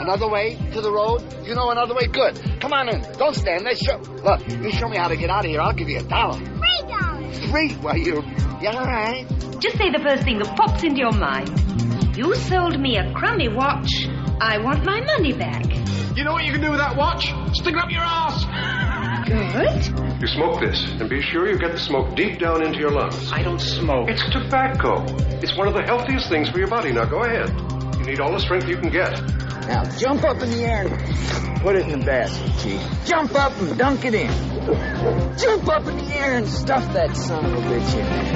Another way to the road? You know another way? Good. Come on in. Don't stand there. Look, you show me how to get out of here, I'll give you $1. $3. $3? Why, yeah, all right. Just say the first thing that pops into your mind. You sold me a crummy watch. I want my money back. You know what you can do with that watch? Stick it up your ass. Good. You smoke this, and be sure you get the smoke deep down into your lungs. I don't smoke. It's tobacco. It's one of the healthiest things for your body. Now go ahead. You need all the strength you can get. Now jump up in the air and put it in the basket, Chief. Jump up and dunk it in. Jump up in the air and stuff that son of a bitch in there.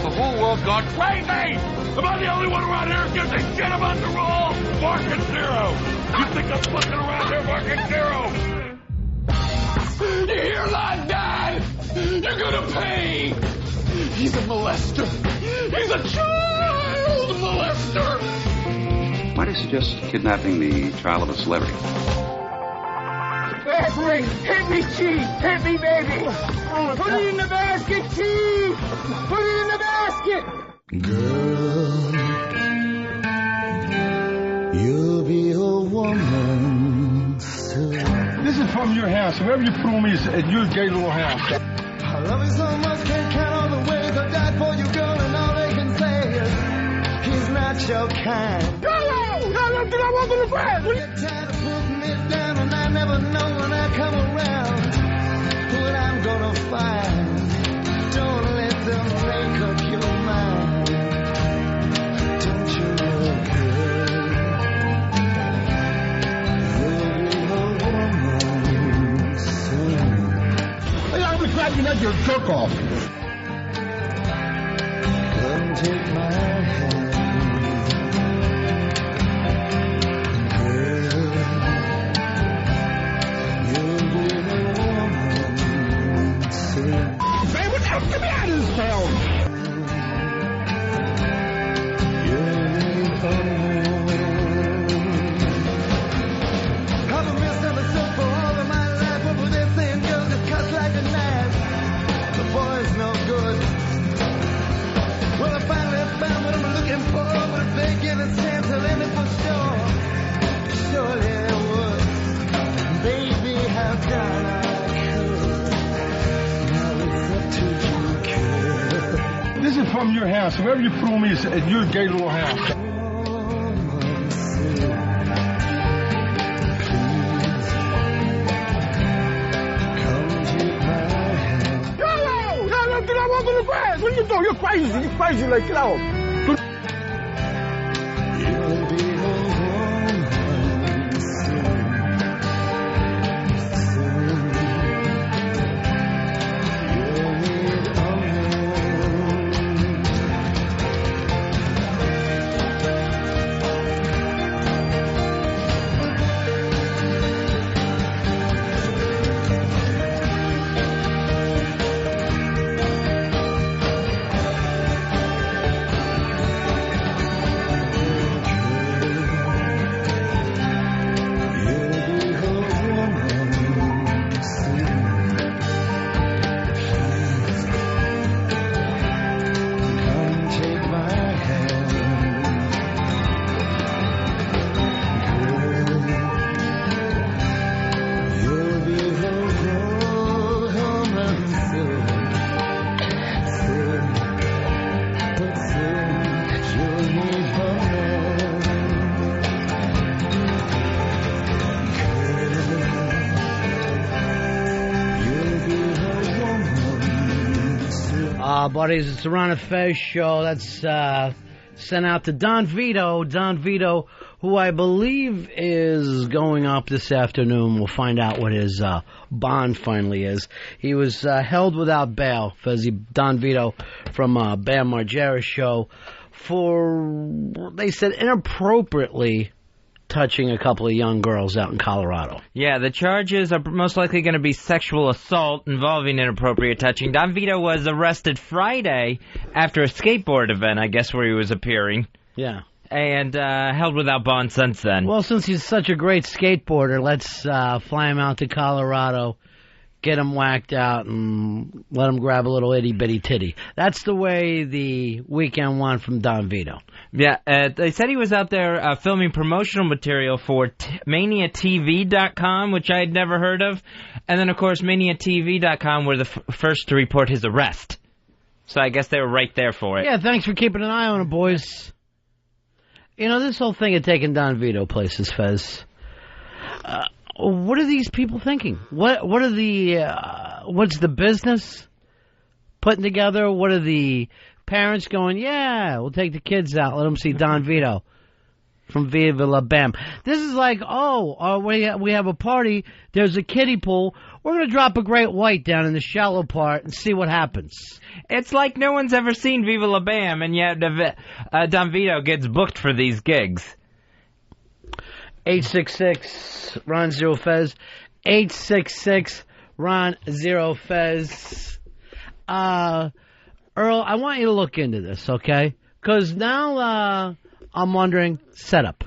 The whole world's gone crazy! Am I the only one around here who gives a shit about the rule? Market zero! You think I'm fucking around here market zero? You hear that, Dad? You're gonna pay! He's a molester! He's a child molester! Why do you suggest kidnapping the child of a celebrity? Referee, hit me, Chief! Hit me, baby! Put it in the basket, Chief! Put it in the basket! Girl, you'll be a woman soon. This is from your house. Whoever you fool me is at your gay little house. I love you so much, can't count all the ways I died for you, girl, and all they can say is he's not your kind. Hello! Hello, did I walk in the bed? You're tired of putting me down, and I never know when I come around what I'm gonna find. Don't let them make up your mind. Don't you know, girl, you'll be a woman soon. Hey, I'm glad you let your jerk off. Come take my hand, girl. You'll be a woman soon. Hey, what the hell? Get me out of this town! I've been misunderstood for all of my life, but with this thing girl just cuts like a knife. The boy's no good. Well, I finally found what I'm looking for, but if they give a chance, I'll end it for sure. Surely they would. Baby, how can I could? Now it's up to you, kid. This is from your house. Whoever you fool me is at your gay little house. Woman, soon. Get out of the bed! What are you doing? You're crazy! You're crazy! Like, get out! You'll be a woman soon. Soon. You'll need a Buddies, it's the Ron and Fez show. That's sent out to Don Vito. Don Vito, who I believe is going up this afternoon. We'll find out what his bond finally is. He was held without bail, Don Vito from Bam Margera's show, for, they said, inappropriately touching a couple of young girls out in Colorado. Yeah, the charges are most likely going to be sexual assault involving inappropriate touching. Don Vito was arrested Friday after a skateboard event, I guess, where he was appearing. Yeah. And held without bond since then. Well, since he's such a great skateboarder, let's fly him out to Colorado, get him whacked out and let him grab a little itty-bitty titty. That's the way the weekend went from Don Vito. Yeah, they said he was out there filming promotional material for ManiaTV.com, which I had never heard of. And then, of course, ManiaTV.com were the first to report his arrest. So I guess they were right there for it. Yeah, thanks for keeping an eye on it, boys. You know, this whole thing of taking Don Vito places, Fez, what are these people thinking? What are what's the business putting together? What are the parents going, yeah, we'll take the kids out, let them see Don Vito from Viva La Bam. This is like, we have a party, there's a kiddie pool, we're going to drop a great white down in the shallow part and see what happens. It's like no one's ever seen Viva La Bam, and yet Don Vito gets booked for these gigs. 866 Ron Zero Fez. 866 Ron Zero Fez. Earl, I want you to look into this, okay? Because now I'm wondering, setup.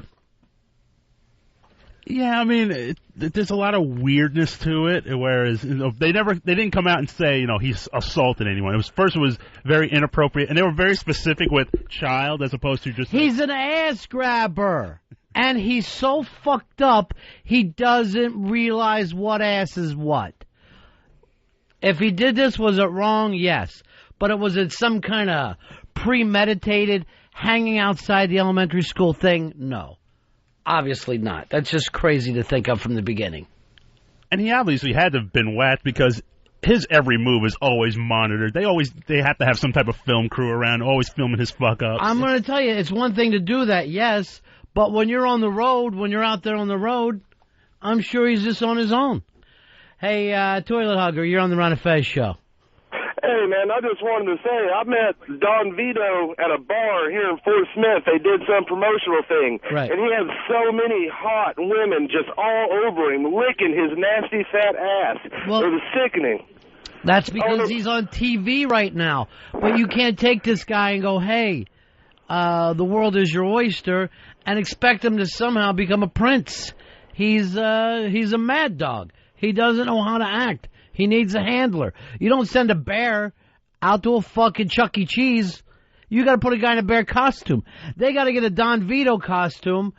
Yeah, I mean, there's a lot of weirdness to it. Whereas they didn't come out and say he's assaulted anyone. It was very inappropriate, and they were very specific with child as opposed to just. He's an ass grabber, and he's so fucked up he doesn't realize what ass is what. If he did this, was it wrong? Yes, but was it some kind of premeditated hanging outside the elementary school thing? No. Obviously not. That's just crazy to think of from the beginning. And he obviously had to have been whacked because his every move is always monitored. They have to have some type of film crew around, always filming his fuck-ups. I'm going to tell you, it's one thing to do that, yes, but when you're on the road, when you're out there on the road, I'm sure he's just on his own. Hey, Toilet Hugger, you're on the Ron and Fez show. Hey, man, I just wanted to say, I met Don Vito at a bar here in Fort Smith. They did some promotional thing. Right. And he had so many hot women just all over him, licking his nasty fat ass. Well, it was sickening. That's because he's on TV right now. But you can't take this guy and go, hey, the world is your oyster, and expect him to somehow become a prince. He's a mad dog. He doesn't know how to act. He needs a handler. You don't send a bear out to a fucking Chuck E. Cheese. You got to put a guy in a bear costume. They got to get a Don Vito costume,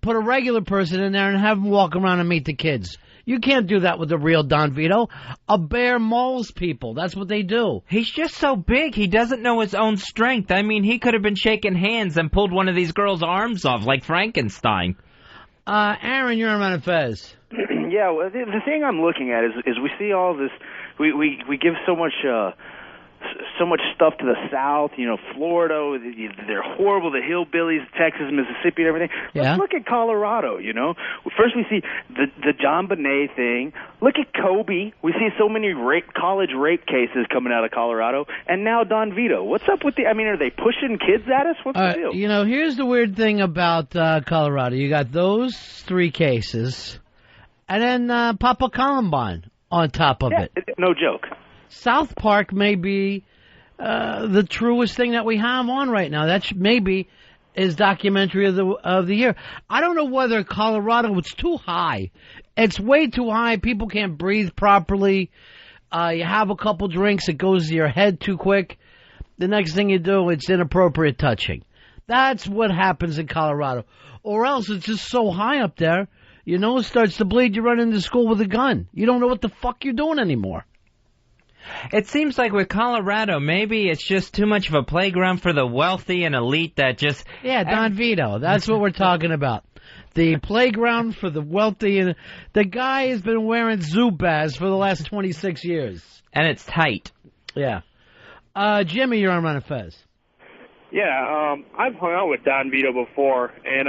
put a regular person in there, and have him walk around and meet the kids. You can't do that with the real Don Vito. A bear mauls people. That's what they do. He's just so big, he doesn't know his own strength. I mean, he could have been shaking hands and pulled one of these girls' arms off like Frankenstein. Aaron, you're on Ron and Fez. Yeah, well, the thing I'm looking at is we see all this. We give so much stuff to the South. Florida, they're horrible. The hillbillies, Texas, Mississippi, and everything. Let's look at Colorado. First we see the John Bonet thing. Look at Kobe. We see so many college rape cases coming out of Colorado, and now Don Vito. What's up with are they pushing kids at us? What's the deal? Here's the weird thing about Colorado. You got those 3 cases. And then Papa Columbine on top of it. No joke. South Park may be the truest thing that we have on right now. That maybe is documentary of the year. I don't know whether Colorado, it's too high. It's way too high. People can't breathe properly. You have a couple drinks, it goes to your head too quick. The next thing you do, it's inappropriate touching. That's what happens in Colorado. Or else it's just so high up there. Your nose starts to bleed, you run into school with a gun. You don't know what the fuck you're doing anymore. It seems like with Colorado, maybe it's just too much of a playground for the wealthy and elite that just... Yeah, Don Vito, that's what we're talking about. The playground for the wealthy, and the guy has been wearing Zubaz for the last 26 years. And it's tight. Yeah. Jimmy, you're on Ron and Fez. Yeah, I've hung out with Don Vito before, and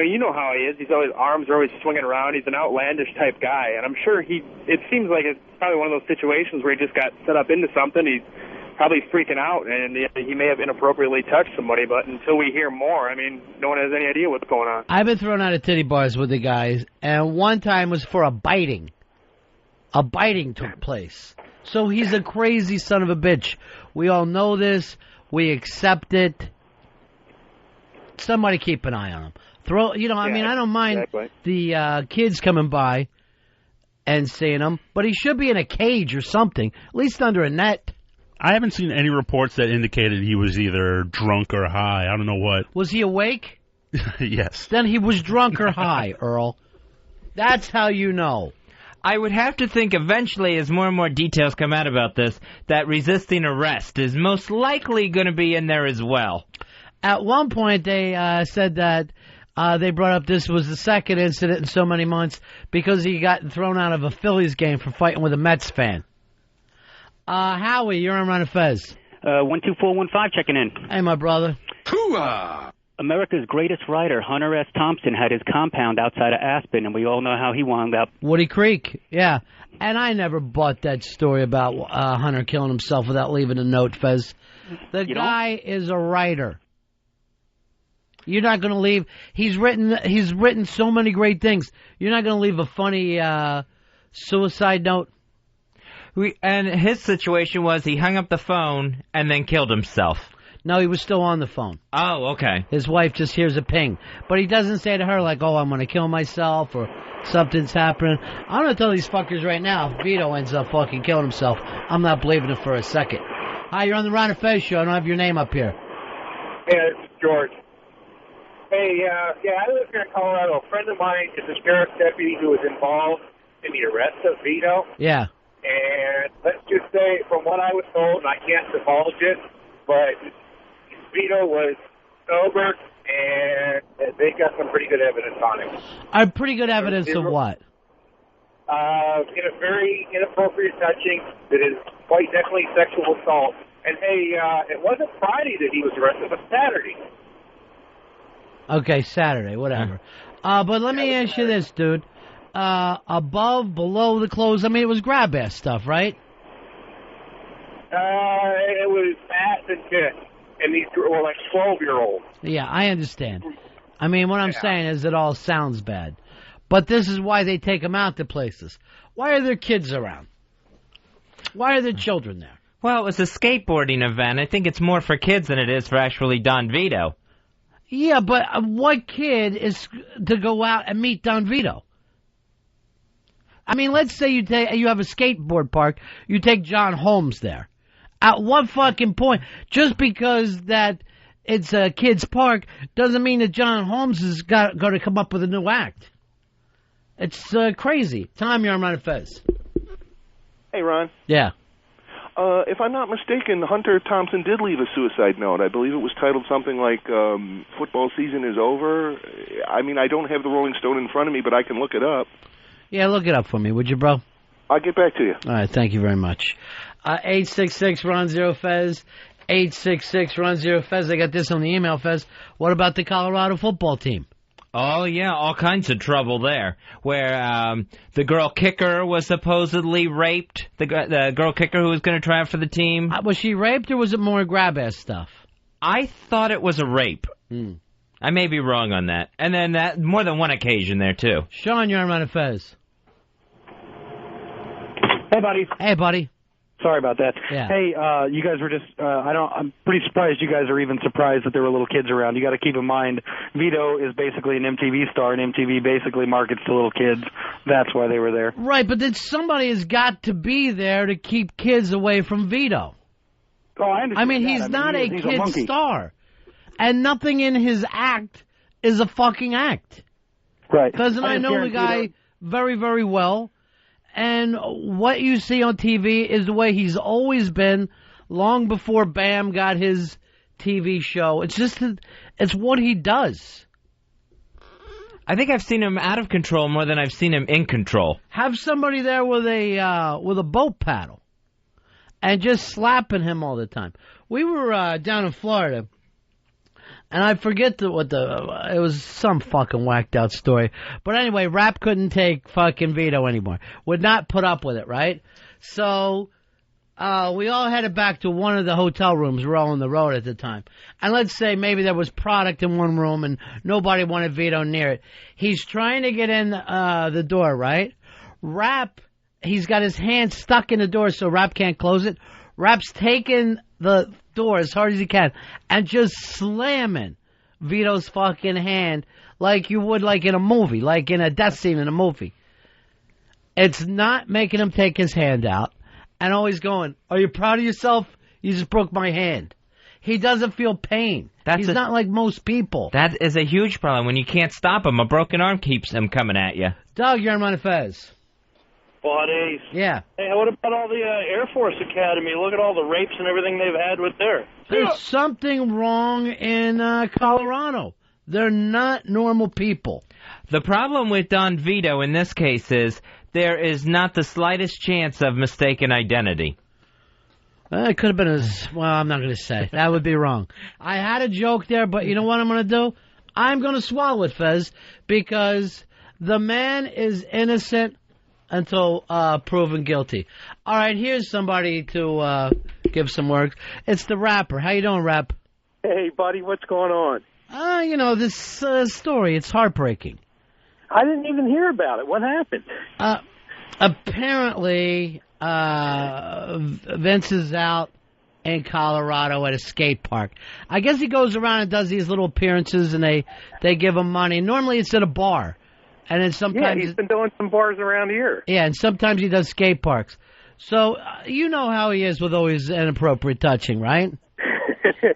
you know how he is. Arms are always swinging around. He's an outlandish type guy, and I'm sure it seems like it's probably one of those situations where he just got set up into something. He's probably freaking out, and he may have inappropriately touched somebody, but until we hear more, no one has any idea what's going on. I've been thrown out of titty bars with the guys, and one time was for a biting. A biting took place. So he's a crazy son of a bitch. We all know this. We accept it. Somebody keep an eye on him. I don't mind the kids coming by and seeing him, but he should be in a cage or something, at least under a net. I haven't seen any reports that indicated he was either drunk or high. I don't know what. Was he awake? Yes. Then he was drunk or high, Earl. That's how you know. I would have to think eventually, as more and more details come out about this, that resisting arrest is most likely going to be in there as well. At one point, they said that they brought up this was the second incident in so many months because he got thrown out of a Phillies game for fighting with a Mets fan. Howie, you're on Ron and Fez. 12415 checking in. Hey, my brother. Hooah! America's greatest writer, Hunter S. Thompson, had his compound outside of Aspen, and we all know how he wound up. Woody Creek, yeah. And I never bought that story about Hunter killing himself without leaving a note, Fez. The guy is a writer. You're not going to leave. He's written so many great things. You're not going to leave a funny suicide note. And his situation was he hung up the phone and then killed himself. No, he was still on the phone. Oh, okay. His wife just hears a ping. But he doesn't say to her, like, oh, I'm going to kill myself or something's happening. I'm going to tell these fuckers right now, if Vito ends up fucking killing himself, I'm not believing it for a second. Hi, you're on the Ron and Fez show. I don't have your name up here. Hey, it's George. Hey, I live here in Colorado. A friend of mine is a sheriff's deputy who was involved in the arrest of Vito. Yeah. And let's just say, from what I was told, and I can't divulge it, but Vito was sober, and they got some pretty good evidence on him. Pretty good evidence of what? In a very inappropriate touching that is quite definitely sexual assault. And, hey, it wasn't Friday that he was arrested, but Saturday. Okay, Saturday, whatever. But let me ask you this, dude. Above, below the clothes, I mean, it was grab-ass stuff, right? It was ass and tits. And these were like 12-year-olds. Yeah, I understand. I mean, what I'm saying is it all sounds bad. But this is why they take them out to places. Why are there kids around? Why are there children there? Well, it was a skateboarding event. I think it's more for kids than it is for actually Don Vito. Yeah, but what kid is to go out and meet Don Vito? I mean, let's say you have a skateboard park. You take John Holmes there. At what fucking point? Just because that it's a kid's park doesn't mean that John Holmes is going to come up with a new act. It's crazy. Tom, you're on Ron and Fez. Hey, Ron. Yeah. If I'm not mistaken, Hunter Thompson did leave a suicide note. I believe it was titled something like "Football Season is Over." I mean, I don't have the Rolling Stone in front of me, but I can look it up. Yeah, look it up for me, would you, bro? I'll get back to you. All right, thank you very much. 866-RON-0-FEZ, 866-RON-0-FEZ. I got this on the email, Fez. What about the Colorado football team? Oh, yeah, all kinds of trouble there, where the girl kicker was supposedly raped, the girl kicker who was going to try out for the team. Was she raped, or was it more grab-ass stuff? I thought it was a rape. I may be wrong on that. And then that more than one occasion there, too. Sean, you're on Ron and Fez. Hey, buddy. Hey, buddy. Sorry about that. Yeah. Hey, you guys were just, I'm pretty surprised you guys are even surprised that there were little kids around. You got to keep in mind, Vito is basically an MTV star, and MTV basically markets to little kids. That's why they were there. Right, but then somebody has got to be there to keep kids away from Vito. Oh, I understand. I mean, he's not a he's kid monkey. star. And nothing in his act is a fucking act. Right. Because I know the guy very, very well. And what you see on TV is the way he's always been long before Bam got his TV show. It's just, it's what he does. I think I've seen him out of control more than I've seen him in control. Have somebody there with a boat paddle and just slapping him all the time. We were down in Florida, and I forget it was some fucking whacked out story. But anyway, Rap couldn't take fucking Vito anymore. Would not put up with it, right? So we all headed back to one of the hotel rooms. We were all on the road at the time. And let's say maybe there was product in one room and nobody wanted Vito near it. He's trying to get in the door, right? Rap, he's got his hand stuck in the door so Rap can't close it. Rap's taking the door as hard as he can and just slamming Vito's fucking hand like you would like in a movie, like in a death scene in a movie. It's not making him take his hand out and always going, are you proud of yourself? You just broke my hand. He doesn't feel pain. He's not like most people. That is a huge problem when you can't stop him. A broken arm keeps him coming at you. Doug, you're on Ron and Fez. Buddies. Yeah. Hey, what about all the Air Force Academy? Look at all the rapes and everything they've had with there. There's something wrong in Colorado. They're not normal people. The problem with Don Vito in this case is there is not the slightest chance of mistaken identity. It could have been well, I'm not going to say. That would be wrong. I had a joke there, but you know what I'm going to do? I'm going to swallow it, Fez, because the man is innocent until proven guilty. All right, here's somebody to give some work. It's the rapper. How you doing, Rap? Hey, buddy, what's going on? This story, it's heartbreaking. I didn't even hear about it. What happened? Apparently, Vince is out in Colorado at a skate park. I guess he goes around and does these little appearances, and they give him money. Normally, it's at a bar. And then sometimes he's been doing some bars around here. Yeah, and sometimes he does skate parks. So, you know how he is with always inappropriate touching, right?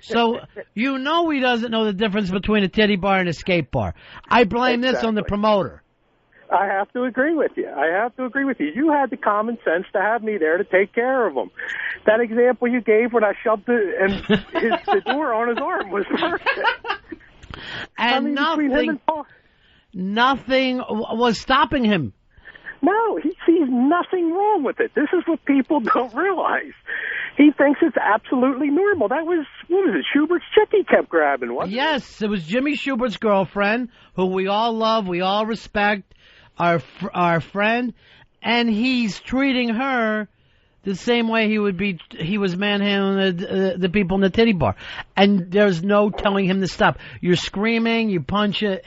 So, you know he doesn't know the difference between a titty bar and a skate bar. I blame this on the promoter. I have to agree with you. You had the common sense to have me there to take care of him. That example you gave when I shoved the door on his arm was perfect. And nothing was stopping him. No, he sees nothing wrong with it. This is what people don't realize. He thinks it's absolutely normal. That was, what was it, Schubert's chick he kept grabbing, wasn't it? Yes, it was Jimmy Schubert's girlfriend, who we all love, we all respect, our friend, and he's treating her the same way he was manhandling the people in the titty bar. And there's no telling him to stop. You're screaming, you punch it,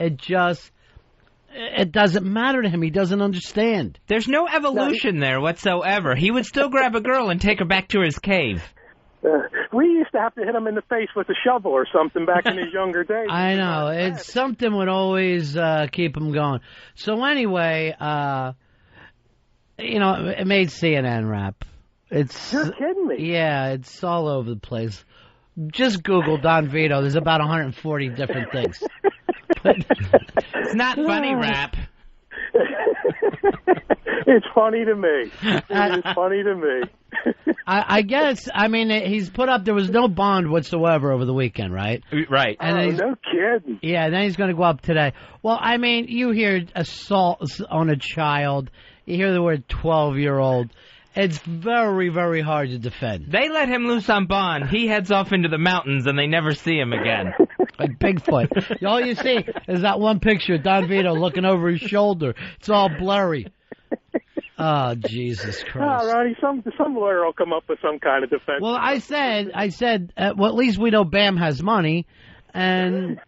it doesn't matter to him. He doesn't understand. There's no evolution there whatsoever. He would still grab a girl and take her back to his cave. We used to have to hit him in the face with a shovel or something back in his younger days. I know. It's something would always keep him going. So anyway, it made CNN Rap. You're kidding me. Yeah, it's all over the place. Just Google Don Vito. There's about 140 different things. It's not funny, Rap. It's funny to me. It's funny to me. I guess, he's put up, there was no bond whatsoever over the weekend, right? Right. And no kidding. Yeah, then he's going to go up today. Well, you hear assault on a child, you hear the word 12-year-old. It's very, very hard to defend. They let him loose on bond. He heads off into the mountains, and they never see him again. Like Bigfoot. All you see is that one picture of Don Vito looking over his shoulder. It's all blurry. Oh, Jesus Christ. Oh, Ronnie, some lawyer will come up with some kind of defense. Well, I said, well, at least we know Bam has money, and,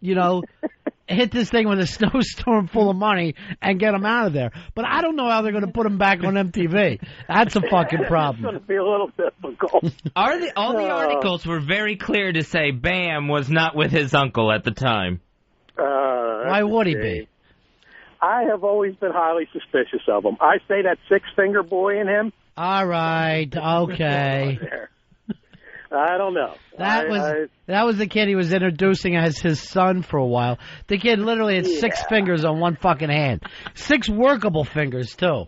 hit this thing with a snowstorm full of money and get him out of there. But I don't know how they're going to put him back on MTV. That's a fucking problem. It's going to be a little difficult. All the articles were very clear to say Bam was not with his uncle at the time. Why would he be? I have always been highly suspicious of him. I say that six-finger boy in him. All right, okay. I don't know. That was the kid he was introducing as his son for a while. The kid literally had 6 fingers on one fucking hand. 6 workable fingers, too.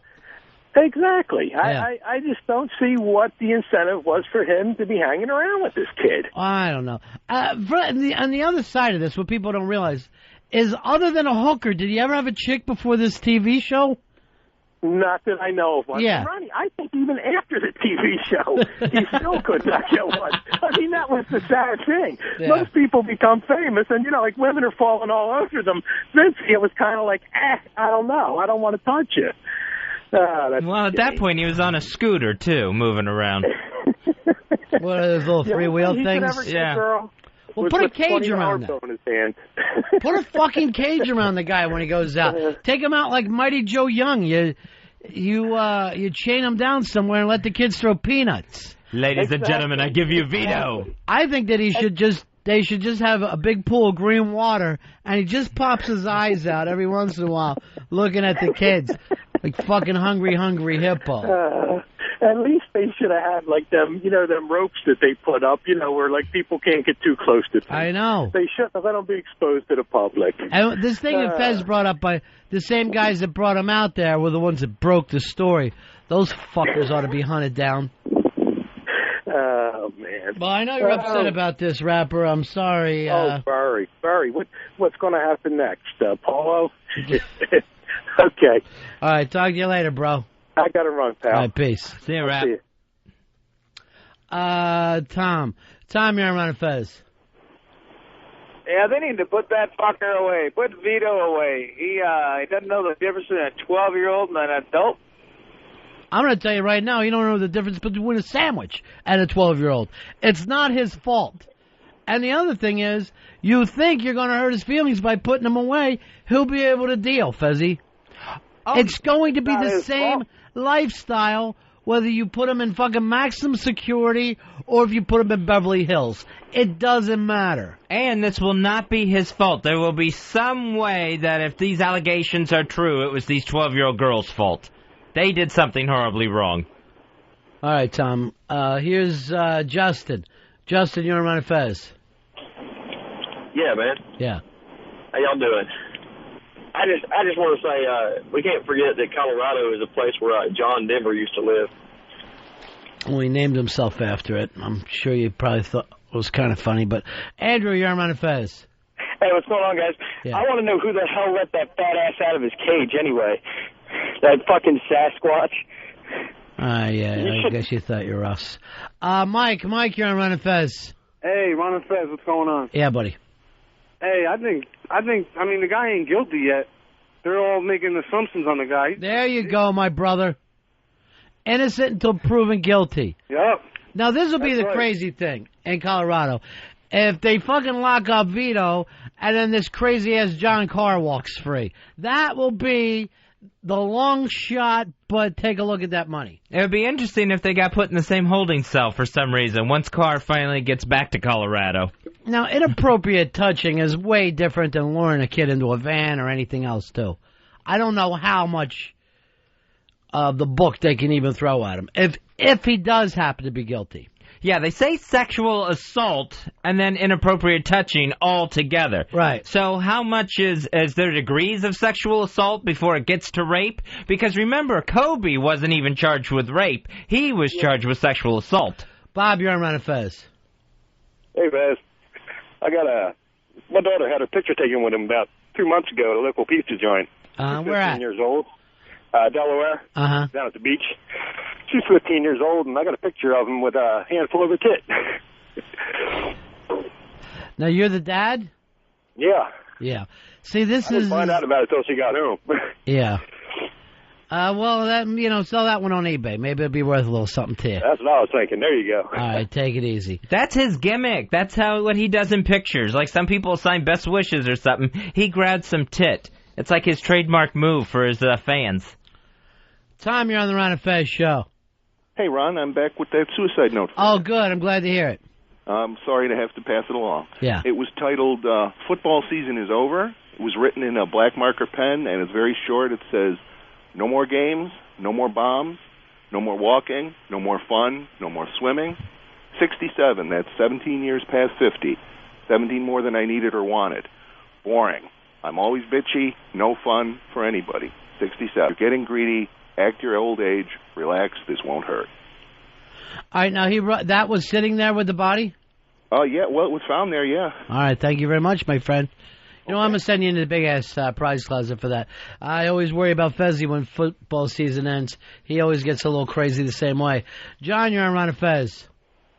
Exactly. Yeah. I just don't see what the incentive was for him to be hanging around with this kid. I don't know. On the other side of this, what people don't realize is, other than a hooker, did he ever have a chick before this TV show? Not that I know of. Yeah. Ronnie, I think even after the TV show, he still could not get one. That was the sad thing. Yeah. Most people become famous, and, like women are falling all over them. Vince, it was kind of like, I don't know. I don't want to touch you. Well, at that point, he was on a scooter, too, moving around. What are those little three-wheel things? Yeah. Well, put a cage around that. Put a fucking cage around the guy when he goes out. Take him out like Mighty Joe Young. You chain him down somewhere and let the kids throw peanuts. Ladies and gentlemen, I give you veto. I think that they should just have a big pool of green water, and he just pops his eyes out every once in a while looking at the kids. Like fucking hungry hippo. At least they should have had like them, them ropes that they put up, where like people can't get too close to things. I know. They shouldn't have let them be exposed to the public. And this thing that Fez brought up by the same guys that brought him out there were the ones that broke the story. Those fuckers ought to be hunted down. Oh, man. Well, I know you're upset about this, rapper. I'm sorry. Barry. What's going to happen next? Polo? Okay. All right, talk to you later, bro. I got to run, pal. All right, peace. See you, rap. Tom. Tom, you're on Ron and Fez. Yeah, they need to put that fucker away. Put Vito away. He doesn't know the difference between a 12-year-old and an adult. I'm going to tell you right now, you don't know the difference between a sandwich and a 12-year-old. It's not his fault. And the other thing is, you think you're going to hurt his feelings by putting him away, he'll be able to deal, Fezzy. It's going to be the same lifestyle whether you put him in fucking maximum security or if you put him in Beverly Hills. It doesn't matter. And this will not be his fault. There will be some way that if these allegations are true, it was these 12-year-old girls' fault. They did something horribly wrong. All right, Tom. Here's Justin. Justin, you're on Ron and Fez. Yeah, man. Yeah. How y'all doing? I just want to say we can't forget that Colorado is a place where John Denver used to live. Well, he named himself after it. I'm sure you probably thought it was kind of funny. But Andrew, you're on Ron and Fez. Hey, what's going on, guys? Yeah. I want to know who the hell let that fat ass out of his cage anyway. That fucking Sasquatch. Yeah, I guess you thought you were us. Mike, you're on Ron and Fez. Hey, Ron and Fez, what's going on? Yeah, buddy. Hey, I mean, the guy ain't guilty yet. They're all making assumptions on the guy. There you go, my brother. Innocent until proven guilty. Yep. Now, this will be the crazy thing in Colorado. If they fucking lock up Vito and then this crazy-ass John Carr walks free, that will be the long shot, but take a look at that money. It would be interesting if they got put in the same holding cell for some reason once Carr finally gets back to Colorado. Now, inappropriate touching is way different than luring a kid into a van or anything else, too. I don't know how much of the book they can even throw at him, if he does happen to be guilty. Yeah, they say sexual assault and then inappropriate touching all together. Right. So how much is there degrees of sexual assault before it gets to rape? Because remember, Kobe wasn't even charged with rape. He was charged with sexual assault. Bob, you're on Ron and Fez. Hey, Fez. My daughter had a picture taken with him about 2 months ago at a local pizza joint. Where at? 15 years old. Delaware. Uh-huh. Down at the beach. She's 15 years old, and I got a picture of him with a handful of her tit. Now, you're the dad? Yeah. Yeah. See, this I didn't find out about it till she got home. Yeah. Well, sell that one on eBay. Maybe it'll be worth a little something to you. That's what I was thinking. There you go. All right, take it easy. That's his gimmick. That's what he does in pictures. Like some people sign best wishes or something. He grabs some tit. It's like his trademark move for his fans. Tom, you're on the Ron and Fez show. Hey, Ron, I'm back with that suicide note. Oh, good. I'm glad to hear it. I'm sorry to have to pass it along. Yeah. It was titled Football Season is Over. It was written in a black marker pen, and it's very short. It says, no more games, no more bombs, no more walking, no more fun, no more swimming. 67, that's 17 years past 50. 17 more than I needed or wanted. Boring. I'm always bitchy, no fun for anybody. 67. You're getting greedy, act your old age, relax, this won't hurt. All right, now that was sitting there with the body? Oh, yeah, well, it was found there, yeah. All right, thank you very much, my friend. You know, I'm going to send you into the big-ass prize closet for that. I always worry about Fezzy when football season ends. He always gets a little crazy the same way. John, you're on Ron and Fez.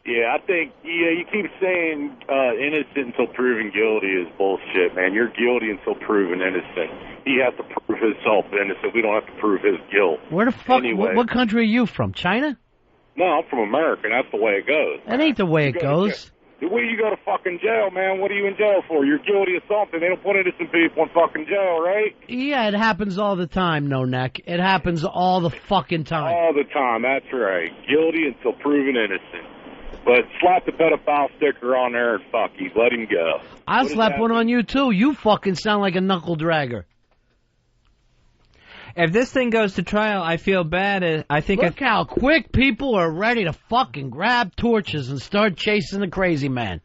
Yeah, I think, you keep saying innocent until proven guilty is bullshit, man. You're guilty until proven innocent. He has to prove himself innocent. We don't have to prove his guilt. Where the fuck, anyway. What country are you from, China? No, I'm from America, and that's the way it goes. That ain't the way it goes. Where you go to fucking jail, man? What are you in jail for? You're guilty of something. They don't put innocent people in fucking jail, right? Yeah, it happens all the time, no neck. It happens all the fucking time. All the time, that's right. Guilty until proven innocent. But slap the pedophile sticker on there and fuck you. Let him go. I'll slap one on you, too. You fucking sound like a knuckle dragger. If this thing goes to trial, I feel bad. I think Look how quick people are ready to fucking grab torches and start chasing the crazy man.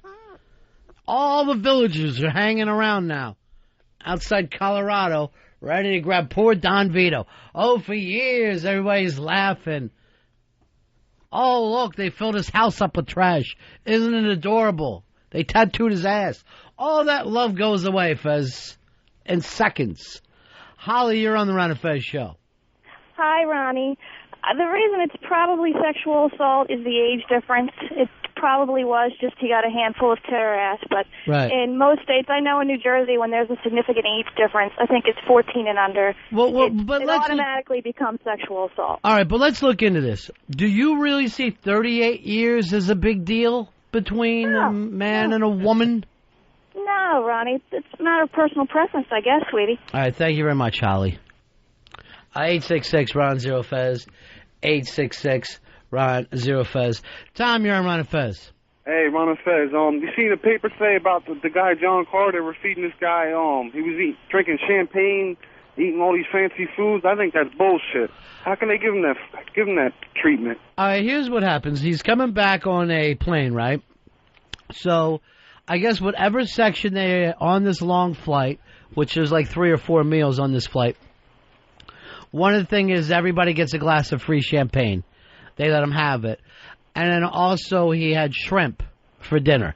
All the villagers are hanging around now outside Colorado, ready to grab poor Don Vito. Oh, for years, everybody's laughing. Oh, look, they filled his house up with trash. Isn't it adorable? They tattooed his ass. All that love goes away, Fez, in seconds. Holly, you're on the Ron and Fez show. Hi, Ronnie. The reason it's probably sexual assault is the age difference. It probably was just he got a handful of terror ass, but right. In most states, I know in New Jersey, when there's a significant age difference, I think it's 14 and under, it automatically becomes sexual assault. All right, but let's look into this. Do you really see 38 years as a big deal between a man and a woman? No, Ronnie. It's a matter of personal preference, I guess, sweetie. All right, thank you very much, Holly. 866-RON-0-FEZ. 866-RON-0-FEZ. Tom, you're on Ron and Fez. Hey, Ron and Fez. You seen the paper say about the guy John Carter were feeding this guy? He was drinking champagne, eating all these fancy foods. I think that's bullshit. How can they give him that treatment? All right, here's what happens. He's coming back on a plane, right? So, I guess whatever section they're on this long flight, which is like 3 or 4 meals on this flight, one of the things is everybody gets a glass of free champagne. They let him have it. And then also he had shrimp for dinner.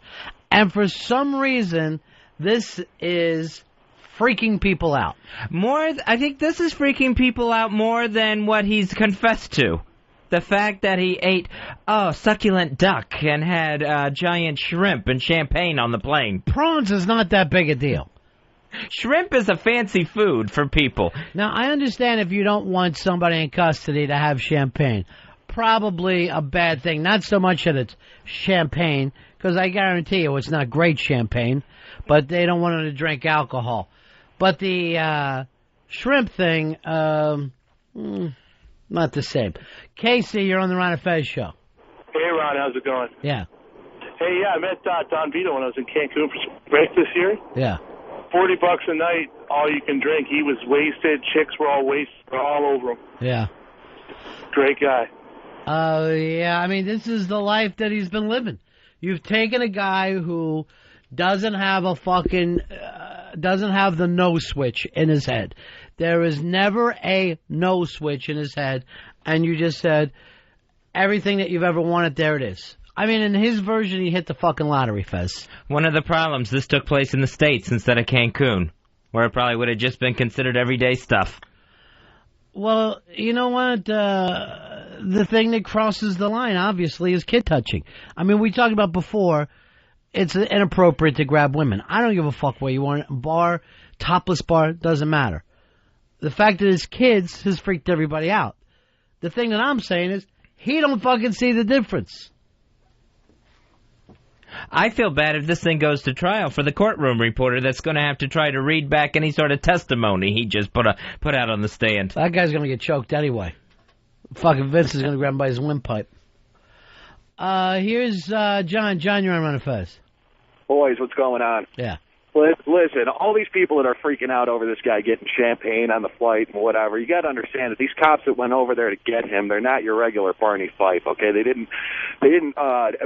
And for some reason, this is freaking people out. I think this is freaking people out more than what he's confessed to. The fact that he ate succulent duck and had giant shrimp and champagne on the plane. Prawns is not that big a deal. Shrimp is a fancy food for people. Now, I understand if you don't want somebody in custody to have champagne. Probably a bad thing. Not so much that it's champagne, because I guarantee you it's not great champagne, but they don't want them to drink alcohol. But the shrimp thing, not the same. Casey, you're on the Ron and Fez show. Hey, Ron, how's it going? Yeah. Hey, yeah, I met Don Vito when I was in Cancun for spring break this year. Yeah. $40 a night, all you can drink. He was wasted. Chicks were all wasted, all over him. Yeah. Great guy. Yeah, I mean, this is the life that he's been living. You've taken a guy who doesn't have doesn't have the no switch in his head. There is never a no switch in his head, and you just said, everything that you've ever wanted, there it is. I mean, in his version, he hit the fucking lottery, Fez. One of the problems, this took place in the States instead of Cancun, where it probably would have just been considered everyday stuff. Well, you know what? The thing that crosses the line, obviously, is kid touching. I mean, we talked about before, it's inappropriate to grab women. I don't give a fuck where you want it. Bar, topless bar, doesn't matter. The fact that it's kids has freaked everybody out. The thing that I'm saying is, he don't fucking see the difference. I feel bad if this thing goes to trial for the courtroom reporter that's going to have to try to read back any sort of testimony he just put out on the stand. That guy's going to get choked anyway. Fucking Vince is going to grab him by his windpipe. Here's John. John, you're on Ron and Fez. Boys, what's going on? Yeah. Listen, all these people that are freaking out over this guy getting champagne on the flight and whatever, you got to understand that these cops that went over there to get him, they're not your regular Barney Fife, okay? They didn't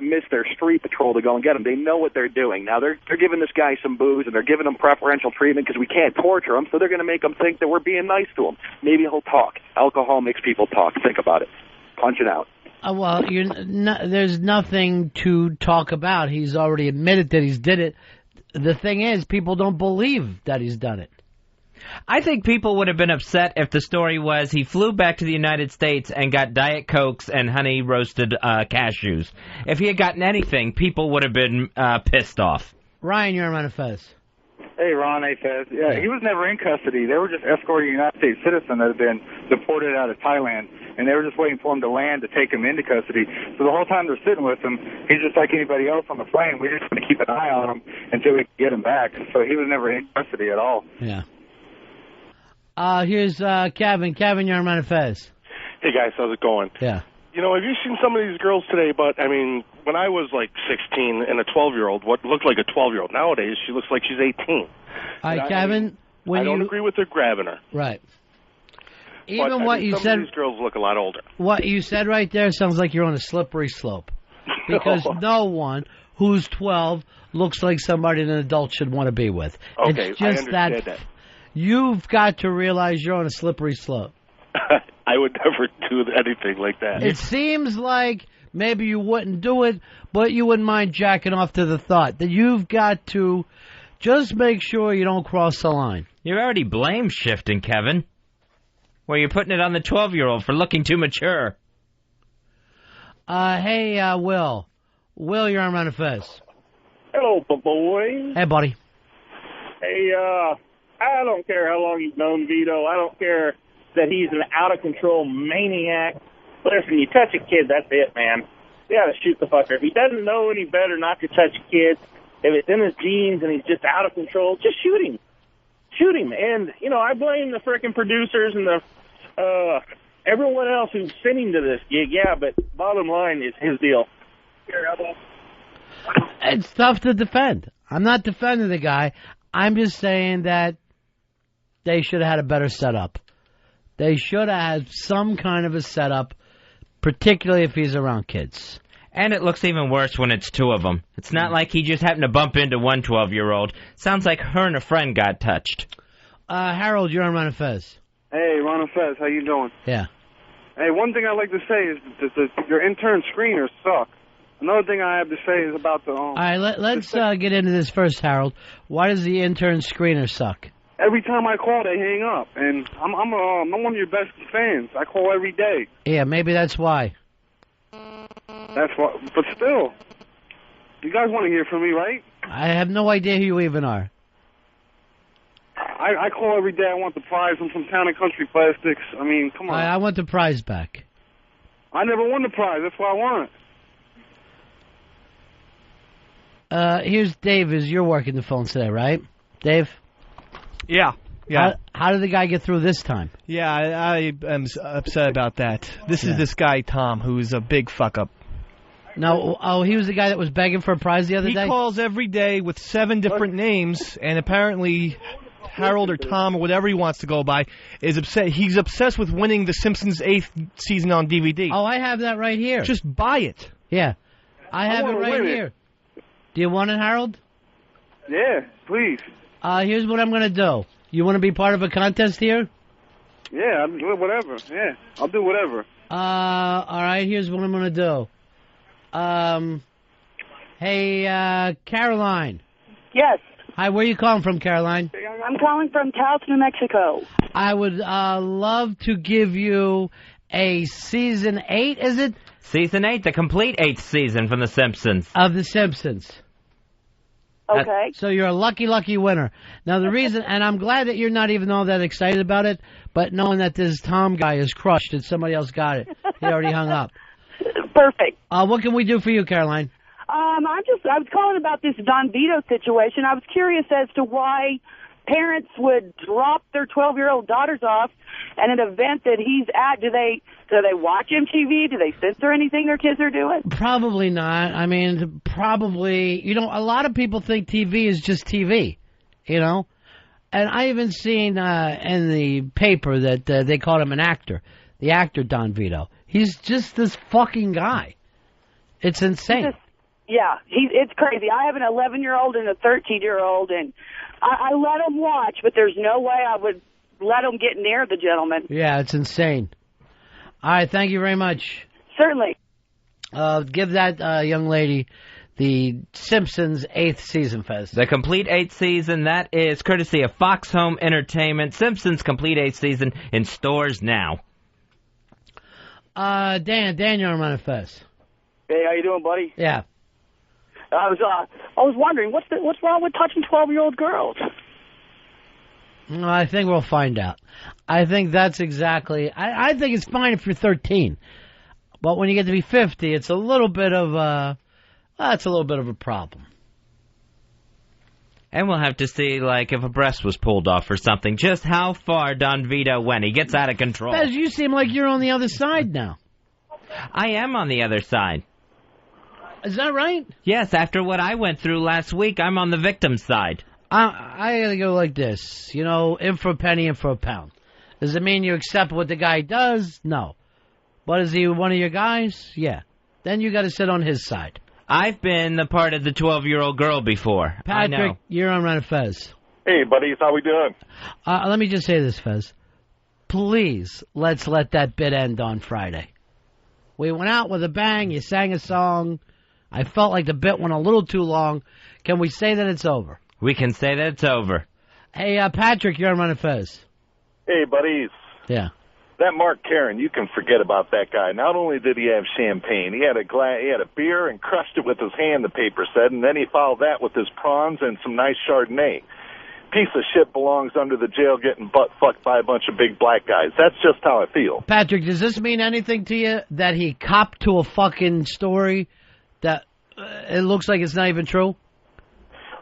miss their street patrol to go and get him. They know what they're doing. Now, they're giving this guy some booze, and they're giving him preferential treatment because we can't torture him, so they're going to make him think that we're being nice to him. Maybe he'll talk. Alcohol makes people talk. Think about it. Punch it out. Well, there's nothing to talk about. He's already admitted that he's did it. The thing is, people don't believe that he's done it. I think people would have been upset if the story was he flew back to the United States and got Diet Cokes and honey roasted cashews. If he had gotten anything, people would have been pissed off. Ryan, you're on Ron and Fez. Hey, Ron, hey, Fez. Yeah, he was never in custody. They were just escorting a United States citizen that had been deported out of Thailand, and they were just waiting for him to land to take him into custody. So the whole time they're sitting with him, he's just like anybody else on the plane. We just want to keep an eye on him until we can get him back. So he was never in custody at all. Yeah. Here's Kevin. Kevin, you're on Ron and Fez. Hey, guys, how's it going? Yeah. You know, have you seen some of these girls today? But, I mean, when I was like 16 and a 12-year-old, what looked like a 12-year-old, nowadays she looks like she's 18. All right, Kevin. I don't agree with her grabbing her. Right. Even but, what I mean, you some said, of these girls look a lot older. what you said right there sounds like you're on a slippery slope. Because no one who's 12 looks like somebody an adult should want to be with. Okay, It's just I understand that. You've got to realize you're on a slippery slope. I would never do anything like that. It seems like maybe you wouldn't do it, but you wouldn't mind jacking off to the thought that you've got to just make sure you don't cross the line. You're already blame shifting, Kevin. Where you're putting it on the 12-year-old for looking too mature. Hey, Will. Will, you're on Ron and Fez. Hello, boy. Hey, buddy. Hey, I don't care how long you've known Vito. I don't care that he's an out-of-control maniac. Listen, you touch a kid, that's it, man. You gotta shoot the fucker. If he doesn't know any better not to touch a kid, if it's in his genes and he's just out of control, just shoot him. Shoot him. And, you know, I blame the frickin' producers and the everyone else who's sent him to this gig, yeah, but bottom line is his deal. It's tough to defend. I'm not defending the guy. I'm just saying that they should have had a better setup. They should have had some kind of a setup, particularly if he's around kids. And it looks even worse when it's two of them. It's not like he just happened to bump into one 12-year-old. Sounds like her and a friend got touched. Harold, you're on Ron and Fez. Hey, Ron and Fez, how you doing? Yeah. Hey, one thing I'd like to say is that your intern screeners suck. Another thing I have to say is about the... All right, let's get into this first, Harold. Why does the intern screener suck? Every time I call, they hang up, and I'm one of your best fans. I call every day. Yeah, maybe that's why. That's what. But still, you guys want to hear from me, right? I have no idea who you even are. I call every day. I want the prize. I'm from Town and Country Plastics. I mean, come on. I want the prize back. I never won the prize. That's what I want. Here's Dave. You're working the phone today, right? Dave? Yeah. How did the guy get through this time? Yeah, I am upset about that. This is this guy, Tom, who's a big fuck-up. No, he was the guy that was begging for a prize the other day? He calls every day with 7 different names, and apparently Harold or Tom or whatever he wants to go by is upset. He's obsessed with winning The Simpsons 8th season on DVD. Oh, I have that right here. Just buy it. Yeah. I have it right here. Do you want it, Harold? Yeah, please. Here's what I'm going to do. You want to be part of a contest here? Yeah, I'll do whatever. Yeah, I'll do whatever. All right, here's what I'm going to do. Hey, Caroline. Yes. Hi, where are you calling from, Caroline? I'm calling from Taos, New Mexico. I would love to give you a season 8, is it? Season 8, the complete 8th season from The Simpsons. Of The Simpsons. Okay. So you're a lucky, lucky winner. Now, the reason, and I'm glad that you're not even all that excited about it, but knowing that this Tom guy is crushed and somebody else got it. He already hung up. Perfect. What can we do for you, Caroline? I was calling about this Don Vito situation. I was curious as to why parents would drop their 12-year-old daughters off at an event that he's at. Do they watch MTV? Do they censor anything their kids are doing? Probably not. I mean, probably, a lot of people think TV is just TV, And I even seen in the paper that they called him an actor, the actor Don Vito. He's just this fucking guy. It's insane. Yeah, it's crazy. I have an 11-year-old and a 13-year-old, and I let them watch, but there's no way I would let them get near the gentleman. Yeah, it's insane. All right, thank you very much. Certainly. Give that young lady the Simpsons 8th season, Fez. The complete 8th season, that is courtesy of Fox Home Entertainment. Simpsons complete 8th season in stores now. Dan, you're on Ron and Fez. Hey, how you doing, buddy? Yeah. I was wondering what's wrong with touching 12-year-old girls? Well, I think we'll find out. I think that's exactly. I think it's fine if you're 13, but when you get to be 50, it's a little bit of a problem. And we'll have to see, if a breast was pulled off or something, just how far Don Vito went. He gets out of control. Fez, you seem like you're on the other side now. I am on the other side. Is that right? Yes, after what I went through last week, I'm on the victim's side. I gotta go like this, in for a penny, in for a pound. Does it mean you accept what the guy does? No. But is he one of your guys? Yeah. Then you got to sit on his side. I've been the part of the 12-year-old girl before. I know. Patrick, you're on Ron and Fez. Hey, buddies, how we doing? Let me just say this, Fez. Please, let's let that bit end on Friday. We went out with a bang. You sang a song. I felt like the bit went a little too long. Can we say that it's over? We can say that it's over. Hey, Patrick, you're on Ron and Fez. Hey, buddies. Yeah. That Mark Karen, you can forget about that guy. Not only did he have champagne, he had a beer and crushed it with his hand, the paper said, and then he followed that with his prawns and some nice Chardonnay. Piece of shit belongs under the jail getting butt-fucked by a bunch of big black guys. That's just how I feel. Patrick, does this mean anything to you that he copped to a fucking story that it looks like it's not even true?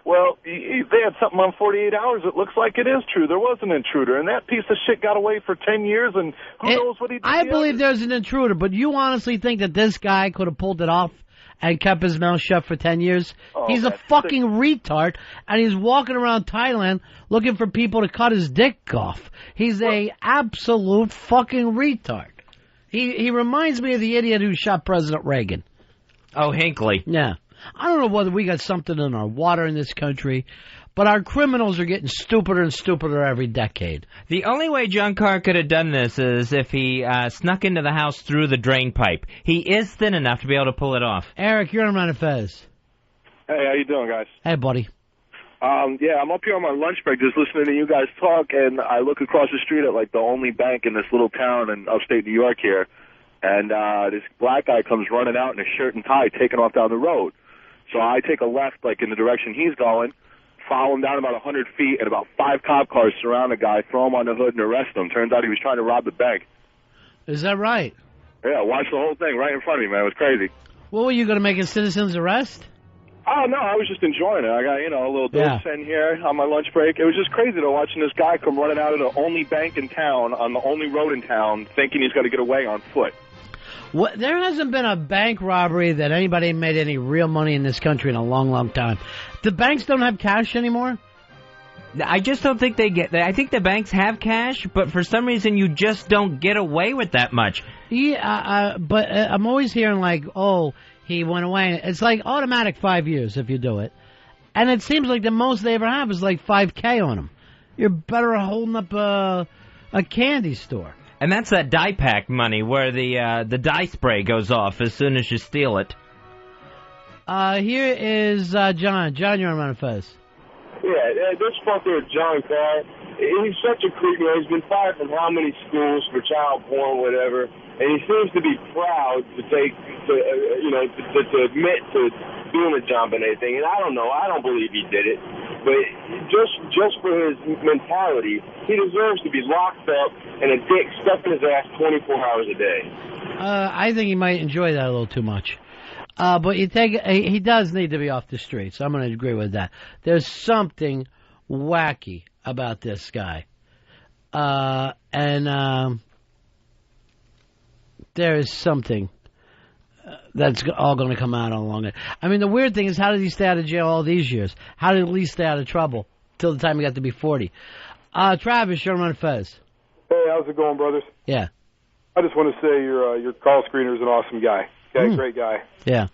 Well, they had something on 48 Hours. It looks like it is true. There was an intruder, and that piece of shit got away for 10 years, and who knows what he did. I believe there's an intruder, but you honestly think that this guy could have pulled it off and kept his mouth shut for 10 years? Oh, he's a fucking retard, and he's walking around Thailand looking for people to cut his dick off. He's a absolute fucking retard. He reminds me of the idiot who shot President Reagan. Oh, Hinckley. Yeah. I don't know whether we got something in our water in this country, but our criminals are getting stupider and stupider every decade. The only way John Carr could have done this is if he snuck into the house through the drain pipe. He is thin enough to be able to pull it off. Eric, you're on Ron and Fez. Hey, how you doing, guys? Hey, buddy. Yeah, I'm up here on my lunch break just listening to you guys talk, and I look across the street at, like, the only bank in this little town in upstate New York here, and this black guy comes running out in a shirt and tie, taking off down the road. So I take a left, like, in the direction he's going, follow him down about 100 feet, and about 5 cop cars surround the guy, throw him on the hood, and arrest him. Turns out he was trying to rob the bank. Is that right? Yeah, watch the whole thing right in front of me, man. It was crazy. What were you going to make a citizen's arrest? Oh, no, I was just enjoying it. I got, a little dose in here on my lunch break. It was just crazy, though, watching this guy come running out of the only bank in town, on the only road in town, thinking he's going to get away on foot. There hasn't been a bank robbery that anybody made any real money in this country in a long, long time. The banks don't have cash anymore? I just don't think they get... I think the banks have cash, but for some reason you just don't get away with that much. Yeah, but I'm always hearing like, oh, he went away. It's like automatic 5 years if you do it. And it seems like the most they ever have is like $5K on them. You're better holding up a candy store. And that's that dye pack money where the dye spray goes off as soon as you steal it. Here is John. John, you're on Ron and Fez. Yeah, this fucker John Carr, he's such a creep. He's been fired from how many schools for child porn, whatever. And he seems to be proud to to admit to doing a John Bonet thing. And I don't know. I don't believe he did it. But just for his mentality, he deserves to be locked up and a dick stuck in his ass 24 hours a day. I think he might enjoy that a little too much. But he does need to be off the streets. I'm going to agree with that. There's something wacky about this guy. And there is something that's all going to come out along it. I mean, the weird thing is, how did he stay out of jail all these years? How did he at least stay out of trouble till the time he got to be 40? Travis, you're on Fez. Hey, how's it going, brothers? Yeah. I just want to say your call screener is an awesome guy. Okay, great guy. Yeah.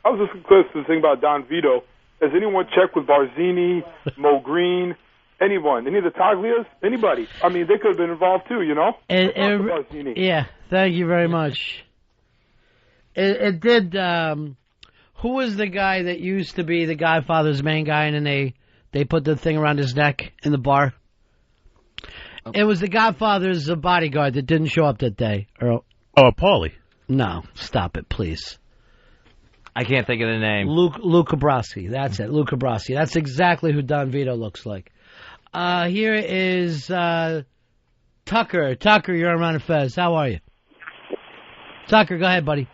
I was just close to the thing about Don Vito. Has anyone checked with Barzini, Mo Green, anyone? Any of the Taglias? Anybody? I mean, they could have been involved too, you know? Yeah, thank you very much. It did, who was the guy that used to be the Godfather's main guy and then they put the thing around his neck in the bar? It was the Godfather's bodyguard that didn't show up that day. Oh, Paulie. No, stop it, please. I can't think of the name. Luke Cabrasi. That's it, Luke Cabrasi. That's exactly who Don Vito looks like. Here is Tucker. Tucker, you're on Ron and Fez. How are you? Tucker, go ahead, buddy.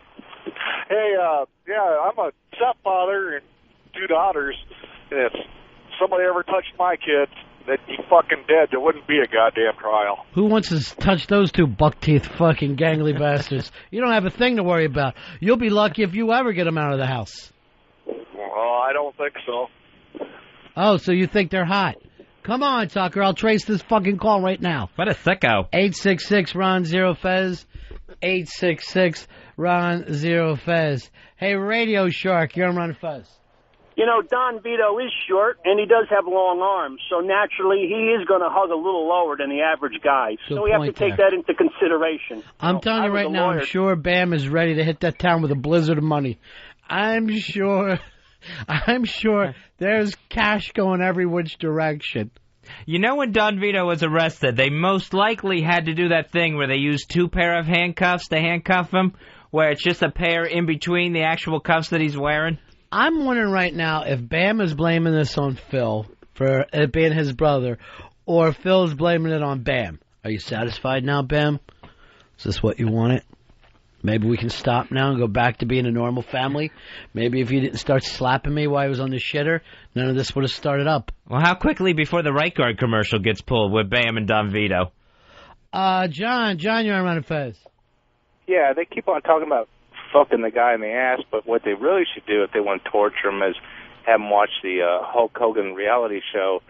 Hey, I'm a stepfather and 2 daughters. If somebody ever touched my kids, they'd be fucking dead. There wouldn't be a goddamn trial. Who wants to touch those 2 buck-teeth fucking gangly bastards? You don't have a thing to worry about. You'll be lucky if you ever get them out of the house. Well, I don't think so. Oh, so you think they're hot? Come on, Tucker. I'll trace this fucking call right now. What a sicko. 866-RON-0-FEZ. 866-RON-0-FEZ. Hey, Radio Shark, you're on Ron and Fez. You know, Don Vito is short, and he does have long arms, so naturally he is going to hug a little lower than the average guy. Good So we have to point take there. that into consideration. I'm telling you right now, I'm sure Bam is ready to hit that town with a blizzard of money. I'm sure there's cash going every which direction. You know, when Don Vito was arrested, they most likely had to do that thing where they use 2 pair of handcuffs to handcuff him, where it's just a pair in between the actual cuffs that he's wearing. I'm wondering right now if Bam is blaming this on Phil for it being his brother, or Phil's blaming it on Bam. Are you satisfied now, Bam? Is this what you wanted? Maybe we can stop now and go back to being a normal family. Maybe if you didn't start slapping me while I was on the shitter, none of this would have started up. Well, how quickly before the Right Guard commercial gets pulled with Bam and Don Vito? John, you're on Ron and Fez. Yeah, they keep on talking about fucking the guy in the ass, but what they really should do if they want to torture him is have him watch the Hulk Hogan reality show.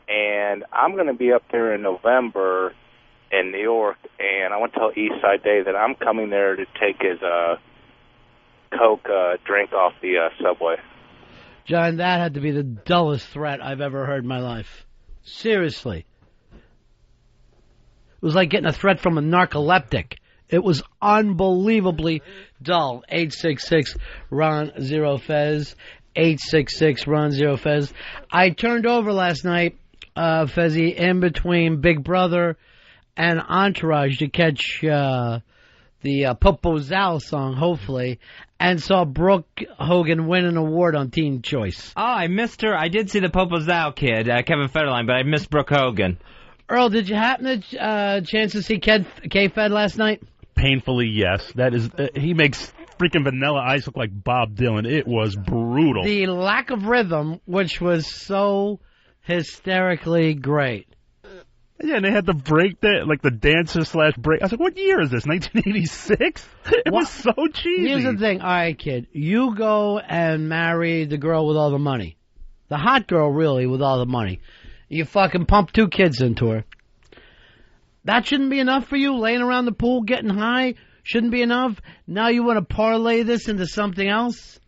And I'm going to be up there in November in New York, and I want to tell Eastside Dave that I'm coming there to take his Coke drink off the subway. John, that had to be the dullest threat I've ever heard in my life. Seriously. It was like getting a threat from a narcoleptic. It was unbelievably dull. 866-RON-0-FEZ. 866-RON-0-FEZ. I turned over last night, Fezzy, in between Big Brother and Entourage to catch the Popo Zal song, hopefully, and saw Brooke Hogan win an award on Teen Choice. Oh, I missed her. I did see the Popo Zal kid, Kevin Federline, but I missed Brooke Hogan. Earl, did you happen to chance to see K-Fed last night? Painfully, yes. That is, he makes freaking Vanilla Ice look like Bob Dylan. It was brutal. The lack of rhythm, which was so hysterically great. Yeah, and they had the break that, like the dancer / break. I was like, what year is this? 1986? It was so cheesy. Here's the thing. All right, kid. You go and marry the girl with all the money. The hot girl, really, with all the money. You fucking pump 2 kids into her. That shouldn't be enough for you? Laying around the pool, getting high, shouldn't be enough? Now you want to parlay this into something else?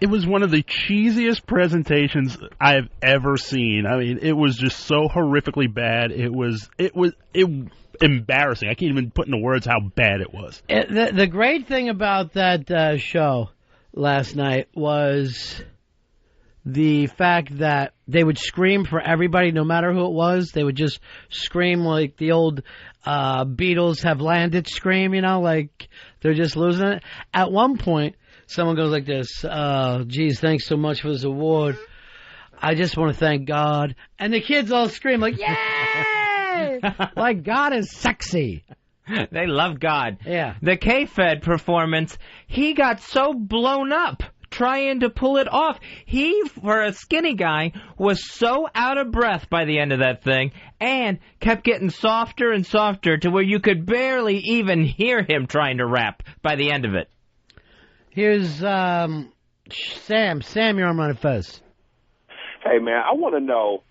It was one of the cheesiest presentations I've ever seen. I mean, it was just so horrifically bad. It was embarrassing. I can't even put into words how bad it was. The great thing about that show last night was the fact that they would scream for everybody, no matter who it was. They would just scream like the old Beatles have landed scream, you know, like they're just losing it. At one point, someone goes like this, geez, thanks so much for this award. I just want to thank God. And the kids all scream like, yay! Like God is sexy. They love God. Yeah. The K-Fed performance, he got so blown up trying to pull it off. He, for a skinny guy, was so out of breath by the end of that thing and kept getting softer and softer to where you could barely even hear him trying to rap by the end of it. Here's Sam. Sam, you're on Ron and Fez. Hey, man, I want to know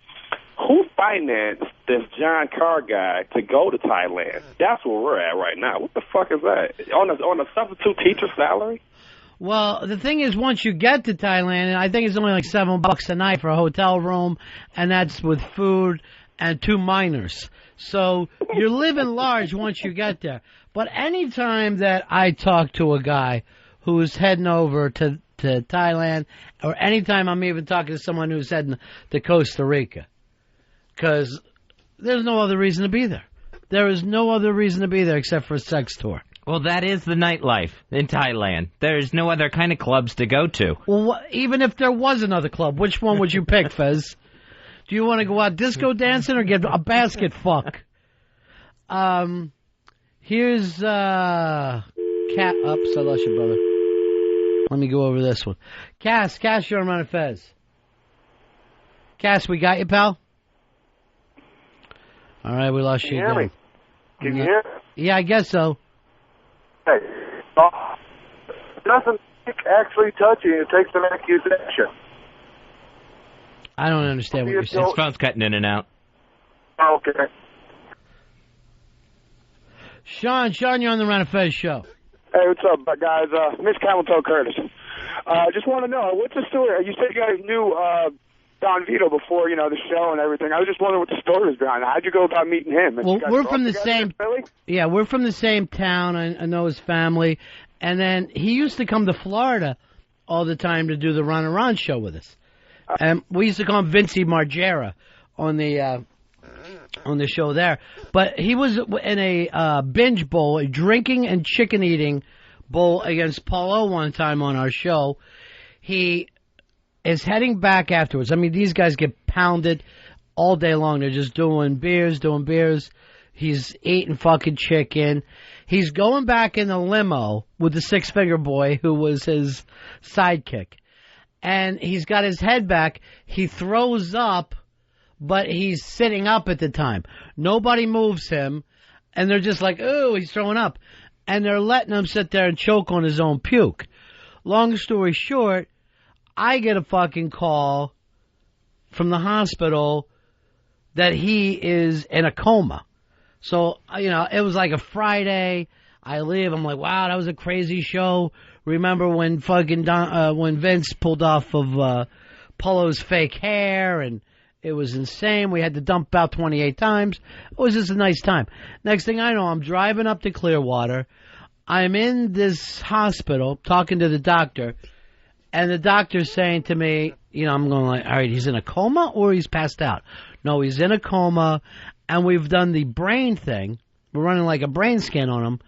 who financed this John Carr guy to go to Thailand. That's where we're at right now. What the fuck is that? On a substitute teacher salary? Well, the thing is, once you get to Thailand, and I think it's only like $7 a night for a hotel room, and that's with food and 2 minors. So you're living large once you get there. But any time that I talk to a guy who's heading over to Thailand, or anytime I'm even talking to someone who's heading to Costa Rica, because there's no other reason to be there. There is no other reason to be there except for a sex tour. Well, that is the nightlife in Thailand. There's no other kind of clubs to go to. Well, even if there was another club, which one would you pick, Fez? Do you want to go out disco dancing or get a basket fuck? Here's Cat. Oops, I lost you, brother. Let me go over this one. Cass, you're on Ron and Fez. Cass, we got you, pal? All right, we lost you Can you hear me? Can you hear me? Yeah, I guess so. Hey, it doesn't take actually touching, it takes an accusation. I don't understand what you're saying. His phone's cutting in and out. Oh, okay. Sean, you're on the Ron and Fez show. Hey, what's up, guys? Miss Camilton Curtis. Just want to know, what's the story? You said you guys knew Don Vito before, the show and everything. I was just wondering what the story was behind it. How'd you go about meeting him? Well, we're from the same. Yeah, we're from the same town. I know his family, and then he used to come to Florida all the time to do the Ron and Ron show with us. And we used to call him Vincey Margera on the show there. But he was in a binge bowl, a drinking and chicken eating bowl against Paulo one time on our show. He is heading back afterwards. I mean, these guys get pounded all day long. They're just doing beers. He's eating fucking chicken. He's going back in the limo with the six-finger boy who was his sidekick. And he's got his head back. He throws up, but he's sitting up at the time. Nobody moves him. And they're just like, ooh, he's throwing up. And they're letting him sit there and choke on his own puke. Long story short, I get a fucking call from the hospital that he is in a coma. So, it was like a Friday. I leave. I'm like, wow, that was a crazy show. Remember when when Vince pulled off of Polo's fake hair, and it was insane. We had to dump about 28 times. It was just a nice time. Next thing I know, I'm driving up to Clearwater. I'm in this hospital talking to the doctor, and the doctor's saying to me, I'm going like, all right, he's in a coma or he's passed out? No, he's in a coma, and we've done the brain thing. We're running like a brain scan on him,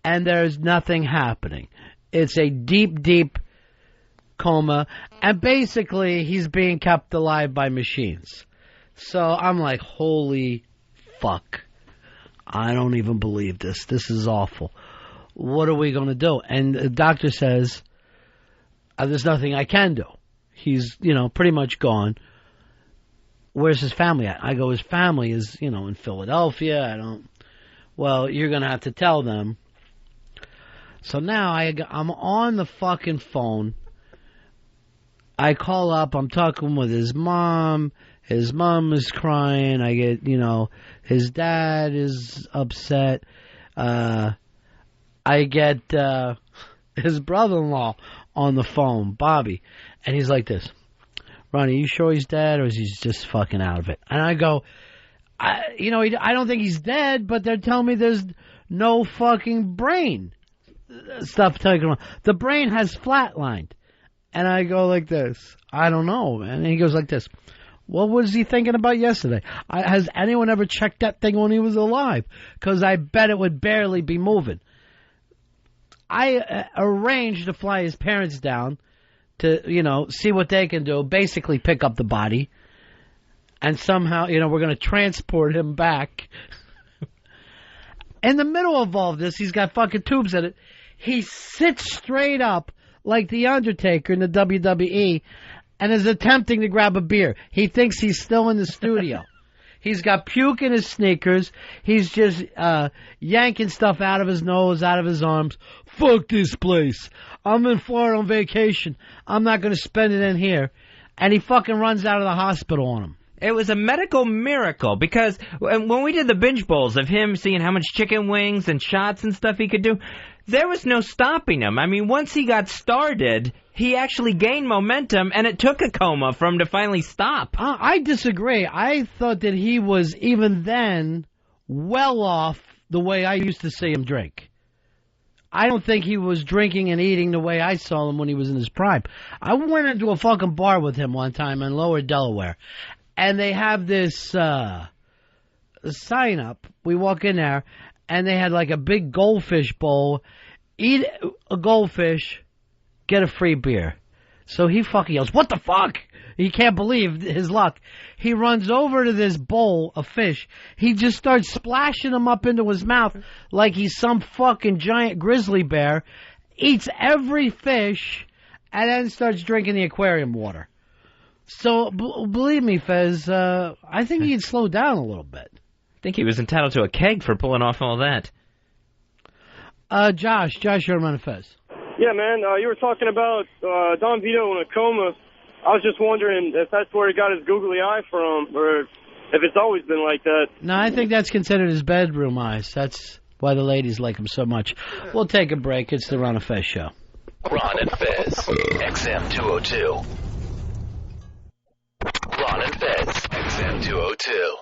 and there's nothing happening. It's a deep, deep coma, and basically he's being kept alive by machines. So I'm like, holy fuck. I don't even believe this. This is awful. What are we going to do? And the doctor says, there's nothing I can do. He's, pretty much gone. Where's his family at? I go, his family is, in Philadelphia. Well, you're going to have to tell them. So now I'm on the fucking phone. I call up. I'm talking with his mom. His mom is crying. I get, his dad is upset. I get his brother-in-law on the phone, Bobby, and he's like this. Ronnie, you sure he's dead, or is he just fucking out of it? And I go, I don't think he's dead, but they're telling me there's no fucking brain stuff taken on. The brain has flatlined. And I go like this. I don't know, man. And he goes like this. What was he thinking about yesterday? Has anyone ever checked that thing when he was alive? Because I bet it would barely be moving. I arranged to fly his parents down to, see what they can do, basically pick up the body, and somehow, we're going to transport him back. In the middle of all this, he's got fucking tubes in it. He sits straight up like The Undertaker in the WWE and is attempting to grab a beer. He thinks he's still in the studio. He's got puke in his sneakers. He's just yanking stuff out of his nose, out of his arms. Fuck this place. I'm in Florida on vacation. I'm not going to spend it in here. And he fucking runs out of the hospital on him. It was a medical miracle because when we did the binge bowls of him seeing how much chicken wings and shots and stuff he could do, there was no stopping him. I mean, once he got started, he actually gained momentum, and it took a coma for him to finally stop. I disagree. I thought that he was, even then, well off the way I used to see him drink. I don't think he was drinking and eating the way I saw him when he was in his prime. I went into a fucking bar with him one time in Lower Delaware, and they have this sign up. We walk in there, and they had like a big goldfish bowl. Eat a goldfish, get a free beer. So he fucking yells, what the fuck? He can't believe his luck. He runs over to this bowl of fish. He just starts splashing them up into his mouth like he's some fucking giant grizzly bear. Eats every fish, and then starts drinking the aquarium water. So, believe me, Fez, I think he'd slow down a little bit. I think he was entitled to a keg for pulling off all that. Josh, you're on Ron and Fez. Yeah, man, you were talking about Don Vito in a coma. I was just wondering if that's where he got his googly eye from, or if it's always been like that. No, I think that's considered his bedroom eyes. That's why the ladies like him so much. We'll take a break. It's the Ron and Fez Show. Ron and Fez, XM 202. Ron and Fez, XM 202.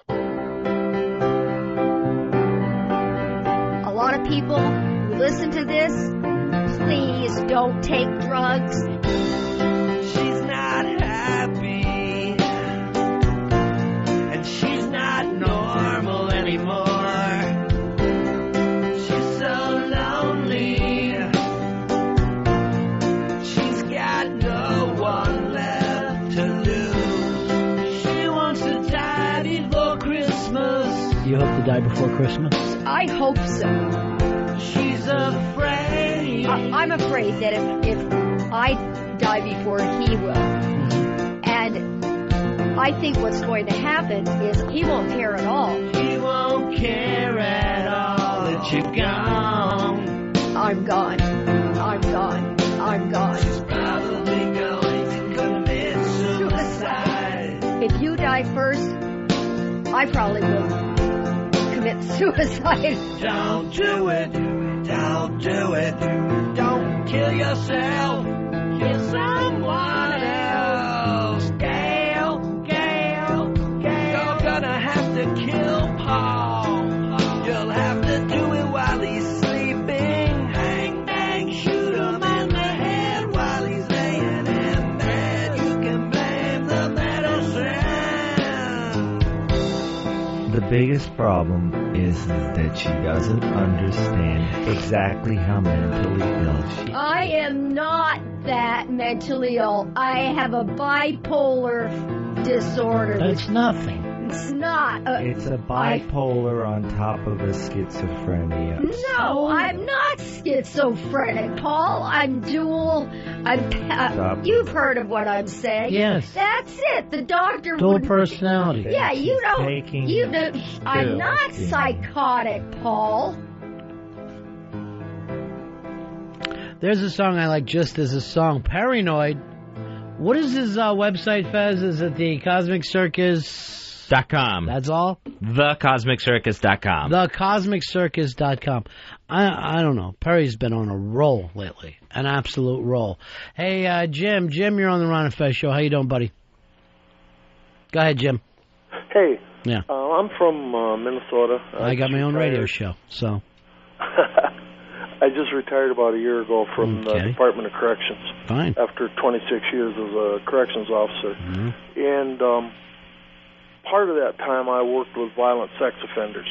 A lot of people who listen to this, please don't take drugs. She's not happy, and she's not normal anymore. She's so lonely. She's got no one left to lose. She wants to die before Christmas. You hope to die before Christmas? I hope so. She's afraid. I'm afraid that if I die before he will, and I think what's going to happen is he won't care at all. He won't care at all that you're gone. I'm gone. I'm gone. I'm gone. She's probably going to commit suicide. If you die first, I probably will commit suicide. Don't do it. Don't do it. Don't kill yourself. Kill someone else. Gail. You're gonna have to kill Paul. You'll have to do it while he's sleeping. Bang, bang, shoot him in the head while he's laying in bed. You can blame the medicine. The biggest problem is that she doesn't understand exactly how mentally ill she is. I am not that mentally ill. I have a bipolar disorder. That's nothing. It's not. It's a bipolar on top of a schizophrenia. No, I'm not schizophrenic, Paul. I'm dual. You've heard of what I'm saying. Yes. That's it. The doctor Dual wouldn't- personality. Yeah, you don't. Taking You don't. I'm pills. not psychotic, Paul. There's a song I like just as a song. Paranoid. What is his website, Fez? Is it the Cosmic Circus.com? That's all? TheCosmicCircus.com. TheCosmicCircus.com. I don't know. Perry's been on a roll lately. An absolute roll. Hey, Jim. Jim, you're on the Ron and Fez Show. How you doing, buddy? Go ahead, Jim. Hey. Yeah. I'm from Minnesota. I got my own radio retired. show, so. I just retired about a year ago from the Okay. Department of Corrections. Fine. After 26 years as a corrections officer. Mm-hmm. And part of that time I worked with violent sex offenders.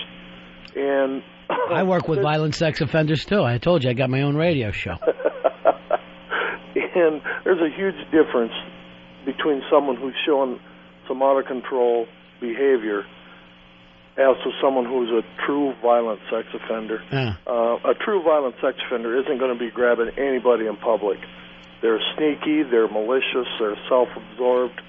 And I work with violent sex offenders, too. I told you I got my own radio show. And there's a huge difference between someone who's showing some out-of-control behavior as to someone who's a true violent sex offender. Yeah. A true violent sex offender isn't going to be grabbing anybody in public. They're sneaky, they're malicious, they're self-absorbed.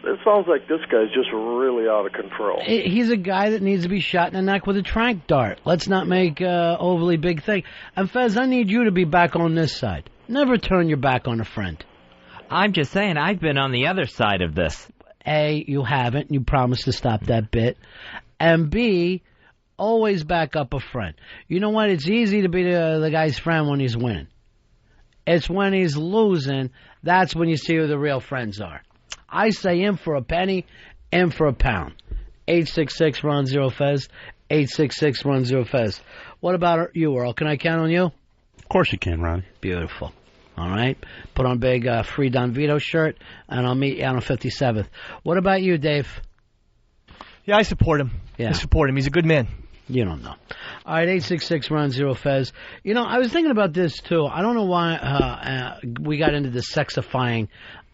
It sounds like this guy's just really out of control. He's a guy that needs to be shot in the neck with a tranq dart. Let's not make overly big thing. And Fez, I need you to be back on this side. Never turn your back on a friend. I'm just saying, I've been on the other side of this. A, you haven't. You promised to stop that bit. And B, always back up a friend. You know what? It's easy to be the guy's friend when he's winning. It's when he's losing, that's when you see who the real friends are. I say in for a penny, in for a pound. 866-RON-0-FEZ, 866-RON-0-FEZ. What about you, Earl? Can I count on you? Of course you can, Ron. Beautiful. All right. Put on big free Don Vito shirt, and I'll meet you out on 57th. What about you, Dave? Yeah, I support him. Yeah. I support him. He's a good man. You don't know. All right, 866-RON-0-FEZ. You know, I was thinking about this, too. I don't know why we got into the sexifying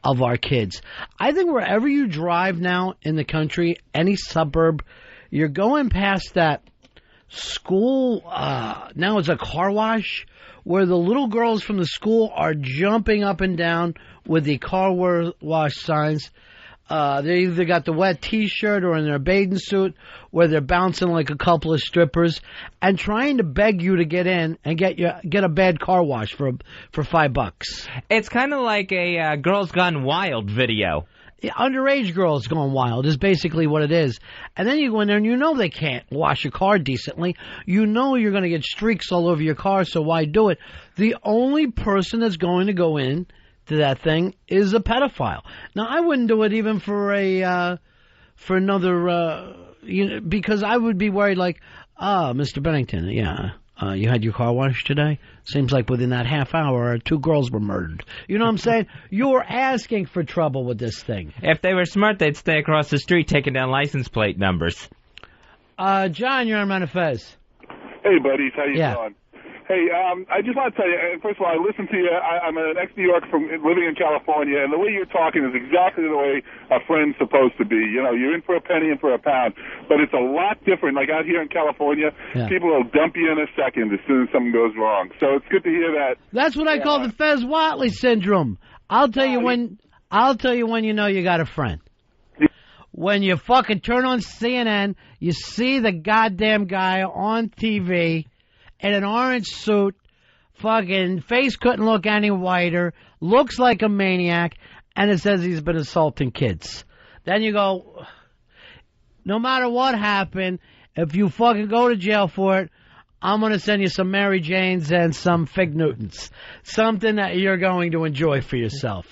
of our kids. I think wherever you drive now in the country, any suburb, you're going past that school, now it's a car wash, where the little girls from the school are jumping up and down with the car wash signs. They either got the wet T-shirt or in their bathing suit, where they're bouncing like a couple of strippers and trying to beg you to get in and get a bad car wash for $5. It's kind of like a Girls Gone Wild video. Yeah, underage girls going wild is basically what it is. And then you go in there and you know they can't wash your car decently. You know you're going to get streaks all over your car, so why do it? The only person that's going to go in to that thing is a pedophile. Now, I wouldn't do it even for another, because I would be worried like, Mr. Bennington, you had your car washed today? Seems like within that half hour, 2 girls were murdered. You know what I'm saying? You're asking for trouble with this thing. If they were smart, they'd stay across the street taking down license plate numbers. John, you're on Ron and Fez. Hey, buddies. How you Yeah. doing? Hey, I just want to tell you, first of all, I listen to you. I'm an ex-New York living in California, and the way you're talking is exactly the way a friend's supposed to be. You know, you're in for a penny and for a pound. But it's a lot different. Like out here in California, people will dump you in a second as soon as something goes wrong. So it's good to hear that. That's what I call the Fez Watley syndrome. I'll tell you when you know you got a friend. When you fucking turn on CNN, you see the goddamn guy on TV in an orange suit, fucking face couldn't look any whiter, looks like a maniac, and it says he's been assaulting kids. Then you go, no matter what happened, if you fucking go to jail for it, I'm going to send you some Mary Janes and some Fig Newtons. Something that you're going to enjoy for yourself.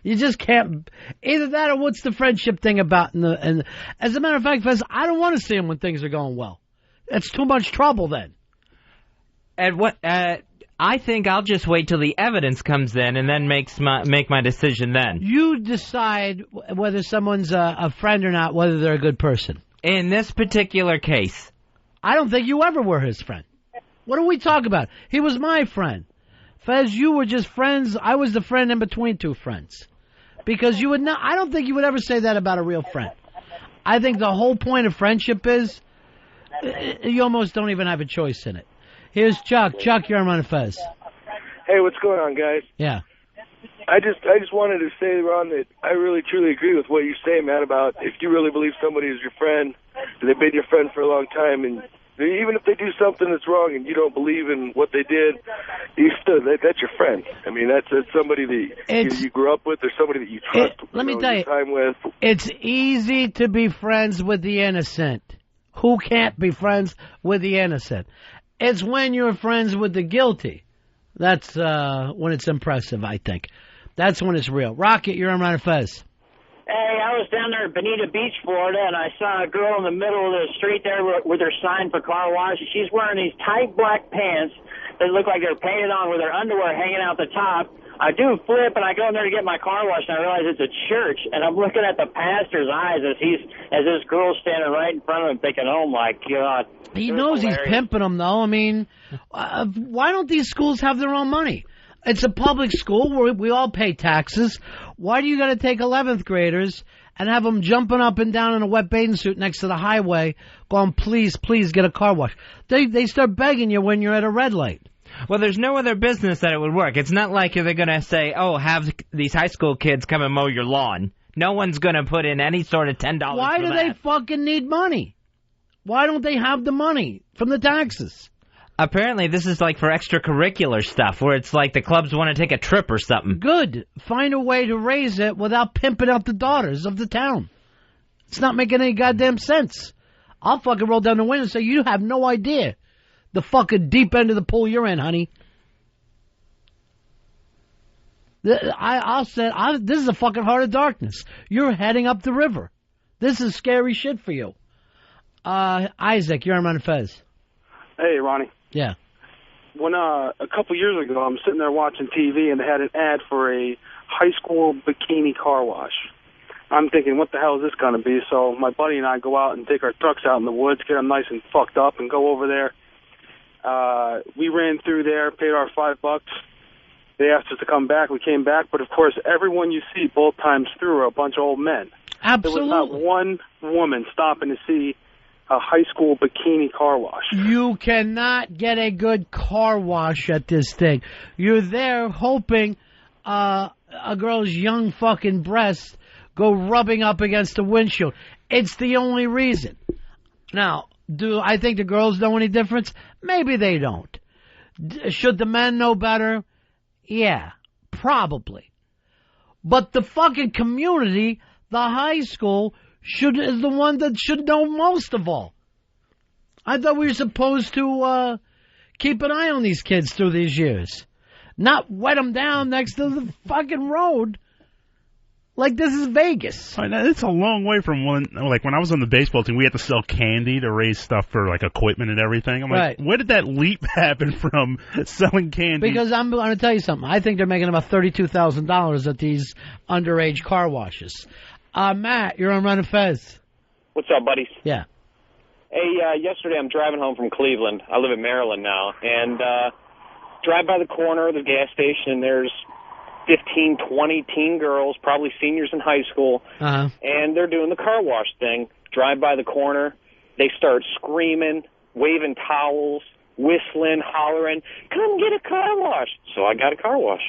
You just can't, either that or what's the friendship thing about, and as a matter of fact, Fez, I don't want to see him when things are going well. It's too much trouble then. And I think I'll just wait till the evidence comes in and then make my decision then. You decide whether someone's a friend or not, whether they're a good person. In this particular case, I don't think you ever were his friend. What do we talk about? He was my friend. Fez, you were just friends. I was the friend in between two friends. Because you would not, I don't think you would ever say that about a real friend. I think the whole point of friendship is you almost don't even have a choice in it. Here's Chuck. Chuck, you're on Ron and Fez. Hey, what's going on, guys? Yeah. I just wanted to say, Ron, that I really truly agree with what you say, man, about if you really believe somebody is your friend, and they've been your friend for a long time, and even if they do something that's wrong and you don't believe in what they did, that's your friend. I mean, that's somebody that you grew up with or somebody that you trust. Let me tell you, time with. It's easy to be friends with the innocent. Who can't be friends with the innocent? It's when you're friends with the guilty. That's when it's impressive, I think. That's when it's real. Rocket, you're on Ron and Fez. Hey, I was down there at Bonita Beach, Florida, and I saw a girl in the middle of the street there with her sign for car wash. She's wearing these tight black pants that look like they're painted on with her underwear hanging out the top. I do flip, and I go in there to get my car washed, and I realize it's a church, and I'm looking at the pastor's eyes as this girl's standing right in front of him thinking, oh, my God. He knows he's pimping them, though. I mean, why don't these schools have their own money? It's a public school where we all pay taxes. Why do you got to take 11th graders and have them jumping up and down in a wet bathing suit next to the highway going, please, please get a car wash? They start begging you when you're at a red light. Well, there's no other business that it would work. It's not like they're going to say, oh, have these high school kids come and mow your lawn. No one's going to put in any sort of $10 Why for do they fucking need money? Why don't they have the money from the taxes? Apparently, this is like for extracurricular stuff, where it's like the clubs want to take a trip or something. Good. Find a way to raise it without pimping out the daughters of the town. It's not making any goddamn sense. I'll fucking roll down the window and say, you have no idea the fucking deep end of the pool you're in, honey. I'll say, this is a fucking heart of darkness. You're heading up the river. This is scary shit for you. Isaac, you're on Ron and Fez. Hey, Ronnie. Yeah. When a couple years ago, I'm sitting there watching TV, and they had an ad for a high school bikini car wash. I'm thinking, what the hell is this going to be? So my buddy and I go out and take our trucks out in the woods, get them nice and fucked up, and go over there. We ran through there, paid our $5. They asked us to come back. We came back. But, of course, everyone you see both times through are a bunch of old men. Absolutely. There was not one woman stopping to see a high school bikini car wash. You cannot get a good car wash at this thing. You're there hoping a girl's young fucking breasts go rubbing up against the windshield. It's the only reason. Now, do I think the girls know any difference? Maybe they don't. Should the men know better? Yeah, probably. But the fucking community, the high school, is the one that should know most of all. I thought we were supposed to keep an eye on these kids through these years. Not wet them down next to the fucking road like this is Vegas. It's a long way from when I was on the baseball team, we had to sell candy to raise stuff for like equipment and everything. I'm like, where did that leap happen from selling candy? Because I'm going to tell you something. I think they're making about $32,000 at these underage car washes. Matt, you're on Ron and Fez. What's up, buddies? Yeah. Hey, yesterday I'm driving home from Cleveland. I live in Maryland now. And drive by the corner of the gas station, and there's 15, 20 teen girls, probably seniors in high school, and they're doing the car wash thing. Drive by the corner. They start screaming, waving towels, whistling, hollering, come get a car wash. So I got a car wash.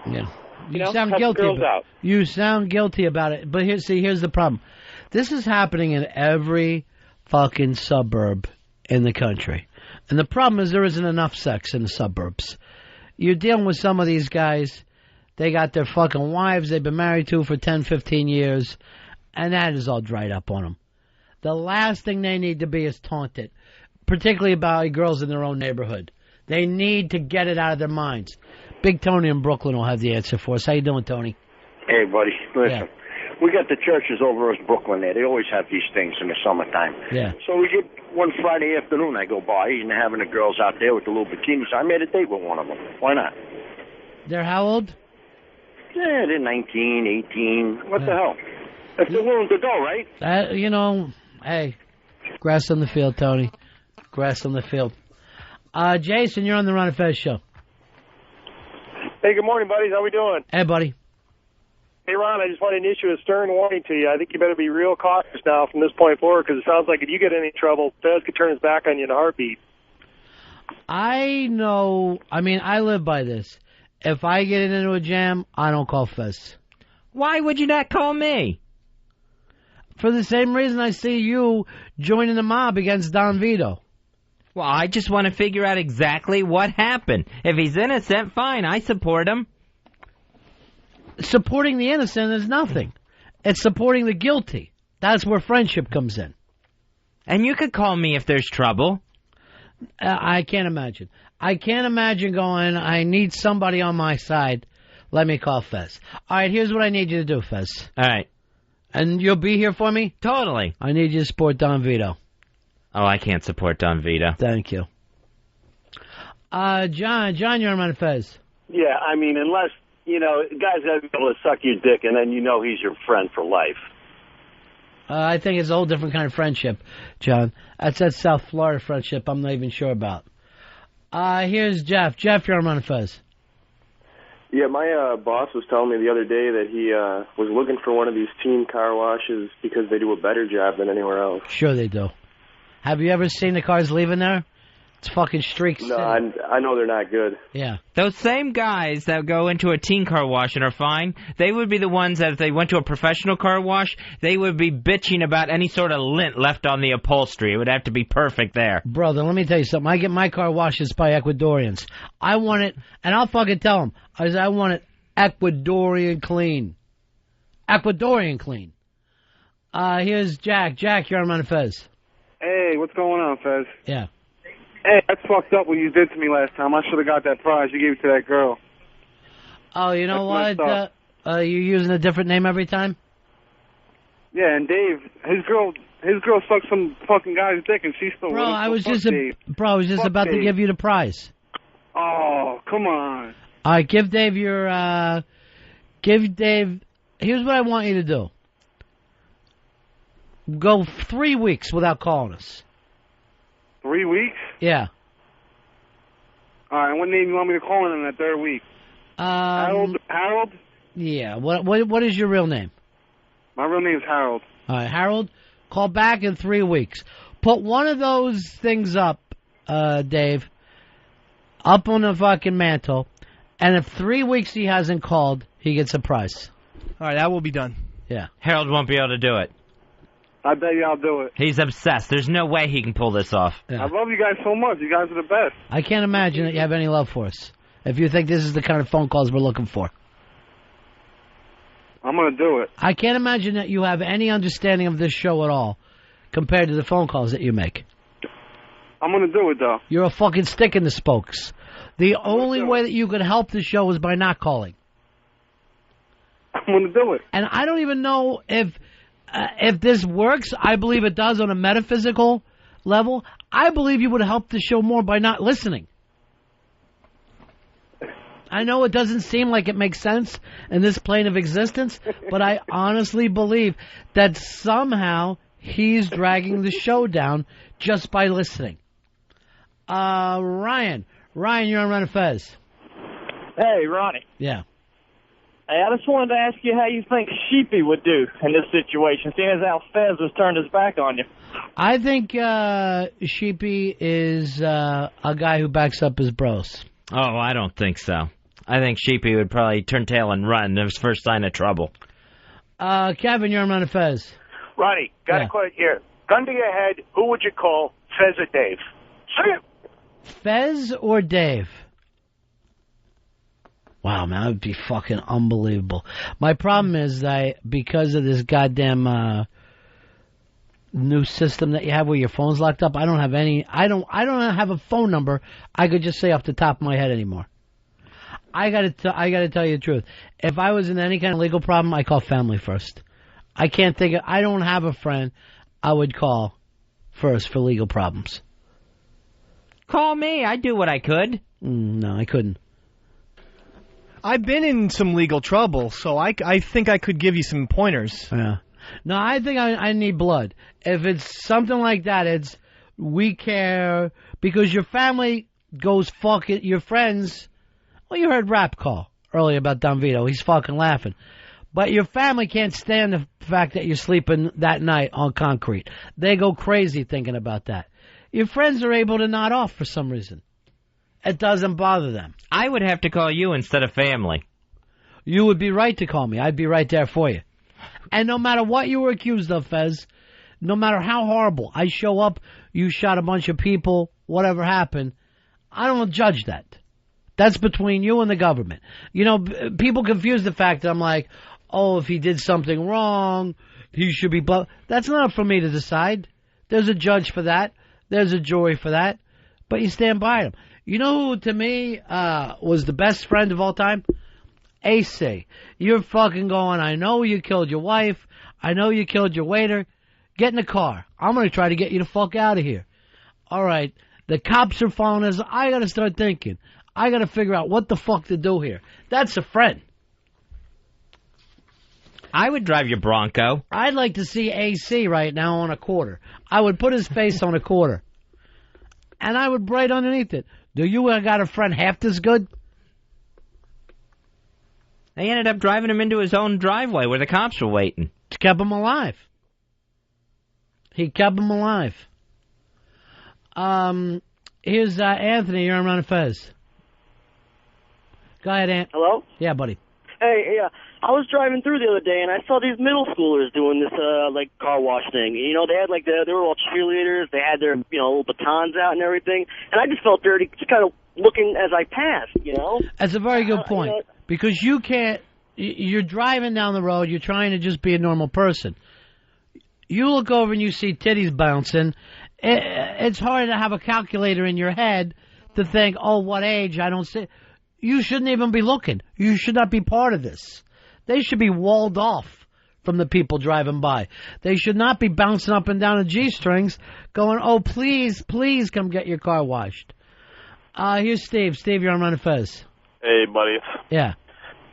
Yeah. You sound guilty. You sound guilty about it. But here's the problem. This is happening in every fucking suburb in the country. And the problem is there isn't enough sex in the suburbs. You're dealing with some of these guys, they got their fucking wives they've been married to for 10, 15 years, and that is all dried up on them. The last thing they need to be is taunted, particularly about girls in their own neighborhood. They need to get it out of their minds. Big Tony in Brooklyn will have the answer for us. How you doing, Tony? Hey, buddy. Listen, we got the churches over in Brooklyn there. They always have these things in the summertime. Yeah. So we get one Friday afternoon, I go by, and having the girls out there with the little bikinis. I made a date with one of them. Why not? They're how old? Yeah, they're 19, 18. What the hell? If they're willing to go, right? Hey, grass on the field, Tony. Grass on the field. Jason, you're on the Ron and Fez show. Hey, good morning, buddies. How we doing? Hey, buddy. Hey, Ron, I just wanted to issue a stern warning to you. I think you better be real cautious now from this point forward, because it sounds like if you get in any trouble, Fez could turn his back on you in a heartbeat. I know. I mean, I live by this. If I get into a jam, I don't call Fez. Why would you not call me? For the same reason I see you joining the mob against Don Vito. Well, I just want to figure out exactly what happened. If he's innocent, fine, I support him. Supporting the innocent is nothing. It's supporting the guilty. That's where friendship comes in. And you could call me if there's trouble. I can't imagine. I can't imagine going, I need somebody on my side. Let me call Fez. All right, here's what I need you to do, Fez. All right. And you'll be here for me? Totally. I need you to support Don Vito. Oh, I can't support Don Vito. Thank you. John, you're on Fez. Yeah, I mean, unless, guys got to be able to suck your dick, and then he's your friend for life. I think it's a whole different kind of friendship, John. That's that South Florida friendship I'm not even sure about. Here's Jeff. Jeff, you're on Fez. Yeah, my boss was telling me the other day that he was looking for one of these teen car washes because they do a better job than anywhere else. Sure they do. Have you ever seen the cars leaving there? It's fucking streaks. No, I know they're not good. Yeah. Those same guys that go into a teen car wash and are fine, they would be the ones that if they went to a professional car wash, they would be bitching about any sort of lint left on the upholstery. It would have to be perfect there. Brother, let me tell you something. I get my car washes by Ecuadorians. I want it, and I'll fucking tell them, I want it Ecuadorian clean. Ecuadorian clean. Here's Jack. Jack, you're on Fez. Hey, what's going on, Fez? Yeah. Hey, that's fucked up what you did to me last time. I should have got that prize you gave to that girl. Oh, you know That's what? You're using a different name every time? Yeah, and Dave, his girl sucked some fucking guy's dick, and she's still. I was just about to give you the prize. Oh, come on! All right, give Dave your. Give Dave. Here's what I want you to do. Go 3 weeks without calling us. 3 weeks? Yeah. All right, what name you want me to call in that third week? Harold? Yeah. What is your real name? My real name is Harold. All right, Harold, call back in 3 weeks. Put one of those things up, Dave, up on the fucking mantle, and if 3 weeks he hasn't called, he gets a prize. All right, that will be done. Yeah. Harold won't be able to do it. I bet you I'll do it. He's obsessed. There's no way he can pull this off. I love you guys so much. You guys are the best. I can't imagine that you have any love for us if you think this is the kind of phone calls we're looking for. I'm going to do it. I can't imagine that you have any understanding of this show at all compared to the phone calls that you make. I'm going to do it, though. You're a fucking stick in the spokes. The only way that you could help the show is by not calling. I'm going to do it. And I don't even know if this works. I believe it does on a metaphysical level. I believe you would help the show more by not listening. I know it doesn't seem like it makes sense in this plane of existence, but I honestly believe that somehow he's dragging the show down just by listening. Ryan, you're on Ron and Fez. Hey, Ronnie. Yeah. Hey, I just wanted to ask you how you think Sheepy would do in this situation, seeing as how Fez has turned his back on you. I think Sheepy is a guy who backs up his bros. Oh, I don't think so. I think Sheepy would probably turn tail and run at his first sign of trouble. Kevin, you're on Ron and Fez. Ronnie, got a question here. Gun to your head, who would you call, Fez or Dave? Say it. Fez or Dave? Wow, man, that would be fucking unbelievable. My problem is because of this goddamn new system that you have where your phone's locked up, I don't have a phone number I could just say off the top of my head anymore. I gotta tell you the truth. If I was in any kind of legal problem, I call family first. I don't have a friend I would call first for legal problems. Call me. I'd do what I could. No, I couldn't. I've been in some legal trouble, so I think I could give you some pointers. Yeah. No, I think I need blood. If it's something like that, it's we care because your family goes fuck it. Your friends, well, you heard Rap call earlier about Don Vito. He's fucking laughing. But your family can't stand the fact that you're sleeping that night on concrete. They go crazy thinking about that. Your friends are able to nod off for some reason. It doesn't bother them. I would have to call you instead of family. You would be right to call me. I'd be right there for you. And no matter what you were accused of, Fez, no matter how horrible, I show up, you shot a bunch of people, whatever happened, I don't judge that. That's between you and the government. You know, people confuse the fact that I'm like, oh, if he did something wrong, he should be... That's not for me to decide. There's a judge for that. There's a jury for that. But you stand by them. You know who, to me, was the best friend of all time? AC. You're fucking going, I know you killed your wife. I know you killed your waiter. Get in the car. I'm going to try to get you the fuck out of here. All right. The cops are following us. I got to start thinking. I got to figure out what the fuck to do here. That's a friend. I would drive your Bronco. I'd like to see AC right now on a quarter. I would put his face on a quarter. And I would write underneath it, do you got a friend half this good? They ended up driving him into his own driveway where the cops were waiting. He kept him alive. Here's Anthony. You're on Ron and Fez. Go ahead, Ant. Hello? Yeah, buddy. Hey, I was driving through the other day, and I saw these middle schoolers doing this, car wash thing. You know, they had, they were all cheerleaders. They had their, little batons out and everything. And I just felt dirty just kind of looking as I passed, you know? That's a very good point. Because you can't, you're driving down the road, you're trying to just be a normal person. You look over and you see titties bouncing. It's hard to have a calculator in your head to think, oh, what age, I don't see. You shouldn't even be looking. You should not be part of this. They should be walled off from the people driving by. They should not be bouncing up and down the G-strings going, oh, please, please come get your car washed. Here's Steve. Steve, you're on Ron and Fez. Hey, buddy. Yeah.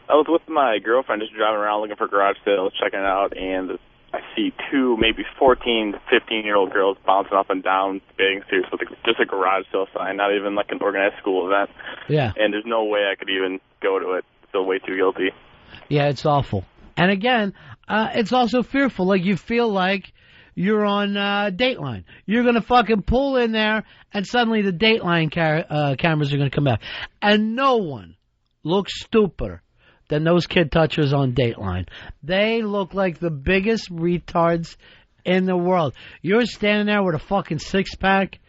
I was with my girlfriend just driving around looking for garage sales, checking it out, and I see two, maybe 14 to 15-year-old girls bouncing up and down, being serious with just a garage sale sign, not even like an organized school event. Yeah. And there's no way I could even go to it. Feel way too guilty. Yeah, it's awful. And again, it's also fearful. Like you feel like you're on Dateline. You're going to fucking pull in there, and suddenly the Dateline cameras are going to come out. And no one looks stupider than those kid touchers on Dateline. They look like the biggest retards in the world. You're standing there with a fucking six-pack,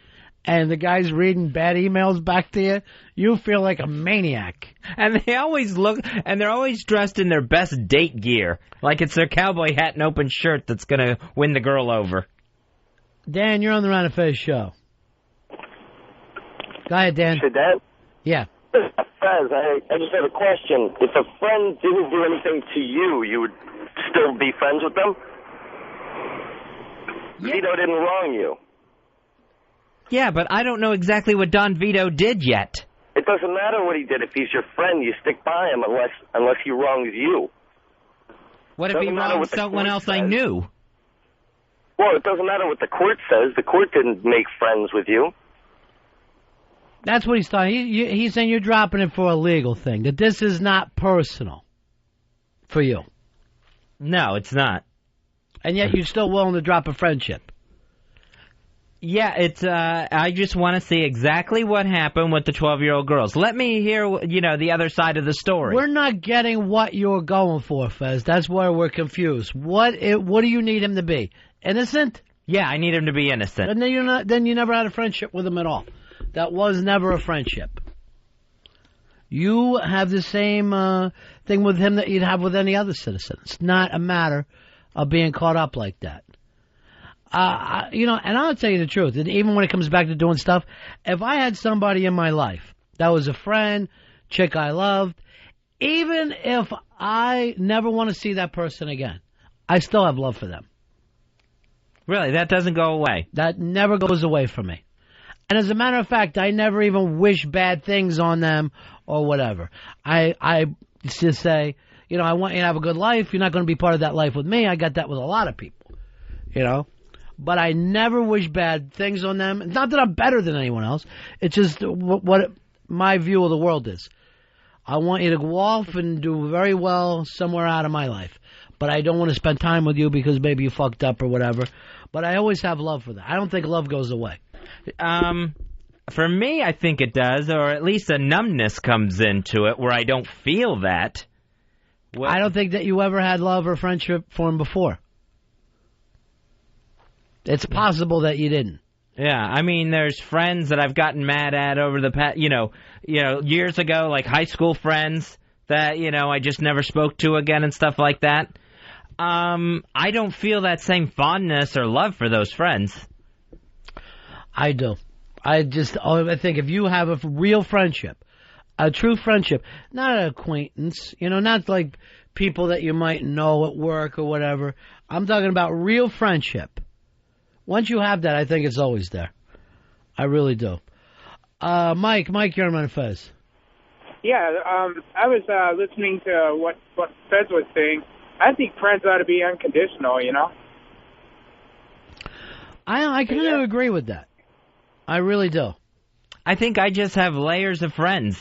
and the guy's reading bad emails back to you. You feel like a maniac. And they always look, and they're always dressed in their best date gear, like it's their cowboy hat and open shirt that's going to win the girl over. Dan, you're on the Ron and Fez show. Go ahead, Dan. Hey, Dan? Yeah. Fez, I just have a question. If a friend didn't do anything to you, you would still be friends with them? Yeah. Vito didn't wrong you. Yeah, but I don't know exactly what Don Vito did yet. It doesn't matter what he did. If he's your friend, you stick by him unless he wrongs you. What if he wrongs someone else I knew? Well, it doesn't matter what the court says. The court didn't make friends with you. That's what he's talking. He's saying you're dropping it for a legal thing, that this is not personal for you. No, it's not. And yet you're still willing to drop a friendship. Yeah, it's. I just want to see exactly what happened with the 12-year-old girls. Let me hear, the other side of the story. We're not getting what you're going for, Fez. That's why we're confused. What do you need him to be? Innocent? Yeah, I need him to be innocent. And then you never had a friendship with him at all. That was never a friendship. You have the same thing with him that you'd have with any other citizen. It's not a matter of being caught up like that. And I'll tell you the truth. And even when it comes back to doing stuff, if I had somebody in my life that was a friend, chick I loved, even if I never want to see that person again, I still have love for them. Really? That doesn't go away? That never goes away from me. And as a matter of fact, I never even wish bad things on them or whatever. I just say, I want you to have a good life. You're not going to be part of that life with me. I got that with a lot of people, But I never wish bad things on them. It's not that I'm better than anyone else. It's just what my view of the world is. I want you to go off and do very well somewhere out of my life. But I don't want to spend time with you because maybe you fucked up or whatever. But I always have love for that. I don't think love goes away. For me, I think it does, or at least a numbness comes into it where I don't feel that. Well, I don't think that you ever had love or friendship for him before. It's possible that you didn't. Yeah, I mean, there's friends that I've gotten mad at over the past, years ago, like high school friends that, I just never spoke to again and stuff like that. I don't feel that same fondness or love for those friends. I do. I think if you have a real friendship, a true friendship, not an acquaintance, not like people that you might know at work or whatever. I'm talking about real friendship. Once you have that, I think it's always there. I really do. Mike, you're on Ron and Fez. Yeah, I was listening to what Fez was saying. I think friends ought to be unconditional, I kind of agree with that. I really do. I think I just have layers of friends.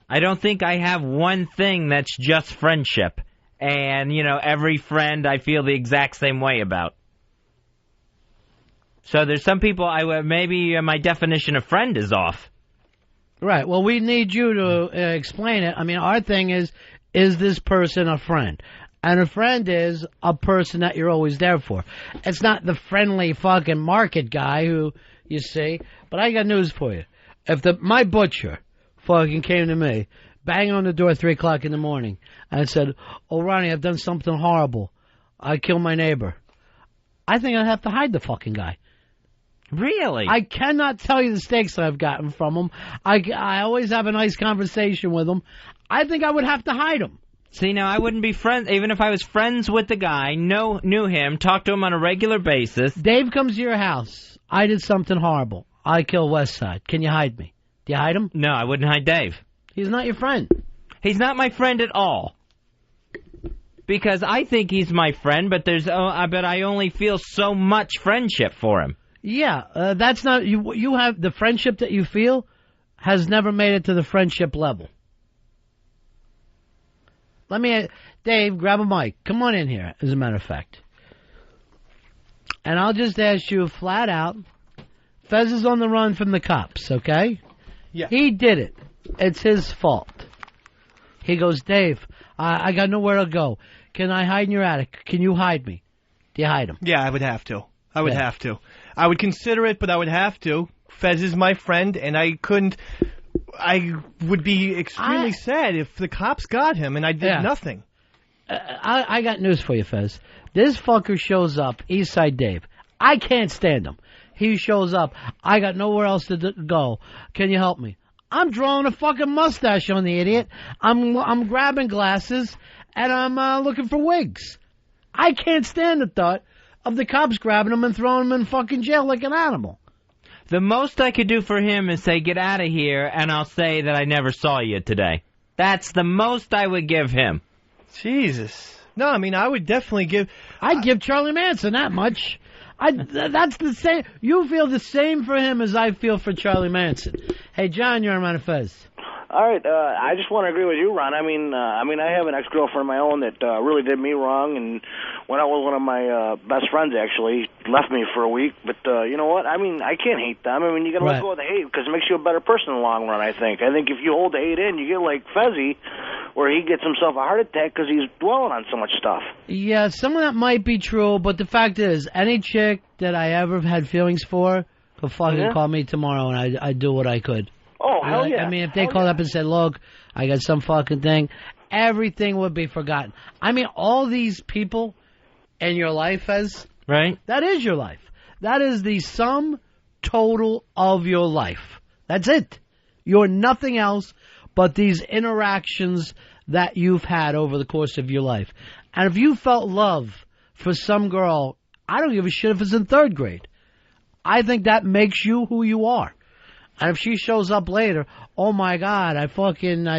I don't think I have one thing that's just friendship. And, every friend I feel the exact same way about. So there's some people, maybe my definition of friend is off. Right. Well, we need you to explain it. I mean, our thing is this person a friend? And a friend is a person that you're always there for. It's not the friendly fucking market guy who you see. But I got news for you. If my butcher fucking came to me, banging on the door at 3 o'clock in the morning, and said, "Oh, Ronnie, I've done something horrible. I killed my neighbor," I think I'd have to hide the fucking guy. Really? I cannot tell you the stakes I've gotten from him. I always have a nice conversation with him. I think I would have to hide him. See, now, I wouldn't be friends, even if I was friends with the guy, knew him, talked to him on a regular basis. Dave comes to your house. I did something horrible. I killed Westside. Can you hide me? Do you hide him? No, I wouldn't hide Dave. He's not your friend. He's not my friend at all. Because I think he's my friend, but I only feel so much friendship for him. Yeah, that's not... You have... The friendship that you feel has never made it to the friendship level. Dave, grab a mic. Come on in here, as a matter of fact. And I'll just ask you flat out, Fez is on the run from the cops, okay? Yeah. He did it. It's his fault. He goes, Dave, I got nowhere to go. Can I hide in your attic? Can you hide me? Do you hide him? Yeah, I would have to. I would consider it, but I would have to. Fez is my friend, and I couldn't. I would be extremely sad if the cops got him and I did nothing. I got news for you, Fez. This fucker shows up, Eastside Dave. I can't stand him. He shows up. I got nowhere else to go. Can you help me? I'm drawing a fucking mustache on the idiot. I'm grabbing glasses, and I'm looking for wigs. I can't stand the thought of the cops grabbing him and throwing him in fucking jail like an animal. The most I could do for him is say, get out of here, and I'll say that I never saw you today. That's the most I would give him. Jesus. No, I mean, I would definitely give... I'd give Charlie Manson that much. That's the same. You feel the same for him as I feel for Charlie Manson. Hey, John, you're on Ron and Fez. All right, I just want to agree with you, Ron. I mean, I have an ex-girlfriend of my own that really did me wrong, and went out with one of my best friends, actually. Left me for a week, but you know what? I mean, I can't hate them. I mean, you got to let go of the hate, because it makes you a better person in the long run, I think. I think if you hold the hate in, you get like Fezzy, where he gets himself a heart attack because he's dwelling on so much stuff. Yeah, some of that might be true, but the fact is, any chick that I ever had feelings for could fucking call me tomorrow, and I'd do what I could. Oh, hell yeah. I mean, if they called up and said, look, I got some fucking thing, everything would be forgotten. I mean, all these people in your life, Fez, right? That is your life. That is the sum total of your life. That's it. You're nothing else but these interactions that you've had over the course of your life. And if you felt love for some girl, I don't give a shit if it's in third grade. I think that makes you who you are. And if she shows up later, oh my God, I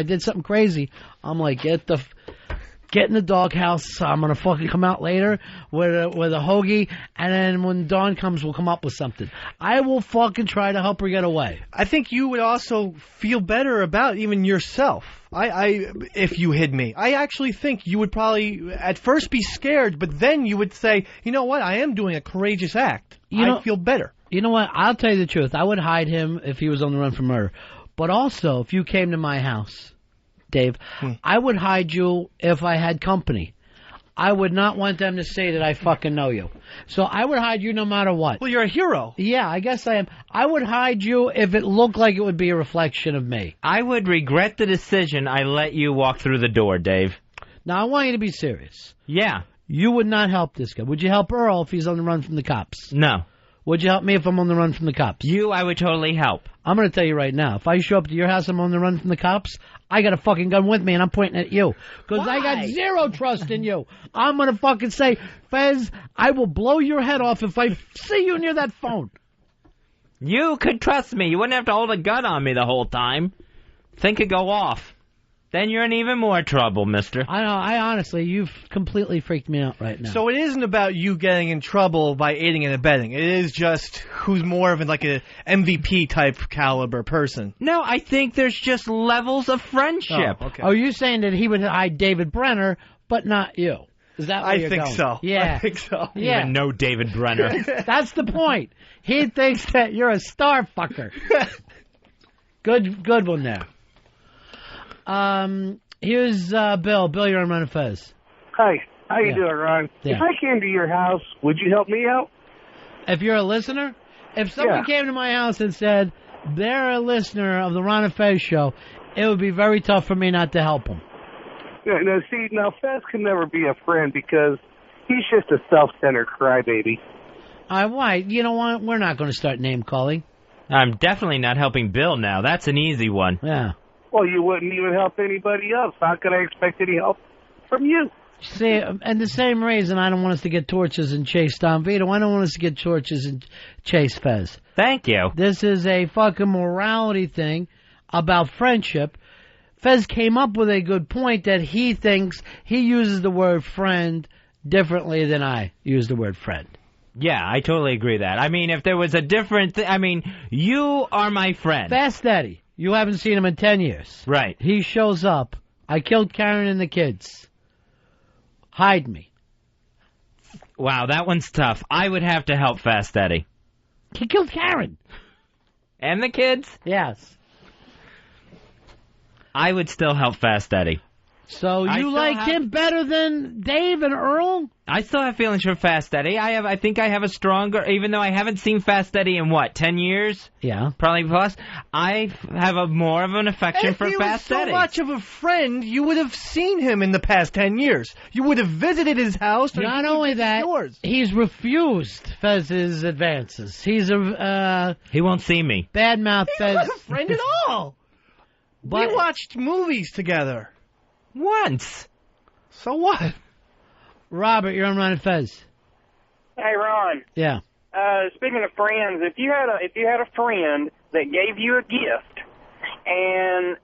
did something crazy. I'm like, get in the doghouse. I'm gonna fucking come out later with a hoagie, and then when dawn comes, we'll come up with something. I will fucking try to help her get away. I think you would also feel better about even yourself. If you hid me, I actually think you would probably at first be scared, but then you would say, you know what, I am doing a courageous act. I feel better. You know what? I'll tell you the truth. I would hide him if he was on the run for murder. But also, if you came to my house, Dave, I would hide you if I had company. I would not want them to say that I fucking know you. So I would hide you no matter what. Well, you're a hero. Yeah, I guess I am. I would hide you if it looked like it would be a reflection of me. I would regret the decision I let you walk through the door, Dave. Now, I want you to be serious. Yeah. You would not help this guy. Would you help Earl if he's on the run from the cops? No. Would you help me if I'm on the run from the cops? I would totally help. I'm going to tell you right now, if I show up to your house and I'm on the run from the cops, I got a fucking gun with me and I'm pointing at you. Because I got zero trust in you. I'm going to fucking say, Fez, I will blow your head off if I see you near that phone. You could trust me. You wouldn't have to hold a gun on me the whole time. Thing could go off. Then you're in even more trouble, mister. I know. I honestly, you've completely freaked me out right now. So it isn't about you getting in trouble by aiding and abetting. It is just who's more of like a MVP type caliber person. No, I think there's just levels of friendship. Oh, okay. Oh, you're saying that he would hide David Brenner, but not you. Is that where you're going? So. Yeah. I think so. You don't even know David Brenner. That's the point. He thinks that you're a star fucker. Good one there. Here's Bill. Bill, you're on Ron and Fez. Hi. How you doing, Ron? Yeah. If I came to your house, would you help me out? If you're a listener? If someone came to my house and said they're a listener of the Ron and Fez show, it would be very tough for me not to help them. Yeah, now Fez can never be a friend because he's just a self-centered crybaby. Why? You know what? We're not going to start name-calling. I'm definitely not helping Bill now. That's an easy one. Yeah. Well, you wouldn't even help anybody else. How could I expect any help from you? See, and the same reason I don't want us to get torches and chase Don Vito. I don't want us to get torches and chase Fez. Thank you. This is a fucking morality thing about friendship. Fez came up with a good point that he thinks he uses the word friend differently than I use the word friend. Yeah, I totally agree with that. I mean, if there was a different you are my friend. Fast Daddy. You haven't seen him in 10 years. Right. He shows up. I killed Karen and the kids. Hide me. Wow, that one's tough. I would have to help Fast Eddie. He killed Karen. And the kids? Yes. I would still help Fast Eddie. So you like him better than Dave and Earl? I still have feelings for Fast Eddie. I think I have a stronger, even though I haven't seen Fast Eddie in 10 years? Yeah. Probably plus. I have more of an affection for Fast Eddie. If he was so much of a friend, you would have seen him in the past 10 years. You would have visited his house. Not only that, he's refused Fez's advances. He's he won't see me. Badmouth Fez. He's not a friend at all. We watched movies together. Once. So what? Robert, you're on Ron and Fez. Hey, Ron. Yeah. Speaking of friends, if you had a friend that gave you a gift and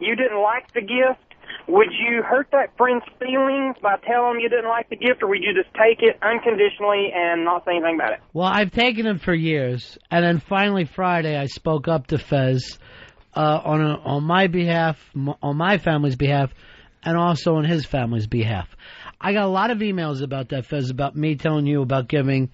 you didn't like the gift, would you hurt that friend's feelings by telling them you didn't like the gift, or would you just take it unconditionally and not say anything about it? Well, I've taken him for years, and then finally Friday I spoke up to Fez on my behalf, on my family's behalf, and also on his family's behalf. I got a lot of emails about that, Fez, about me telling you about giving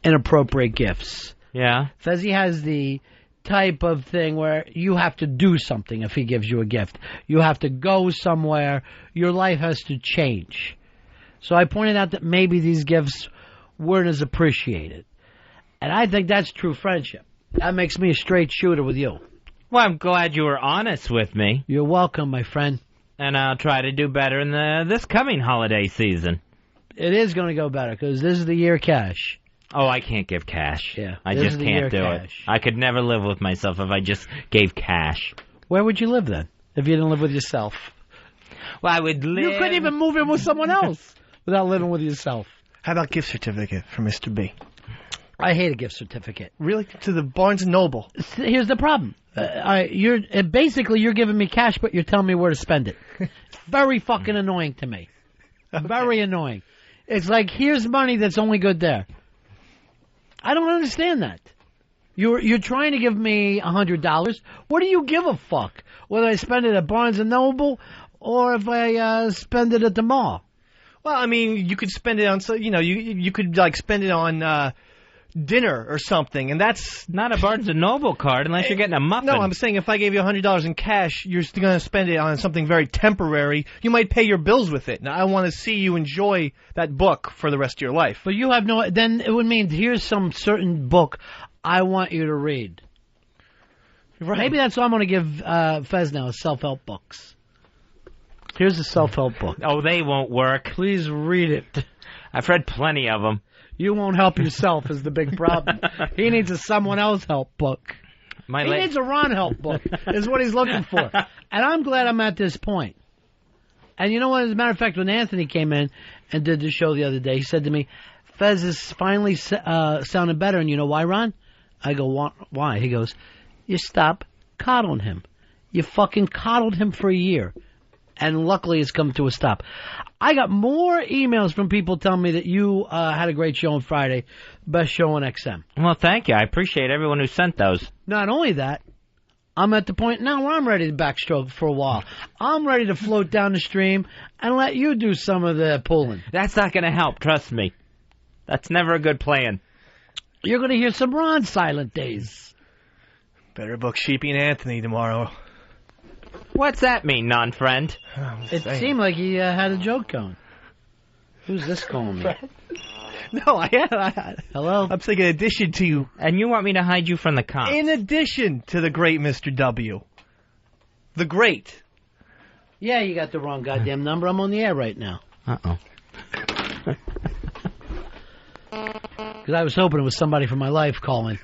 inappropriate gifts. Yeah. Fezzy has the type of thing where you have to do something if he gives you a gift. You have to go somewhere. Your life has to change. So I pointed out that maybe these gifts weren't as appreciated. And I think that's true friendship. That makes me a straight shooter with you. Well, I'm glad you were honest with me. You're welcome, my friend. And I'll try to do better in this coming holiday season. It is going to go better because this is the year cash. Oh, I can't give cash. Yeah, I just can't do it. I could never live with myself if I just gave cash. Where would you live then if you didn't live with yourself? Well, I would live... You couldn't even move in with someone else without living with yourself. How about gift certificate for Mr. B? I hate a gift certificate. Really? To the Barnes & Noble? Here's the problem. You're giving me cash, but you're telling me where to spend it. It's very fucking annoying to me. Okay. Very annoying. It's like, here's money that's only good there. I don't understand that. You're trying to give me $100. What do you give a fuck? Whether I spend it at Barnes & Noble or if I spend it at the mall? Well, I mean, you could spend it on, you could like spend it on dinner or something, and that's not a Barnes & Noble card unless you're getting a muffin. No, I'm saying if I gave you $100 in cash, you're going to spend it on something very temporary. You might pay your bills with it. Now, I want to see you enjoy that book for the rest of your life. But you have no... Then it would mean here's some certain book I want you to read. Right. Maybe that's what I'm going to give Fez now, self-help books. Here's a self-help book. Oh, they won't work. Please read it. I've read plenty of them. You won't help yourself is the big problem. He needs a someone else help book. He needs a Ron help book is what he's looking for. And I'm glad I'm at this point. And you know what? As a matter of fact, when Anthony came in and did the show the other day, he said to me, Fez is finally sounding better. And you know why, Ron? I go, why? He goes, you stop coddling him. You fucking coddled him for a year. And luckily it's come to a stop. I got more emails from people telling me that you had a great show on Friday. Best show on XM. Well, thank you. I appreciate everyone who sent those. Not only that, I'm at the point now where I'm ready to backstroke for a while. I'm ready to float down the stream and let you do some of the pulling. That's not going to help, trust me. That's never a good plan. You're going to hear some Ron silent days. Better book Sheepy and Anthony tomorrow. What's that mean, non-friend? It seemed like he had a joke going. Who's this calling me? No, I Hello? I'm saying in addition to you. And you want me to hide you from the cops? In addition to the great Mr. W. The great. Yeah, you got the wrong goddamn number. I'm on the air right now. Uh-oh. Because I was hoping it was somebody from my life calling.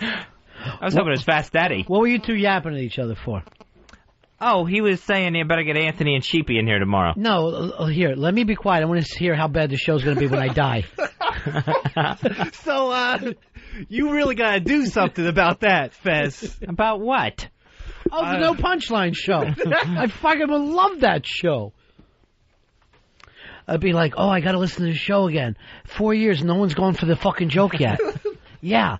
I was hoping it was Fast Daddy. What were you two yapping at each other for? Oh, he was saying you better get Anthony and Sheepy in here tomorrow. No, here, let me be quiet. I want to hear how bad the show's going to be when I die. So, you really got to do something about that, Fez. About what? Oh, the No Punchline show. I fucking love that show. I'd be like, oh, I got to listen to the show again. 4 years, no one's gone for the fucking joke yet. Yeah.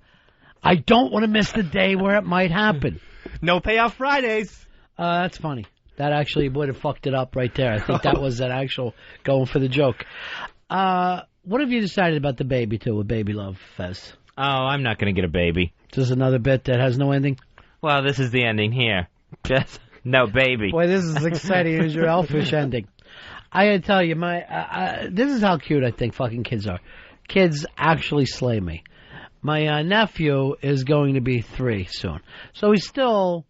I don't want to miss the day where it might happen. No payoff Fridays. That's funny. That actually would have fucked it up right there. I think that was an actual going for the joke. What have you decided about the baby, too, with Baby Love, Fez? Oh, I'm not going to get a baby. Is this another bit that has no ending? Well, this is the ending here. No, baby. Boy, this is exciting. Here's your elfish ending. I gotta tell you, this is how cute I think fucking kids are. Kids actually slay me. My nephew is going to be 3 soon. So he's still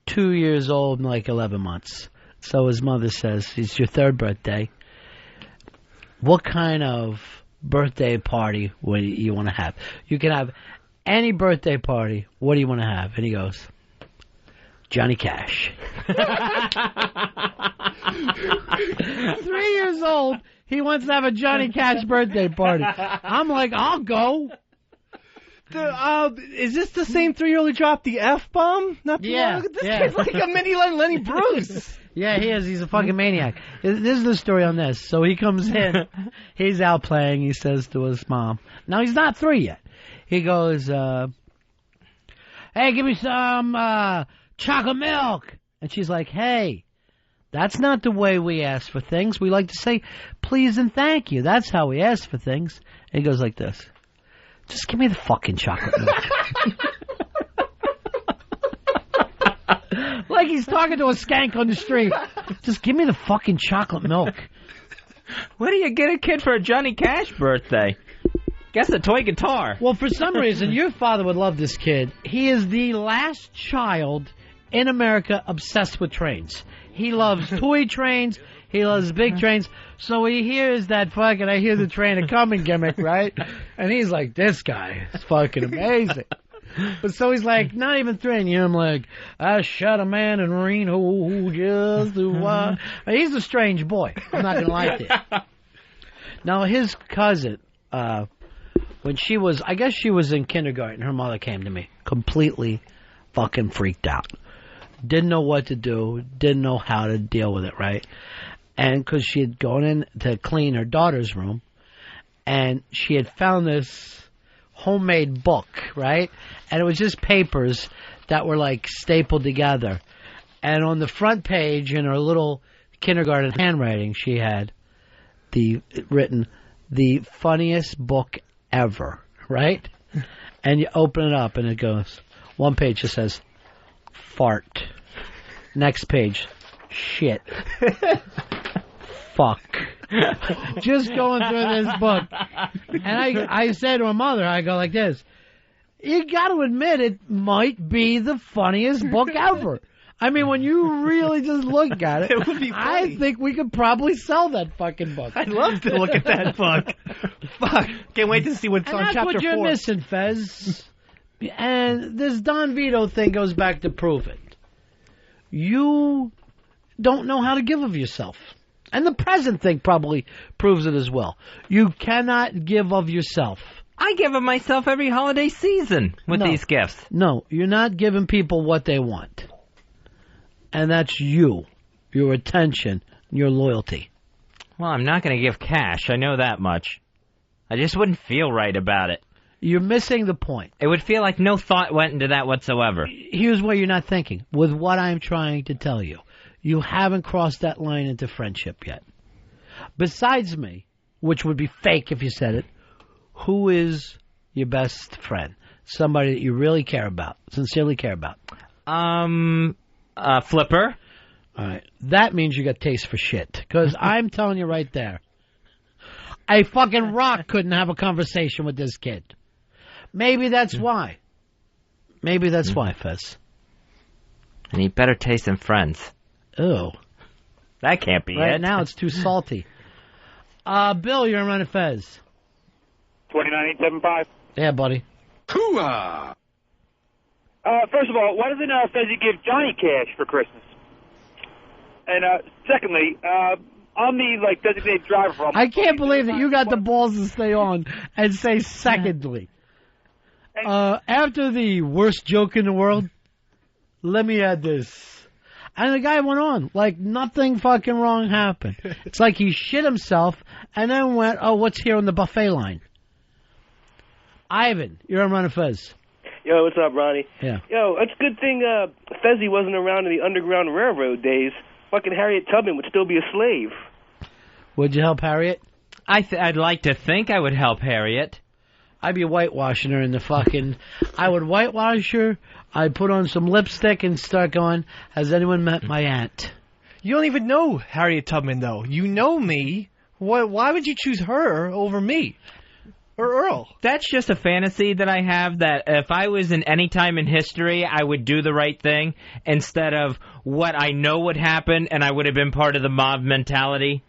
2 years old and like 11 months. So his mother says, it's your 3rd birthday. What kind of birthday party would you want to have? You can have any birthday party. What do you want to have? And he goes, Johnny Cash. 3 years old. He wants to have a Johnny Cash birthday party. I'm like, I'll go. Is this the same 3-year-old who dropped the F-bomb? Yeah. This kid's like a mini Lenny Bruce. Yeah, he is. He's a fucking maniac. This is the story on this. So he comes in. He's out playing. He says to his mom. Now, he's not 3 yet. He goes, hey, give me some chocolate milk. And she's like, hey, that's not the way we ask for things. We like to say please and thank you. That's how we ask for things. And he goes like this. Just give me the fucking chocolate milk. Like he's talking to a skank on the street. Just give me the fucking chocolate milk. What do you get a kid for a Johnny Cash birthday? Guess a toy guitar. Well, for some reason, your father would love this kid. He is the last child in America obsessed with trains. He loves toy trains. He loves big trains. So he hears that fucking I hear the train a coming gimmick, right? And he's like, this guy is fucking amazing. But so he's like, not even 3, and you hear him like, I shot a man in Reno just to watch. He's a strange boy. I'm not going to lie to you. Now, his cousin, when she was, I guess she was in kindergarten, her mother came to me, completely fucking freaked out. Didn't know what to do, didn't know how to deal with it, right? And because she had gone in to clean her daughter's room, and she had found this homemade book, right? And it was just papers that were like stapled together. And on the front page in her little kindergarten handwriting, she had written the funniest book ever, right? And you open it up and it goes, one page just says fart. Next page, shit. Fuck. Just going through this book. And I said to her mother, I go like this, you got to admit it might be the funniest book ever. I mean, when you really just look at it, it would be funny. I think we could probably sell that fucking book. I'd love to look at that book. Fuck. Can't wait to see what's and on that's chapter 4. what you're missing, Fez. And this Don Vito thing goes back to prove it. You don't know how to give of yourself. And the present thing probably proves it as well. You cannot give of yourself. I give of myself every holiday season with these gifts. No, you're not giving people what they want. And that's you, your attention, your loyalty. Well, I'm not going to give cash. I know that much. I just wouldn't feel right about it. You're missing the point. It would feel like no thought went into that whatsoever. Here's what you're not thinking. With what I'm trying to tell you, you haven't crossed that line into friendship yet. Besides me, which would be fake if you said it, who is your best friend? Somebody that you really care about, sincerely care about. Flipper. All right. That means you got taste for shit. Because I'm telling you right there, a fucking rock couldn't have a conversation with this kid. Maybe that's why. Maybe that's why, Fez. And he better taste than friends. Ew. That can't be it. Right now it's too salty. Bill, you're on Ron and Fez. 29875. Yeah, buddy. Hoo-ah! First of all, why doesn't Fezzy give Johnny cash for Christmas? And secondly, I'm the designated driver for all I can't believe that you got the balls to stay on and say secondly. After the worst joke in the world, let me add this. And the guy went on like nothing fucking wrong happened. It's like he shit himself and then went, oh, what's here on the buffet line? Ivan, you're on Ron and Fez. Yo, what's up, Ronnie? Yeah. Yo, it's a good thing Fezzy wasn't around in the Underground Railroad days. Fucking Harriet Tubman would still be a slave. Would you help Harriet? I'd like to think I would help Harriet. I'd be whitewashing her in the fucking... I would whitewash her, I'd put on some lipstick and start going, has anyone met my aunt? You don't even know Harriet Tubman, though. You know me. Why would you choose her over me? Or Earl? That's just a fantasy that I have, that if I was in any time in history, I would do the right thing instead of what I know would happen, and I would have been part of the mob mentality,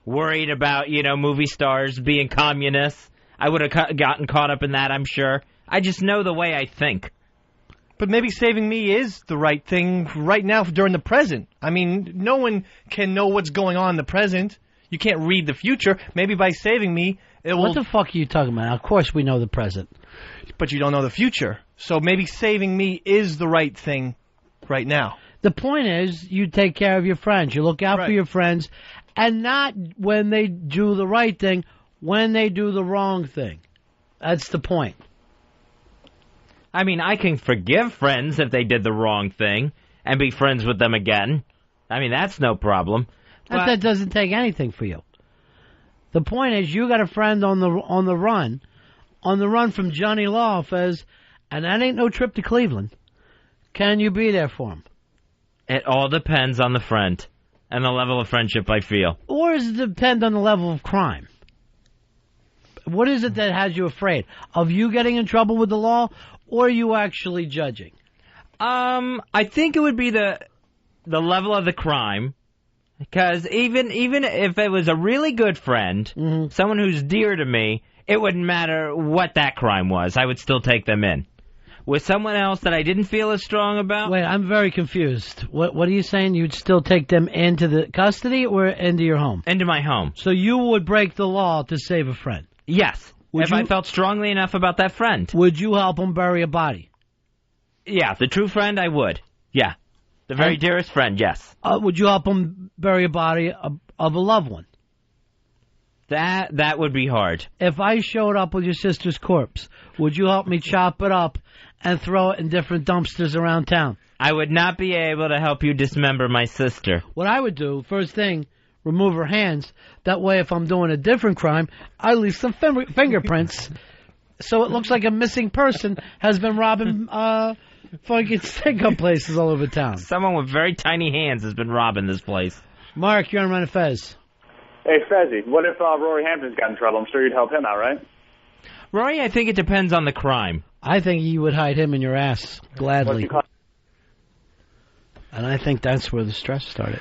worried about, movie stars being communists. I would have gotten caught up in that, I'm sure. I just know the way I think. But maybe saving me is the right thing right now during the present. I mean, no one can know what's going on in the present. You can't read the future. Maybe by saving me, it will... What the fuck are you talking about? Of course we know the present. But you don't know the future. So maybe saving me is the right thing right now. The point is, you take care of your friends. You look out for your friends, and not when they do the right thing, when they do the wrong thing. That's the point. I mean, I can forgive friends if they did the wrong thing and be friends with them again. I mean, that's no problem. That doesn't take anything for you. The point is, you got a friend on the run from Johnny Law, Fez, and that ain't no trip to Cleveland. Can you be there for him? It all depends on the friend and the level of friendship I feel. Or does it depend on the level of crime? What is it that has you afraid? Of you getting in trouble with the law, or are you actually judging? I think it would be the level of the crime. Because even if it was a really good friend, someone who's dear to me, it wouldn't matter what that crime was. I would still take them in. With someone else that I didn't feel as strong about... Wait, I'm very confused. What are you saying? You'd still take them into the custody or into your home? Into my home. So you would break the law to save a friend? Yes. I felt strongly enough about that friend. Would you help him bury a body? Yeah, the true friend, I would. Yeah. The very dearest friend, yes. Would you help him bury a body of a loved one? That would be hard. If I showed up with your sister's corpse, would you help me chop it up and throw it in different dumpsters around town? I would not be able to help you dismember my sister. What I would do, first thing, remove her hands. That way, if I'm doing a different crime, I leave some fingerprints, so it looks like a missing person has been robbing fucking stick-up places all over town. Someone with very tiny hands has been robbing this place. Mark, you're on Ron and Fez. Hey, Fezzy, what if Rory Hampton's got in trouble? I'm sure you'd help him out, right? Rory, I think it depends on the crime. I think you would hide him in your ass, gladly. And I think that's where the stress started.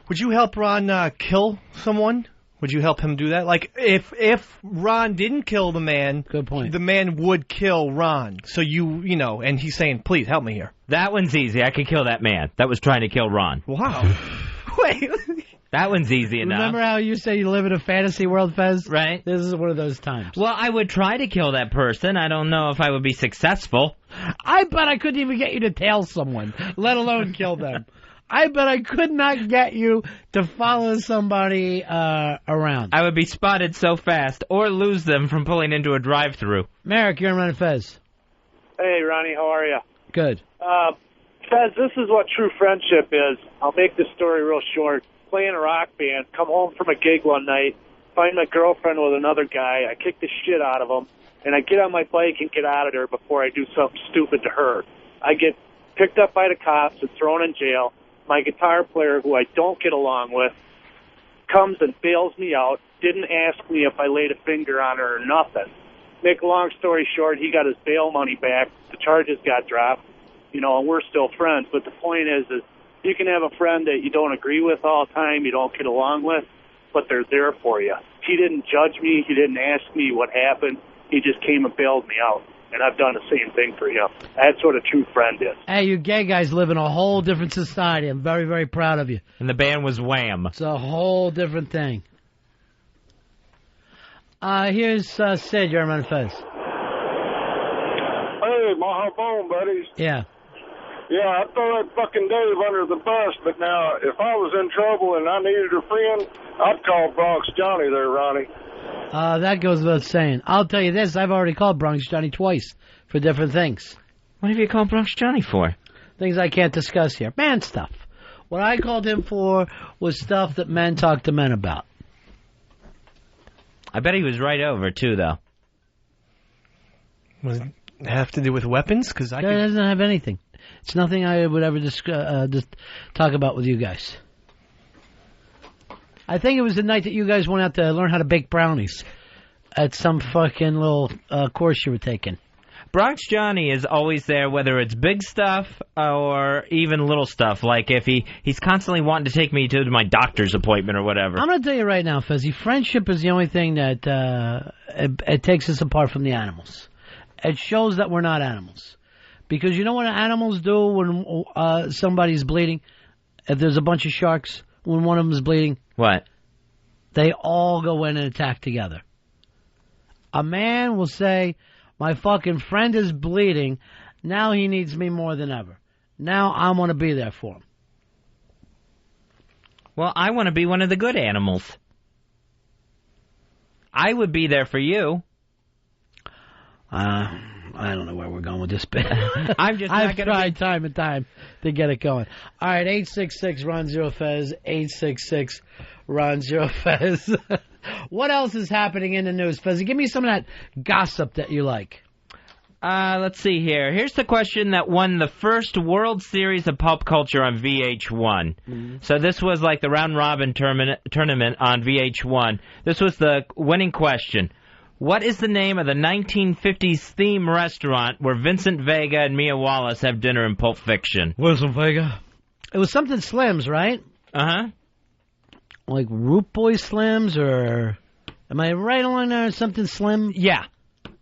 Would you help Ron kill someone? Would you help him do that? Like, if Ron didn't kill the man, good point, the man would kill Ron. So and he's saying, please help me here. That one's easy. I could kill that man that was trying to kill Ron. Wow. Wait. That one's easy enough. Remember how you say you live in a fantasy world, Fez? Right. This is one of those times. Well, I would try to kill that person. I don't know if I would be successful. I bet I couldn't even get you to tail someone, let alone kill them. I bet I could not get you to follow somebody around. I would be spotted so fast, or lose them from pulling into a drive-thru. Merrick, you're on Ron and Fez. Hey, Ronnie, how are you? Good. Fez, this is what true friendship is. I'll make this story real short. Play in a rock band, come home from a gig one night, find my girlfriend with another guy, I kick the shit out of him, and I get on my bike and get out of there before I do something stupid to her. I get picked up by the cops and thrown in jail. My guitar player, who I don't get along with, comes and bails me out, didn't ask me if I laid a finger on her or nothing. Make a long story short, he got his bail money back, the charges got dropped, and we're still friends. But the point is you can have a friend that you don't agree with all the time, you don't get along with, but they're there for you. He didn't judge me, he didn't ask me what happened, he just came and bailed me out. And I've done the same thing for him. That's what a true friend is. Hey, you gay guys live in a whole different society. I'm very, very proud of you. And the band was Wham. It's a whole different thing. Here's Sid, you're on Fez. Hey, my phone, buddies. Yeah. Yeah, I'd throw that fucking Dave under the bus, but now, if I was in trouble and I needed a friend, I'd call Bronx Johnny there, Ronnie. That goes without saying. I'll tell you this, I've already called Bronx Johnny twice for different things. What have you called Bronx Johnny for? Things I can't discuss here. Man stuff. What I called him for was stuff that men talk to men about. I bet he was right over, too, though. Was it have to do with weapons? Because It doesn't have anything. It's nothing I would ever just talk about with you guys. I think it was the night that you guys went out to learn how to bake brownies at some fucking little course you were taking. Bronx Johnny is always there, whether it's big stuff or even little stuff. Like if he's constantly wanting to take me to my doctor's appointment or whatever. I'm going to tell you right now, Fezzy, friendship is the only thing that it takes us apart from the animals. It shows that we're not animals. Because you know what animals do when somebody's bleeding? If there's a bunch of sharks, when one of them is bleeding? What? They all go in and attack together. A man will say, my fucking friend is bleeding. Now he needs me more than ever. Now I want to be there for him. Well, I want to be one of the good animals. I would be there for you. I don't know where we're going with this bit. I've tried time and time to get it going. All right, 866-RON-0-FEZ, 866-RON-0-FEZ. What else is happening in the news, Fezzy? Give me some of that gossip that you like. Let's see here. Here's the question that won the first World Series of Pop Culture on VH1. Mm-hmm. So this was like the round-robin tournament on VH1. This was the winning question. What is the name of the 1950s theme restaurant where Vincent Vega and Mia Wallace have dinner in Pulp Fiction? Vincent Vega. It was something Slims, right? Uh-huh. Like Root Boy Slims, or am I right along there? Something Slim? Yeah.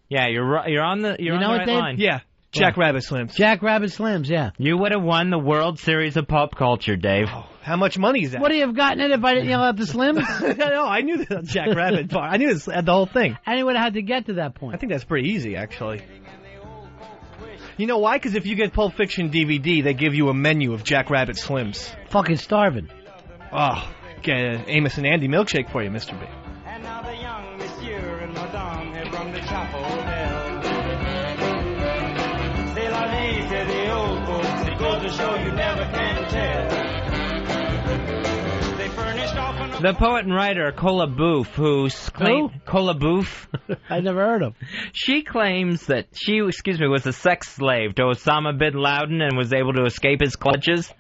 Yeah, you're on the right line. Yeah. Jack Rabbit Slims. Jack Rabbit Slims, yeah. You would have won the World Series of Pop Culture, Dave. Oh, how much money is that? Would he have gotten it if I didn't yell out the Slims? No, I knew the Jack Rabbit part. I knew the whole thing. And he would have had to get to that point. I think that's pretty easy, actually. You know why? Because if you get Pulp Fiction DVD, they give you a menu of Jack Rabbit Slims. Fucking starving. Oh, get an Amos and Andy milkshake for you, Mr. B. And now the young monsieur and madame have rung the chapel bell. C'est la vie, say the old folks. It goes to show you never can tell. They furnished off The poet and writer Cola Boof, Cola Boof. I never heard of. She claims that she, was a sex slave to Osama bin Laden and was able to escape his clutches.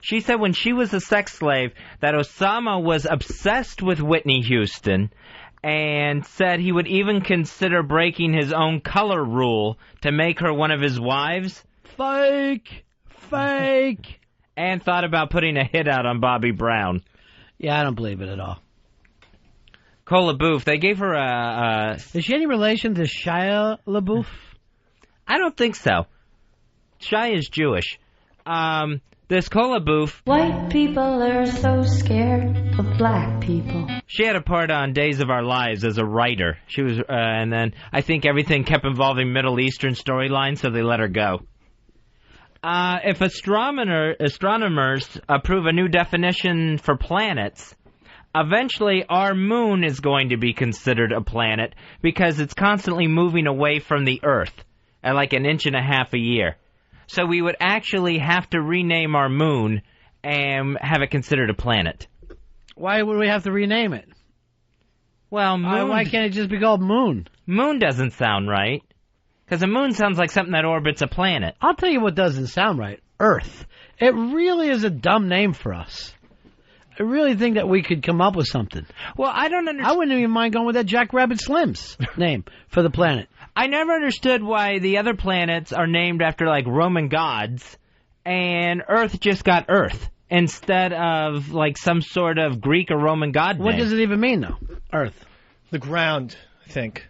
She said when she was a sex slave that Osama was obsessed with Whitney Houston and said he would even consider breaking his own color rule to make her one of his wives. Fake. And thought about putting a hit out on Bobby Brown. Yeah, I don't believe it at all. Cola Boof, they gave her a... Is she any relation to Shia LaBeouf? I don't think so. Shia is Jewish. This Cola Boof... White people are so scared of black people. She had a part on Days of Our Lives as a writer. She was, and then I think everything kept involving Middle Eastern storylines, so they let her go. If astronomers approve a new definition for planets, eventually our moon is going to be considered a planet because it's constantly moving away from the Earth at like 1.5 inches a year. So we would actually have to rename our moon and have it considered a planet. Why would we have to rename it? Well, moon... why can't it just be called Moon? Moon doesn't sound right. Because a moon sounds like something that orbits a planet. I'll tell you what doesn't sound right. Earth. It really is a dumb name for us. I really think that we could come up with something. Well, I don't understand. I wouldn't even mind going with that Jack Rabbit Slims name for the planet. I never understood why the other planets are named after, like, Roman gods, and Earth just got Earth, instead of, like, some sort of Greek or Roman god name. What does it even mean, though? Earth. The ground, I think.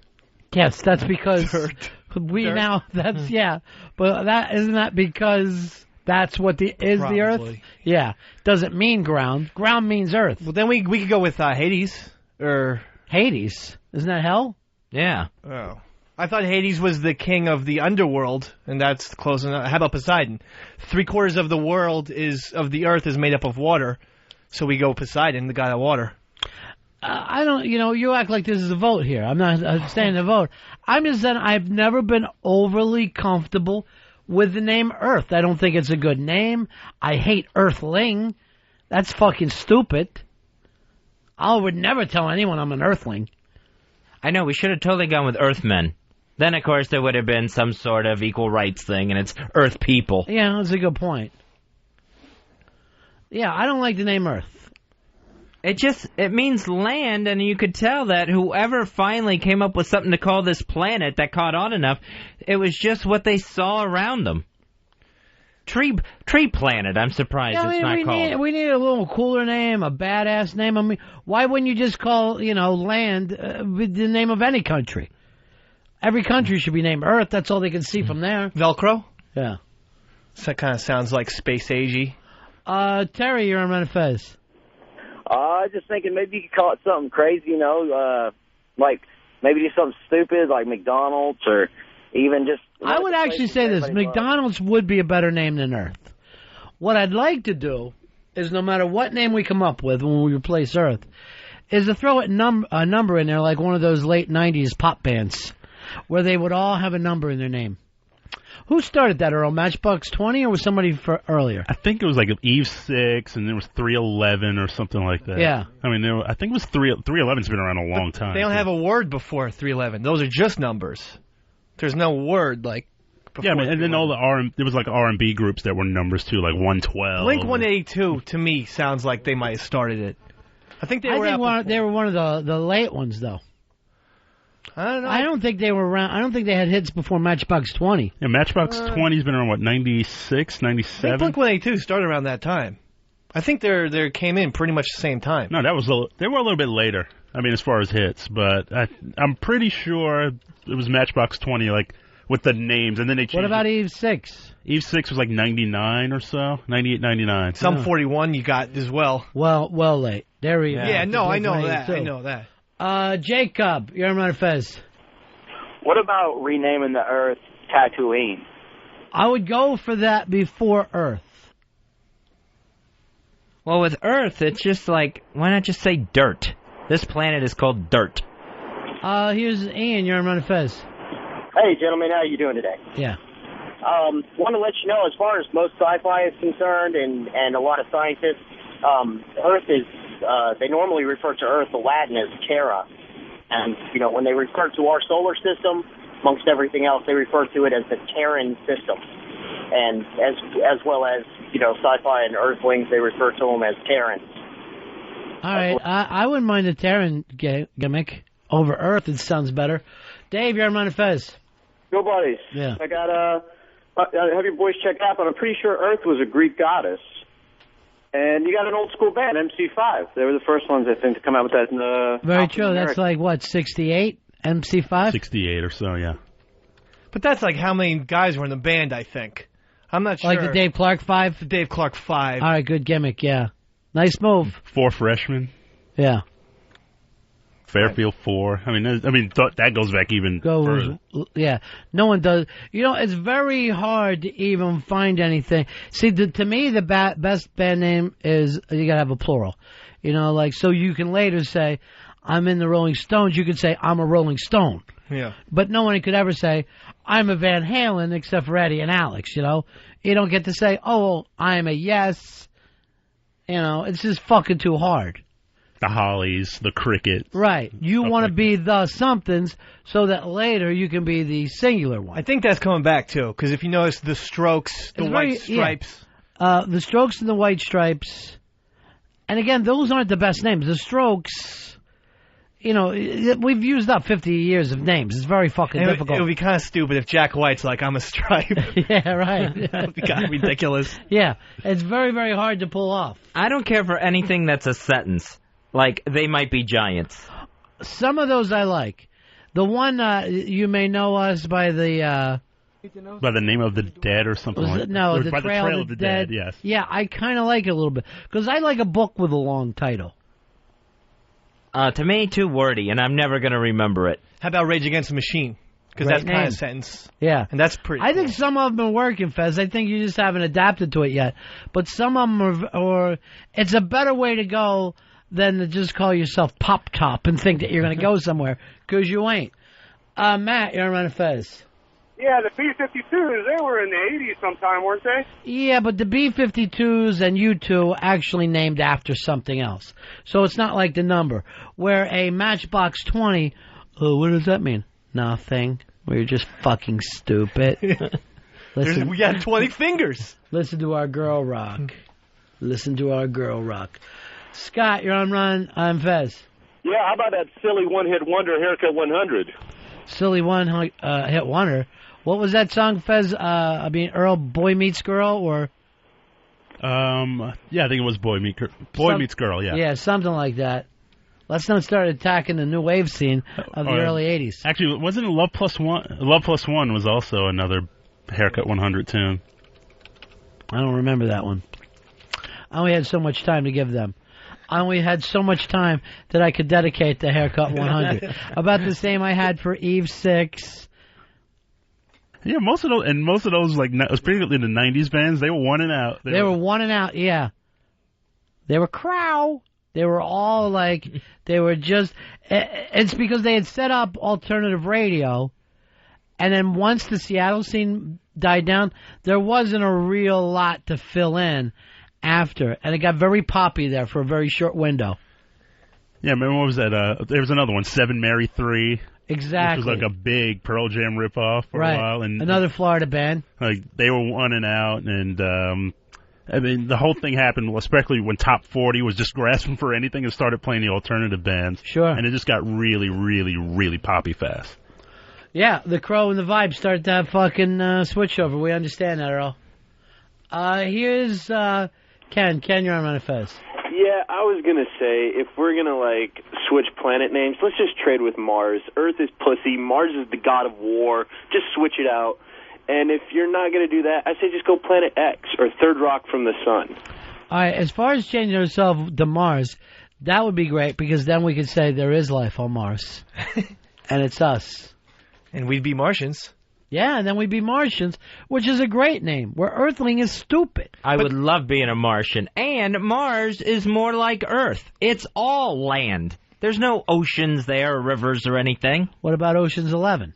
Yes, that's because... Dirt. But isn't that because that's what is the Earth? Yeah. Doesn't mean ground. Ground means Earth. Well, then we could go with Hades. Or Hades? Isn't that hell? Yeah. Oh. I thought Hades was the king of the underworld, and that's close enough. How about Poseidon? 3/4 of the world of the Earth is made up of water, so we go Poseidon, the god of water. I don't, you act like this is a vote here. I'm not saying a vote. I'm just saying I've never been overly comfortable with the name Earth. I don't think it's a good name. I hate Earthling. That's fucking stupid. I would never tell anyone I'm an Earthling. I know, we should have totally gone with Earthmen. Then, of course, there would have been some sort of equal rights thing, and it's Earth people. Yeah, that's a good point. Yeah, I don't like the name Earth. It means land, and you could tell that whoever finally came up with something to call this planet that caught on enough, it was just what they saw around them. Tree planet, I'm surprised it's not called. We need a little cooler name, a badass name. I mean, why wouldn't you just call, land with the name of any country? Every country should be named Earth. That's all they can see from there. Velcro? Yeah. So that kind of sounds like space agey. Terry, you're on Ron and Fez. Just thinking maybe you could call it something crazy, like maybe do something stupid like McDonald's or even just... I would actually say this. McDonald's would be a better name than Earth. What I'd like to do is no matter what name we come up with when we replace Earth, is to throw a number in there like one of those late 90s pop bands where they would all have a number in their name. Who started that, Earl? Matchbox 20 or was somebody earlier? I think it was like Eve 6 and there was 311 or something like that. Yeah. I mean, I think it was 311's been around a long time. They don't have a word before 311. Those are just numbers. There's no word like before. Yeah, and then all the there was like R&B groups that were numbers too, like 112. Blink 182 to me sounds like they might have started it. I think they were one of the late ones though. I don't know. I don't think they were around. I don't think they had hits before Matchbox 20. Yeah, Matchbox 20's been around, 96, 97? I think Blink-182 started around that time. I think they came in pretty much the same time. No, they were a little bit later. I mean, as far as hits, but I'm pretty sure it was Matchbox 20, like with the names, and then they changed. What about Eve 6? Eve 6 was like 99 or so, 98, 99. Some 41 you got as well. Well late. There we go. Yeah, no, I know that. I know that. Jacob, you're on Ron and Fez. What about renaming the Earth Tatooine? I would go for that before Earth. Well, with Earth, it's just like, why not just say dirt? This planet is called dirt. Here's Ian, you're on Ron and Fez. Hey, gentlemen, how are you doing today? Yeah. Want to let you know, as far as most sci-fi is concerned and a lot of scientists, Earth is, they normally refer to Earth, the Latin, as Terra. And, when they refer to our solar system, amongst everything else, they refer to it as the Terran system. And as well as, sci-fi and Earthlings, they refer to them as Terrans. All right, I wouldn't mind the Terran gimmick over Earth. It sounds better. Dave, you're on Ron and Fez. Go, buddies. Yeah. I got have your boys check out, but I'm pretty sure Earth was a Greek goddess. And you got an old school band, MC5. They were the first ones, I think, to come out with that. Very true. That's like, what, 68? MC5? 68 or so, yeah. But that's like how many guys were in the band, I think. I'm not sure. Like the Dave Clark 5? The Dave Clark 5. All right, good gimmick, yeah. Nice move. 4 freshmen. Yeah. Fairfield 4. I mean, that goes back even further. Yeah, no one does. It's very hard to even find anything. See, to me, the best band name is you gotta have a plural. So you can later say, I'm in the Rolling Stones. You could say, I'm a Rolling Stone. Yeah. But no one could ever say, I'm a Van Halen, except for Eddie and Alex. You don't get to say, oh, I'm a Yes. It's just fucking too hard. The Hollies, the Cricket. Right. You want to be the somethings so that later you can be the singular one. I think that's coming back, too, because if you notice the Strokes, the White Stripes. Yeah. The Strokes and the White Stripes. And again, those aren't the best names. The Strokes, we've used up 50 years of names. It's very fucking difficult. It would be kind of stupid if Jack White's like, I'm a Stripe. Yeah, right. That would be kind of ridiculous. Yeah. It's very, very hard to pull off. I don't care for anything that's a sentence. Like, they might be giants. Some of those I like. The one, you may know us by the... by the Name of the Dead or something like that. No, by the Trail of the Dead, yes. Yeah, I kind of like it a little bit. Because I like a book with a long title. To me, too wordy, and I'm never going to remember it. How about Rage Against the Machine? Because that's kind of a sentence. Yeah. And that's pretty I think some of them are working, Fez. I think you just haven't adapted to it yet. But some of them are it's a better way to go than to just call yourself Pop Top and think that you're going to go somewhere, because you ain't. Matt, you're on Ron and Fez. Yeah, the B-52s, they were in the 80s sometime, weren't they? Yeah, but the B-52s and U-2 actually named after something else. So it's not like the number. Where a Matchbox 20, what does that mean? Nothing. We're just fucking stupid. We got 20 fingers. Listen to our girl rock. Listen to our girl rock. Scott, you're on Ron and Fez. Yeah, how about that silly one-hit wonder, Haircut 100? Silly hit wonder. What was that song, Fez? Earl, Boy Meets Girl, or? Yeah, I think it was Boy Meets Girl, yeah. Yeah, something like that. Let's not start attacking the new wave scene of the early 80s. Actually, wasn't it Love Plus One? Love Plus One was also another Haircut 100 tune. I don't remember that one. I only had so much time to give them. I only had so much time that I could dedicate to Haircut 100. About the same I had for Eve 6. Yeah, most of those like it was particularly the '90s bands. They were one and out. They were one and out. Yeah. They were crow. They were all like they were just. It's because they had set up alternative radio, and then once the Seattle scene died down, there wasn't a real lot to fill in after, and it got very poppy there for a very short window. Yeah, remember what was that? There was another one, 7 Mary 3. Exactly. Which was like a big Pearl Jam ripoff for a while. And another Florida band. Like they were one and out, and I mean the whole thing happened, especially when Top 40 was just grasping for anything and started playing the alternative bands. Sure. And it just got really, really, really poppy fast. Yeah, the Crow and the Vibe started to have fucking switch over. We understand that, Earl. Here's Ken. Ken, you're on Ron and Fez. Yeah, I was going to say, if we're going to, like, switch planet names, let's just trade with Mars. Earth is pussy. Mars is the god of war. Just switch it out. And if you're not going to do that, I say just go Planet X or Third Rock from the Sun. All right, as far as changing ourselves to Mars, that would be great because then we could say there is life on Mars. And it's us. And we'd be Martians. Yeah, and then we'd be Martians, which is a great name, where Earthling is stupid. I would love being a Martian. And Mars is more like Earth. It's all land. There's no oceans there or rivers or anything. What about Ocean's 11?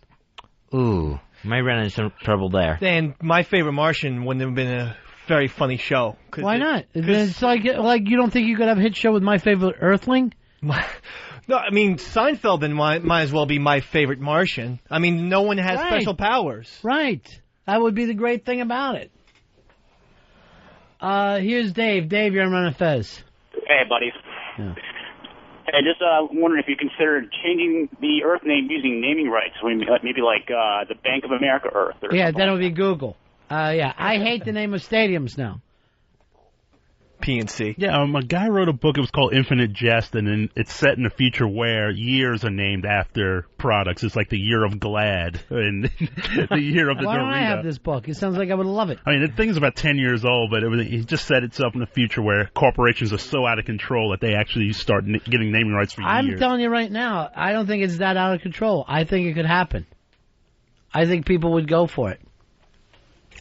Ooh, might run into some trouble there. And my favorite Martian wouldn't have been a very funny show. Why not? It's like you don't think you could have a hit show with My Favorite Earthling? No, I mean, Seinfeld might as well be my favorite Martian. I mean, no one has special powers. Right. That would be the great thing about it. Here's Dave. Dave, you're on Ron and Fez. Hey, buddies. Yeah. Hey, just wondering if you considered changing the Earth name using naming rights. Maybe like the Bank of America Earth. Or yeah, then it would be Google. Yeah, I hate the name of stadiums now. PNC. Yeah, a guy wrote a book. It was called Infinite Jest, and it's set in a future where years are named after products. It's like the year of Glad and the year of the Why Dorito. don't I have this book? It sounds like I would love it. I mean, the thing's about 10 years old, but it just set itself in a future where corporations are so out of control that they actually start getting naming rights for years. I'm telling you right now, I don't think it's that out of control. I think it could happen. I think people would go for it.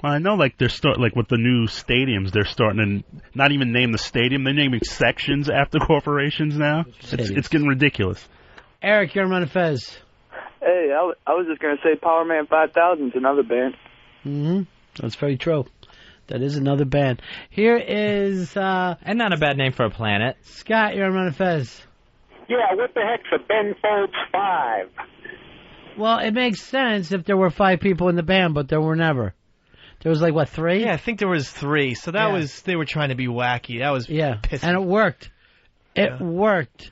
Well, I know, like with the new stadiums, they're starting to not even name the stadium; they're naming sections after corporations now. It's getting ridiculous. Eric, you're on Ron and Fez. Hey, I was just gonna say Power Man 5000 is another band. Mm-hmm. That's very true. That is another band. Here is and not a bad name for a planet. Scott, you're on Ron and Fez. Yeah, what the heck's a Ben Folds 5? Well, it makes sense if there were 5 people in the band, but there were never. There was like, what, 3? Yeah, I think there was 3. So that was, they were trying to be wacky. That was pissing. And it worked. It worked.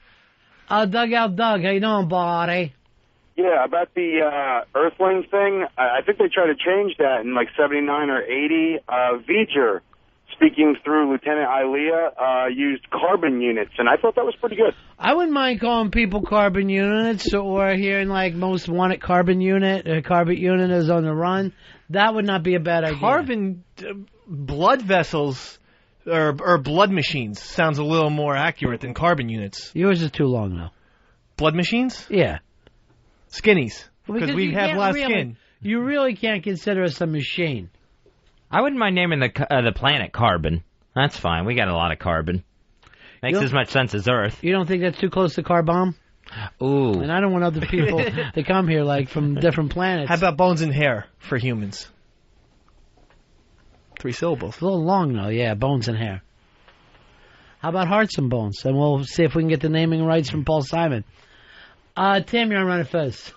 Dugout Doug, how you doing, buddy? Yeah, about the Earthling thing, I think they tried to change that in like 79 or 80. V'ger, speaking through Lieutenant Ilea, used carbon units, and I thought that was pretty good. I wouldn't mind calling people carbon units or hearing like Most Wanted carbon unit. Carbon unit is on the run. That would not be a bad idea. Carbon blood vessels or blood machines sounds a little more accurate than carbon units. Yours is too long, though. Blood machines? Yeah. Skinnies. Because we have less skin. You really can't consider us a machine. I wouldn't mind naming the planet Carbon. That's fine. We got a lot of carbon. Makes as much sense as Earth. You don't think that's too close to car bomb? Ooh. And I don't want other people to come here like from different planets. How about bones and hair for humans? 3 syllables. It's a little long, though. Yeah, bones and hair. How about hearts and bones? And we'll see if we can get the naming rights from Paul Simon. Tim, you're on Ron and Fez.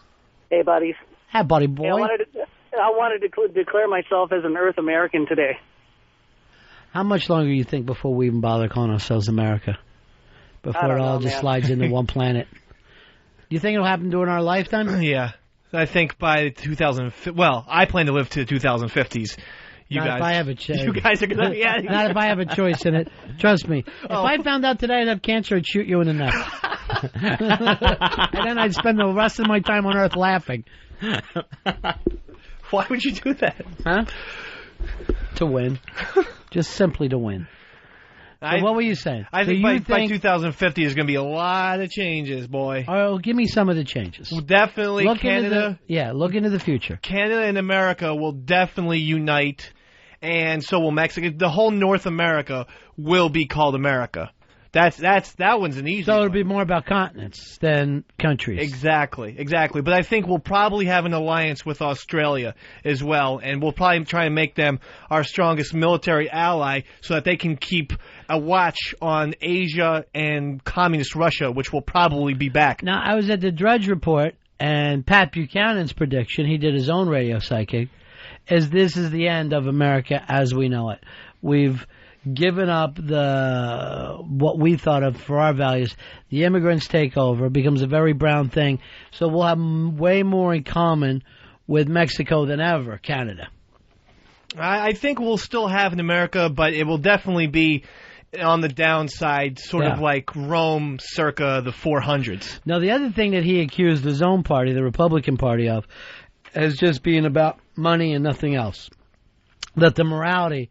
Hey, buddies. Hi, buddy boy. Yeah, I wanted to declare myself as an Earth American today. How much longer do you think before we even bother calling ourselves America? Before it all just slides into one planet? Do you think it'll happen during our lifetime? Yeah. I think by 2000. Well, I plan to live to 2050s. Not if I have a choice. You guys are gonna. Yeah. Not if I have a choice in it. Trust me. If I found out today I'd have cancer, I'd shoot you in the neck. And then I'd spend the rest of my time on Earth laughing. Why would you do that? Huh? To win. Just simply to win. So what were you saying? I think by 2050 there's going to be a lot of changes, boy. Oh, give me some of the changes. Well, definitely Canada. Look into the future. Canada and America will definitely unite, and so will Mexico. The whole North America will be called America. That one's an easy So it'll be more about continents than countries. Exactly. But I think we'll probably have an alliance with Australia as well, and we'll probably try and make them our strongest military ally so that they can keep a watch on Asia and communist Russia, which will probably be back. Now, I was at the Drudge Report, and Pat Buchanan's prediction, he did his own radio psychic, is this is the end of America as we know it. We've given up what we thought of for our values. The immigrants take over. It becomes a very brown thing. So we'll have way more in common with Mexico than ever, Canada. I think we'll still have in America, but it will definitely be on the downside, sort of like Rome circa the 400s. Now, the other thing that he accused his own party, the Republican Party, of, as just being about money and nothing else. That the morality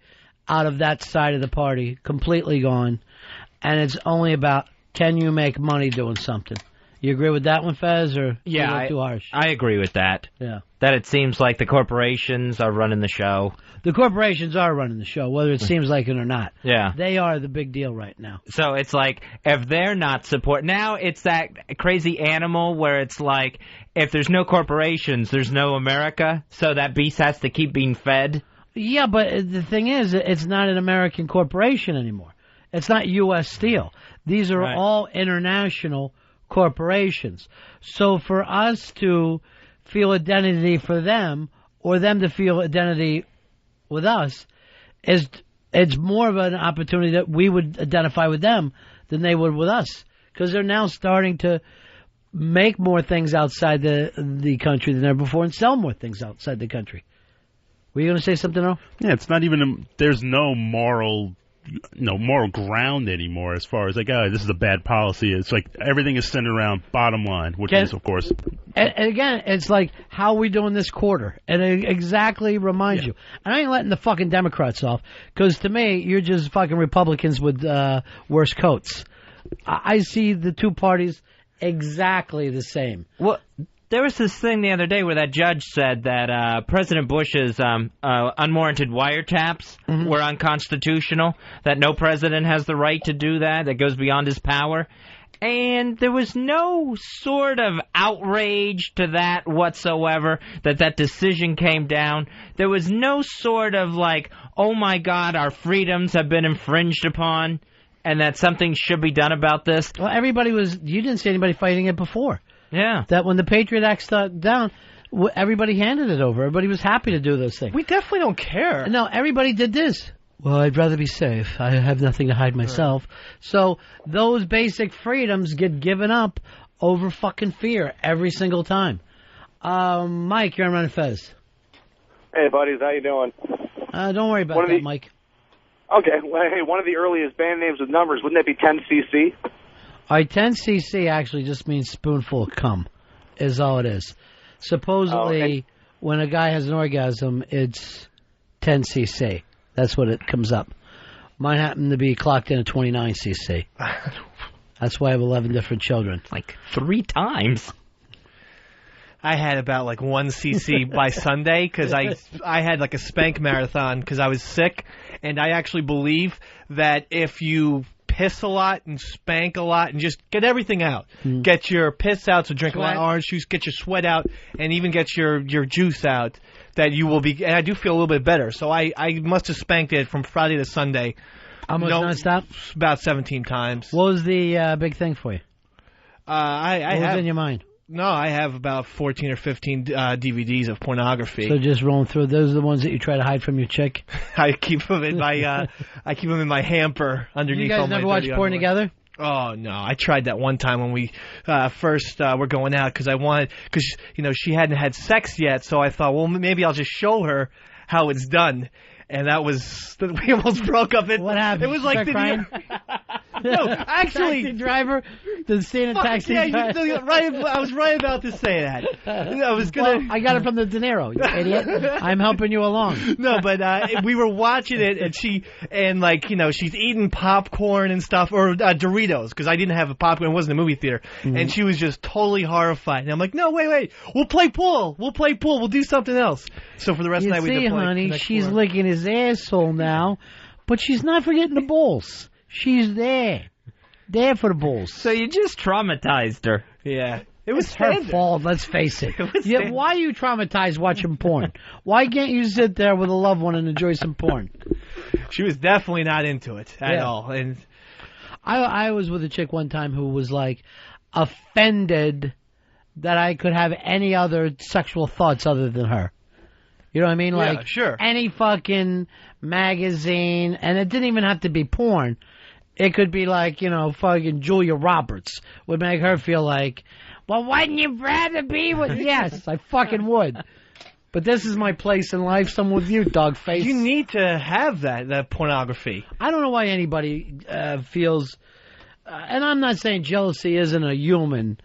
out of that side of the party completely gone, and it's only about can you make money doing something. You agree with that one, Fez, or too harsh? I agree with that. Yeah. That it seems like the corporations are running the show. The corporations are running the show, whether it seems like it or not. Yeah. They are the big deal right now. So it's like, if they're not now it's that crazy animal where it's like, if there's no corporations, there's no America, so that beast has to keep being fed. Yeah, but the thing is, it's not an American corporation anymore. It's not U.S. Steel. These are all international corporations. So for us to feel identity for them, or them to feel identity with us, it's more of an opportunity that we would identify with them than they would with us. Because they're now starting to make more things outside the country than ever before and sell more things outside the country. Were you going to say something, Earl? Yeah, it's not even there's no moral ground anymore as far as like, this is a bad policy. It's like everything is centered around bottom line, which is, of course. And again, it's like, how are we doing this quarter? And it exactly reminds you. And I ain't letting the fucking Democrats off, because to me, you're just fucking Republicans with worse coats. I see the two parties exactly the same. Well, there was this thing the other day where that judge said that President Bush's unwarranted wiretaps were unconstitutional, that no president has the right to do that goes beyond his power. And there was no sort of outrage to that whatsoever, that decision came down. There was no sort of like, oh my God, our freedoms have been infringed upon, and that something should be done about this. Well, you didn't see anybody fighting it before. Yeah. That when the Patriot Act started down, everybody handed it over. Everybody was happy to do those things. We definitely don't care. No, everybody did this. Well, I'd rather be safe. I have nothing to hide myself. So those basic freedoms get given up over fucking fear every single time. Mike, you're on Ron and Fez. Hey, buddies. How you doing? Don't worry about that, Mike. Okay. Well, hey, one of the earliest band names with numbers, wouldn't that be 10cc? All right, 10cc actually just means spoonful of cum, is all it is. Supposedly, when a guy has an orgasm, it's 10cc. That's what it comes up. Mine happened to be clocked in at 29cc. That's why I have 11 different children. Like 3 times. I had about like 1cc by Sunday because I had like a spank marathon because I was sick, and I actually believe that if you piss a lot and spank a lot and just get everything out. Get your piss out, so drink a lot of orange juice, get your sweat out, and even get your juice out, that you will be, and I do feel a little bit better. So I must have spanked it from Friday to Sunday. How much nonstop? About 17 times. What was the big thing for you? What was in your mind? No, I have about 14 or 15 DVDs of pornography. So just rolling through. Those are the ones that you try to hide from your chick? I keep them in my hamper underneath. You guys all my never watch dirty porn underwear. together? Oh no! I tried that one time when we first were going out because she hadn't had sex yet, so I thought, well, maybe I'll just show her how it's done. And we almost broke up. What happened? It was like crying? No, actually, taxi driver, the stay in a taxi. Yeah, I was right about to say that. I got it from the De Niro, you idiot. I'm helping you along. No, but we were watching it, and she's eating popcorn and stuff, or Doritos, because I didn't have a popcorn. It wasn't a movie theater, and she was just totally horrified. And I'm like, no, wait, we'll play pool. We'll do something else. So for the rest of the night, we did play. Honey, she's licking his asshole now, but she's not forgetting the balls. She's there for the balls. So you just traumatized her. Yeah. It was her fault, let's face it. Yeah, why are you traumatized watching porn? Why can't you sit there with a loved one and enjoy some porn? She was definitely not into it at all. And I was with a chick one time who was like offended that I could have any other sexual thoughts other than her. You know what I mean? Like, yeah, sure. Any fucking magazine, and it didn't even have to be porn. It could be like, fucking Julia Roberts would make her feel like, well, wouldn't you rather be with... Yes, I fucking would. But this is my place in life, so I'm with you, dog face. You need to have that pornography. I don't know why anybody feels... and I'm not saying jealousy isn't a human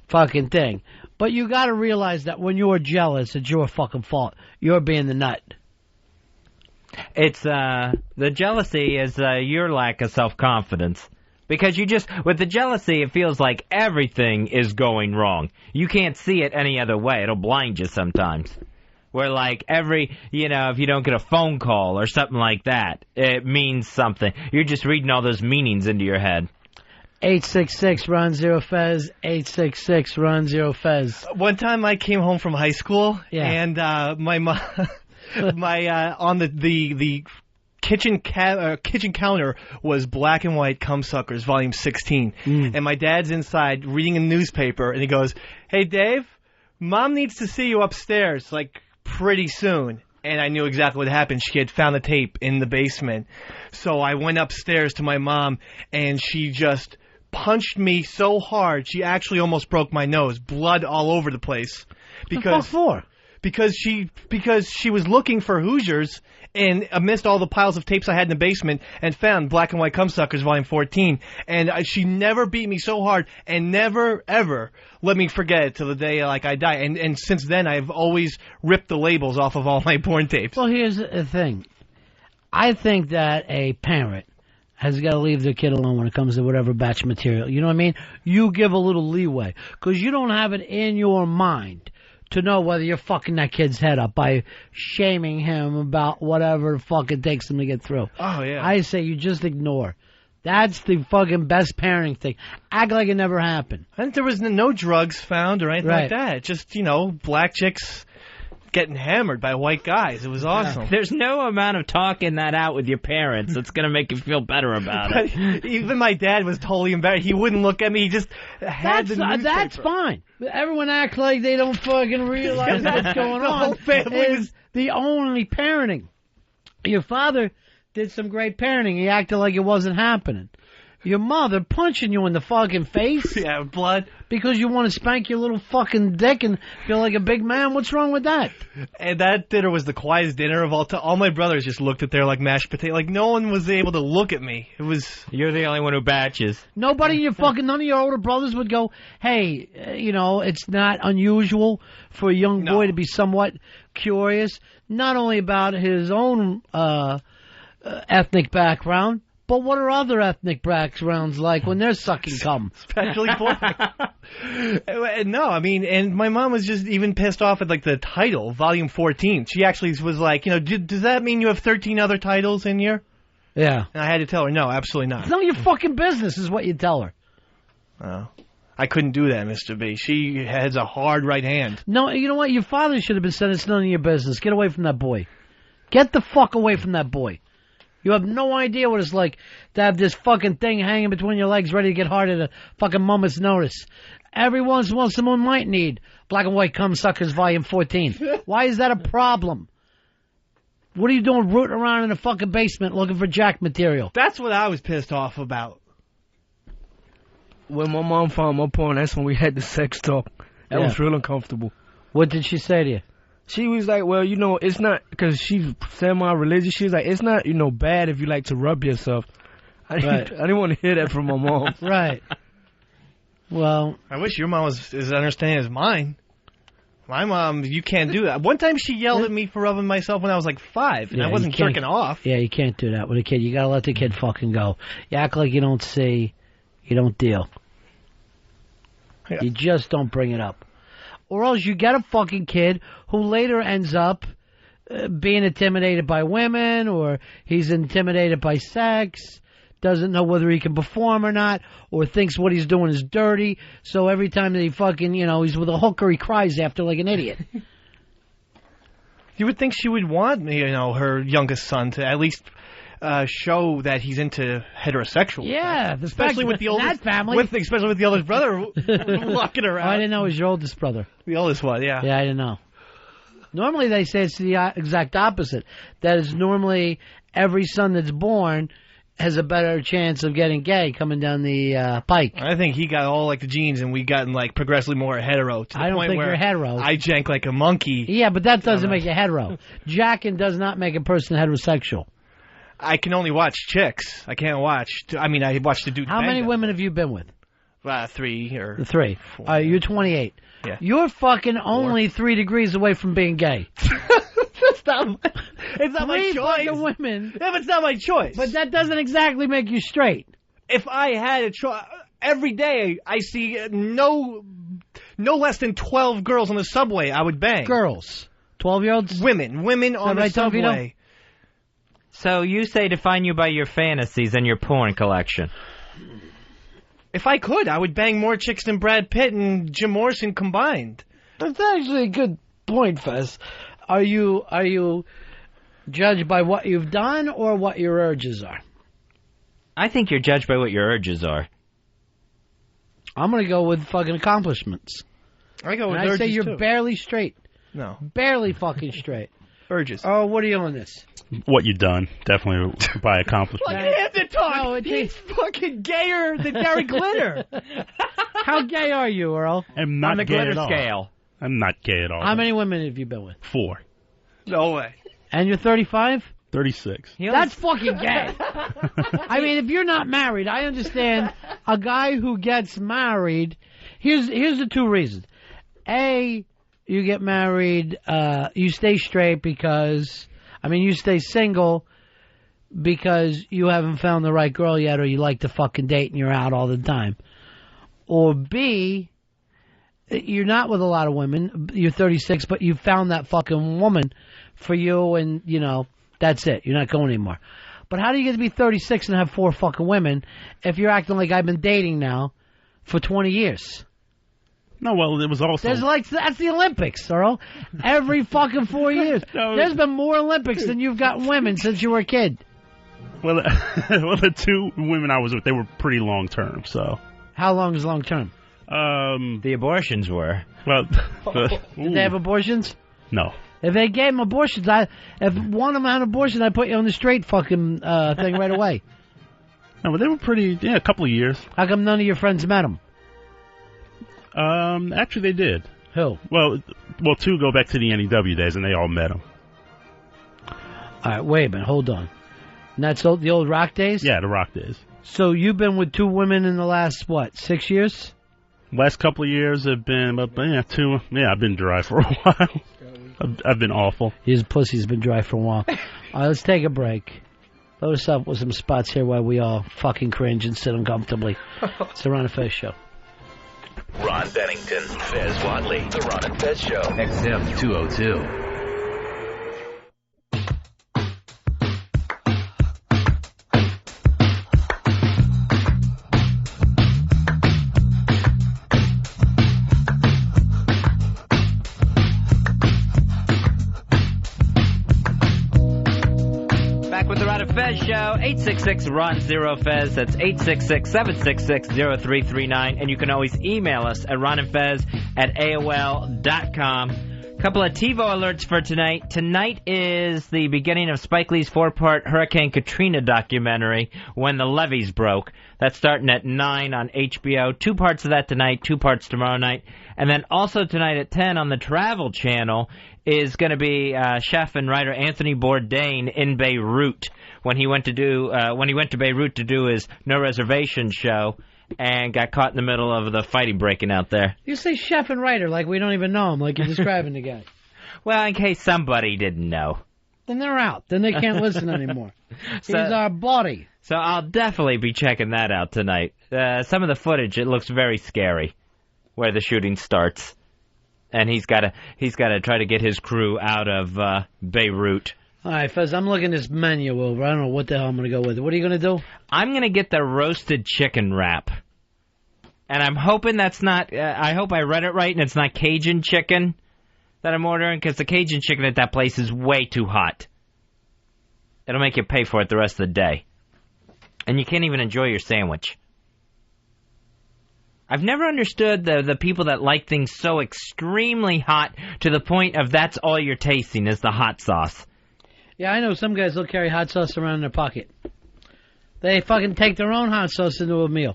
fucking thing. But you got to realize that when you're jealous, it's your fucking fault. You're being the nut. It's, the jealousy is, your lack of self-confidence. Because with the jealousy, it feels like everything is going wrong. You can't see it any other way. It'll blind you sometimes. Where, like, if you don't get a phone call or something like that, it means something. You're just reading all those meanings into your head. 866-RON-0-FEZ, 866-RON-0-FEZ. One time I came home from high school, and my mom... on the kitchen counter was Black and White Cumsuckers, Volume 16. And my dad's inside reading a newspaper, and he goes, "Hey, Dave, Mom needs to see you upstairs, like, pretty soon." And I knew exactly what happened. She had found the tape in the basement. So I went upstairs to my mom, and she just punched me so hard, she actually almost broke my nose. Blood all over the place. What for? Because she was looking for Hoosiers and amidst all the piles of tapes I had in the basement and found Black and White Cumsuckers Volume 14. And she never beat me so hard and never, ever let me forget it till the day I die. And since then, I've always ripped the labels off of all my porn tapes. Well, here's the thing. I think that a parent has got to leave their kid alone when it comes to whatever batch material. You know what I mean? You give a little leeway because you don't have it in your mind to know whether you're fucking that kid's head up by shaming him about whatever the fuck it takes him to get through. Oh, yeah. I say you just ignore. That's the fucking best parenting thing. Act like it never happened. I think there was no drugs found or anything like Right. that. Just, black chicks getting hammered by white guys. It was awesome. There's no amount of talking that out with your parents that's going to make you feel better about it. Even my dad was totally embarrassed. He wouldn't look at me. He just had the newspaper. That's fine. Everyone acts like they don't fucking realize what's going The on. whole family Is the only parenting. Your father did some great parenting. He acted like it wasn't happening. Your mother punching you in the fucking face. Yeah, blood. Because you want to spank your little fucking dick and feel like a big man. What's wrong with that? And that dinner was the quietest dinner of all time. All my brothers just looked at their, mashed potato. No one was able to look at me. It was... You're the only one who batches. None of your older brothers would go, hey, it's not unusual for a young boy to be somewhat curious, not only about his own ethnic background, but what are other ethnic backgrounds like when they're sucking cum? Especially black. No, and my mom was just even pissed off at, the title, Volume 14. She actually was like, does that mean you have 13 other titles in here? Yeah. And I had to tell her, no, absolutely not. It's none of your fucking business is what you tell her. Oh. I couldn't do that, Mr. B. She has a hard right hand. No, you know what? Your father should have been saying it's none of your business. Get away from that boy. Get the fuck away from that boy. You have no idea what it's like to have this fucking thing hanging between your legs ready to get hard at a fucking moment's notice. Every once in a while, someone might need Black and White Cum Suckers Volume 14. Why is that a problem? What are you doing rooting around in a fucking basement looking for Jack material? That's what I was pissed off about. When my mom found my porn, that's when we had the sex talk. That was real uncomfortable. What did she say to you? She was like, well, you know, it's not, because she's semi-religious, she was like, it's not, you know, bad if you like to rub yourself. I didn't want to hear that from my mom. Right. Well, I wish your mom was as understanding as mine. My mom, you can't do that. One time she yelled at me for rubbing myself when I was like 5, and I wasn't jerking off. Yeah, you can't do that with a kid. You gotta let the kid fucking go. You act like you don't see, you don't deal. Yeah. You just don't bring it up. Or else you get a fucking kid who later ends up being intimidated by women, or he's intimidated by sex, doesn't know whether he can perform or not, or thinks what he's doing is dirty, so every time that he fucking, you know, he's with a hooker, he cries after like an idiot. You would think she would want, you know, her youngest son to at least show that he's into heterosexual. Yeah, especially with the oldest family. Especially with the oldest brother walking around. Oh, I didn't know it was your oldest brother. The oldest one, yeah. Yeah, I didn't know. Normally they say it's the exact opposite. That is normally every son that's born has a better chance of getting gay coming down the pike. I think he got all like the genes, and we've gotten like progressively more hetero. To the I don't point think where you're hetero. I jank like a monkey. Yeah, but that doesn't make you hetero. Jacking does not make a person heterosexual. I can only watch chicks. I can't watch. I mean, I watch the dude. How many women have you been with? 3 or 3. 4. You're 28. Yeah. You're fucking only 3 degrees away from being gay. It's not my choice. Women. Yeah, but it's not my choice. But that doesn't exactly make you straight. If I had a choice, every day I see no less than 12 girls on the subway I would bang. Girls. 12-year-olds? Women on the subway. So you say define you by your fantasies and your porn collection. If I could, I would bang more chicks than Brad Pitt and Jim Morrison combined. That's actually a good point, Fez. Are you judged by what you've done or what your urges are? I think you're judged by what your urges are. I'm going to go with fucking accomplishments. I go with and urges, I say you're too. barely straight. No. Barely fucking straight. Urges. Oh, what are you on this? What you've done, definitely by accomplishment. Look at him to talk. No, he's fucking gayer than Gary Glitter. How gay are you, Earl? I'm not on the gay glitter at all. scale. I'm not gay at all. How many women have you been with? 4. No way. And you're 35? 36. That's fucking gay. I mean, if you're not married, I understand a guy who gets married. Here's the 2 reasons. A, you get married, you stay straight because, you stay single because you haven't found the right girl yet, or you like to fucking date and you're out all the time. Or B, you're not with a lot of women, you're 36, but you found that fucking woman for you and, that's it. You're not going anymore. But how do you get to be 36 and have 4 fucking women if you're acting like I've been dating now for 20 years? No, well, it was also... That's the Olympics, Earl. Every fucking 4 years. No. There's been more Olympics than you've got women since you were a kid. Well, the 2 women I was with, they were pretty long term, so... How long is long term? The abortions were. Well... Did they have abortions? No. If they gave them abortions, if one of them had an abortion, I'd put you on the straight fucking thing right away. No, but they were pretty... Yeah, a couple of years. How come none of your friends met them? Actually, they did. Who? Well, 2 go back to the NEW days, and they all met him. All right, wait a minute, hold on. And that's the old rock days? Yeah, the rock days. So you've been with 2 women in the last, 6 years? Last couple of years have been, 2. Yeah, I've been dry for a while. I've been awful. His pussy's been dry for a while. All right, let's take a break. Load us up with some spots here while we all fucking cringe and sit uncomfortably. It's the Ron and Fez Show. Ron Bennington, Fez Whatley, The Ron and Fez Show. XM 202. with the Ron and Fez Show. 866-RON-0-FEZ. That's 866-766-0339. And you can always email us at ronandfez@AOL.com. Couple of TiVo alerts for tonight. Tonight is the beginning of Spike Lee's 4-part Hurricane Katrina documentary, When the Levees Broke. That's starting at 9 on HBO. 2 parts of that tonight, 2 parts tomorrow night. And then also tonight at 10 on the Travel Channel is going to be chef and writer Anthony Bourdain in Beirut when he went to Beirut to do his No Reservation show and got caught in the middle of the fighting breaking out there. You say chef and writer like we don't even know him, like you're describing the guy. Well, in case somebody didn't know. Then they're out. Then they can't listen anymore. He's our buddy. So I'll definitely be checking that out tonight. Some of the footage, it looks very scary where the shooting starts. And he's got to try to get his crew out of Beirut. All right, Fez, I'm looking this menu over. I don't know what the hell I'm going to go with. What are you going to do? I'm going to get the roasted chicken wrap. And I'm hoping that's not... I hope I read it right and it's not Cajun chicken that I'm ordering, because the Cajun chicken at that place is way too hot. It'll make you pay for it the rest of the day. And you can't even enjoy your sandwich. I've never understood the people that like things so extremely hot to the point of that's all you're tasting is the hot sauce. Yeah, I know some guys will carry hot sauce around in their pocket. They fucking take their own hot sauce into a meal.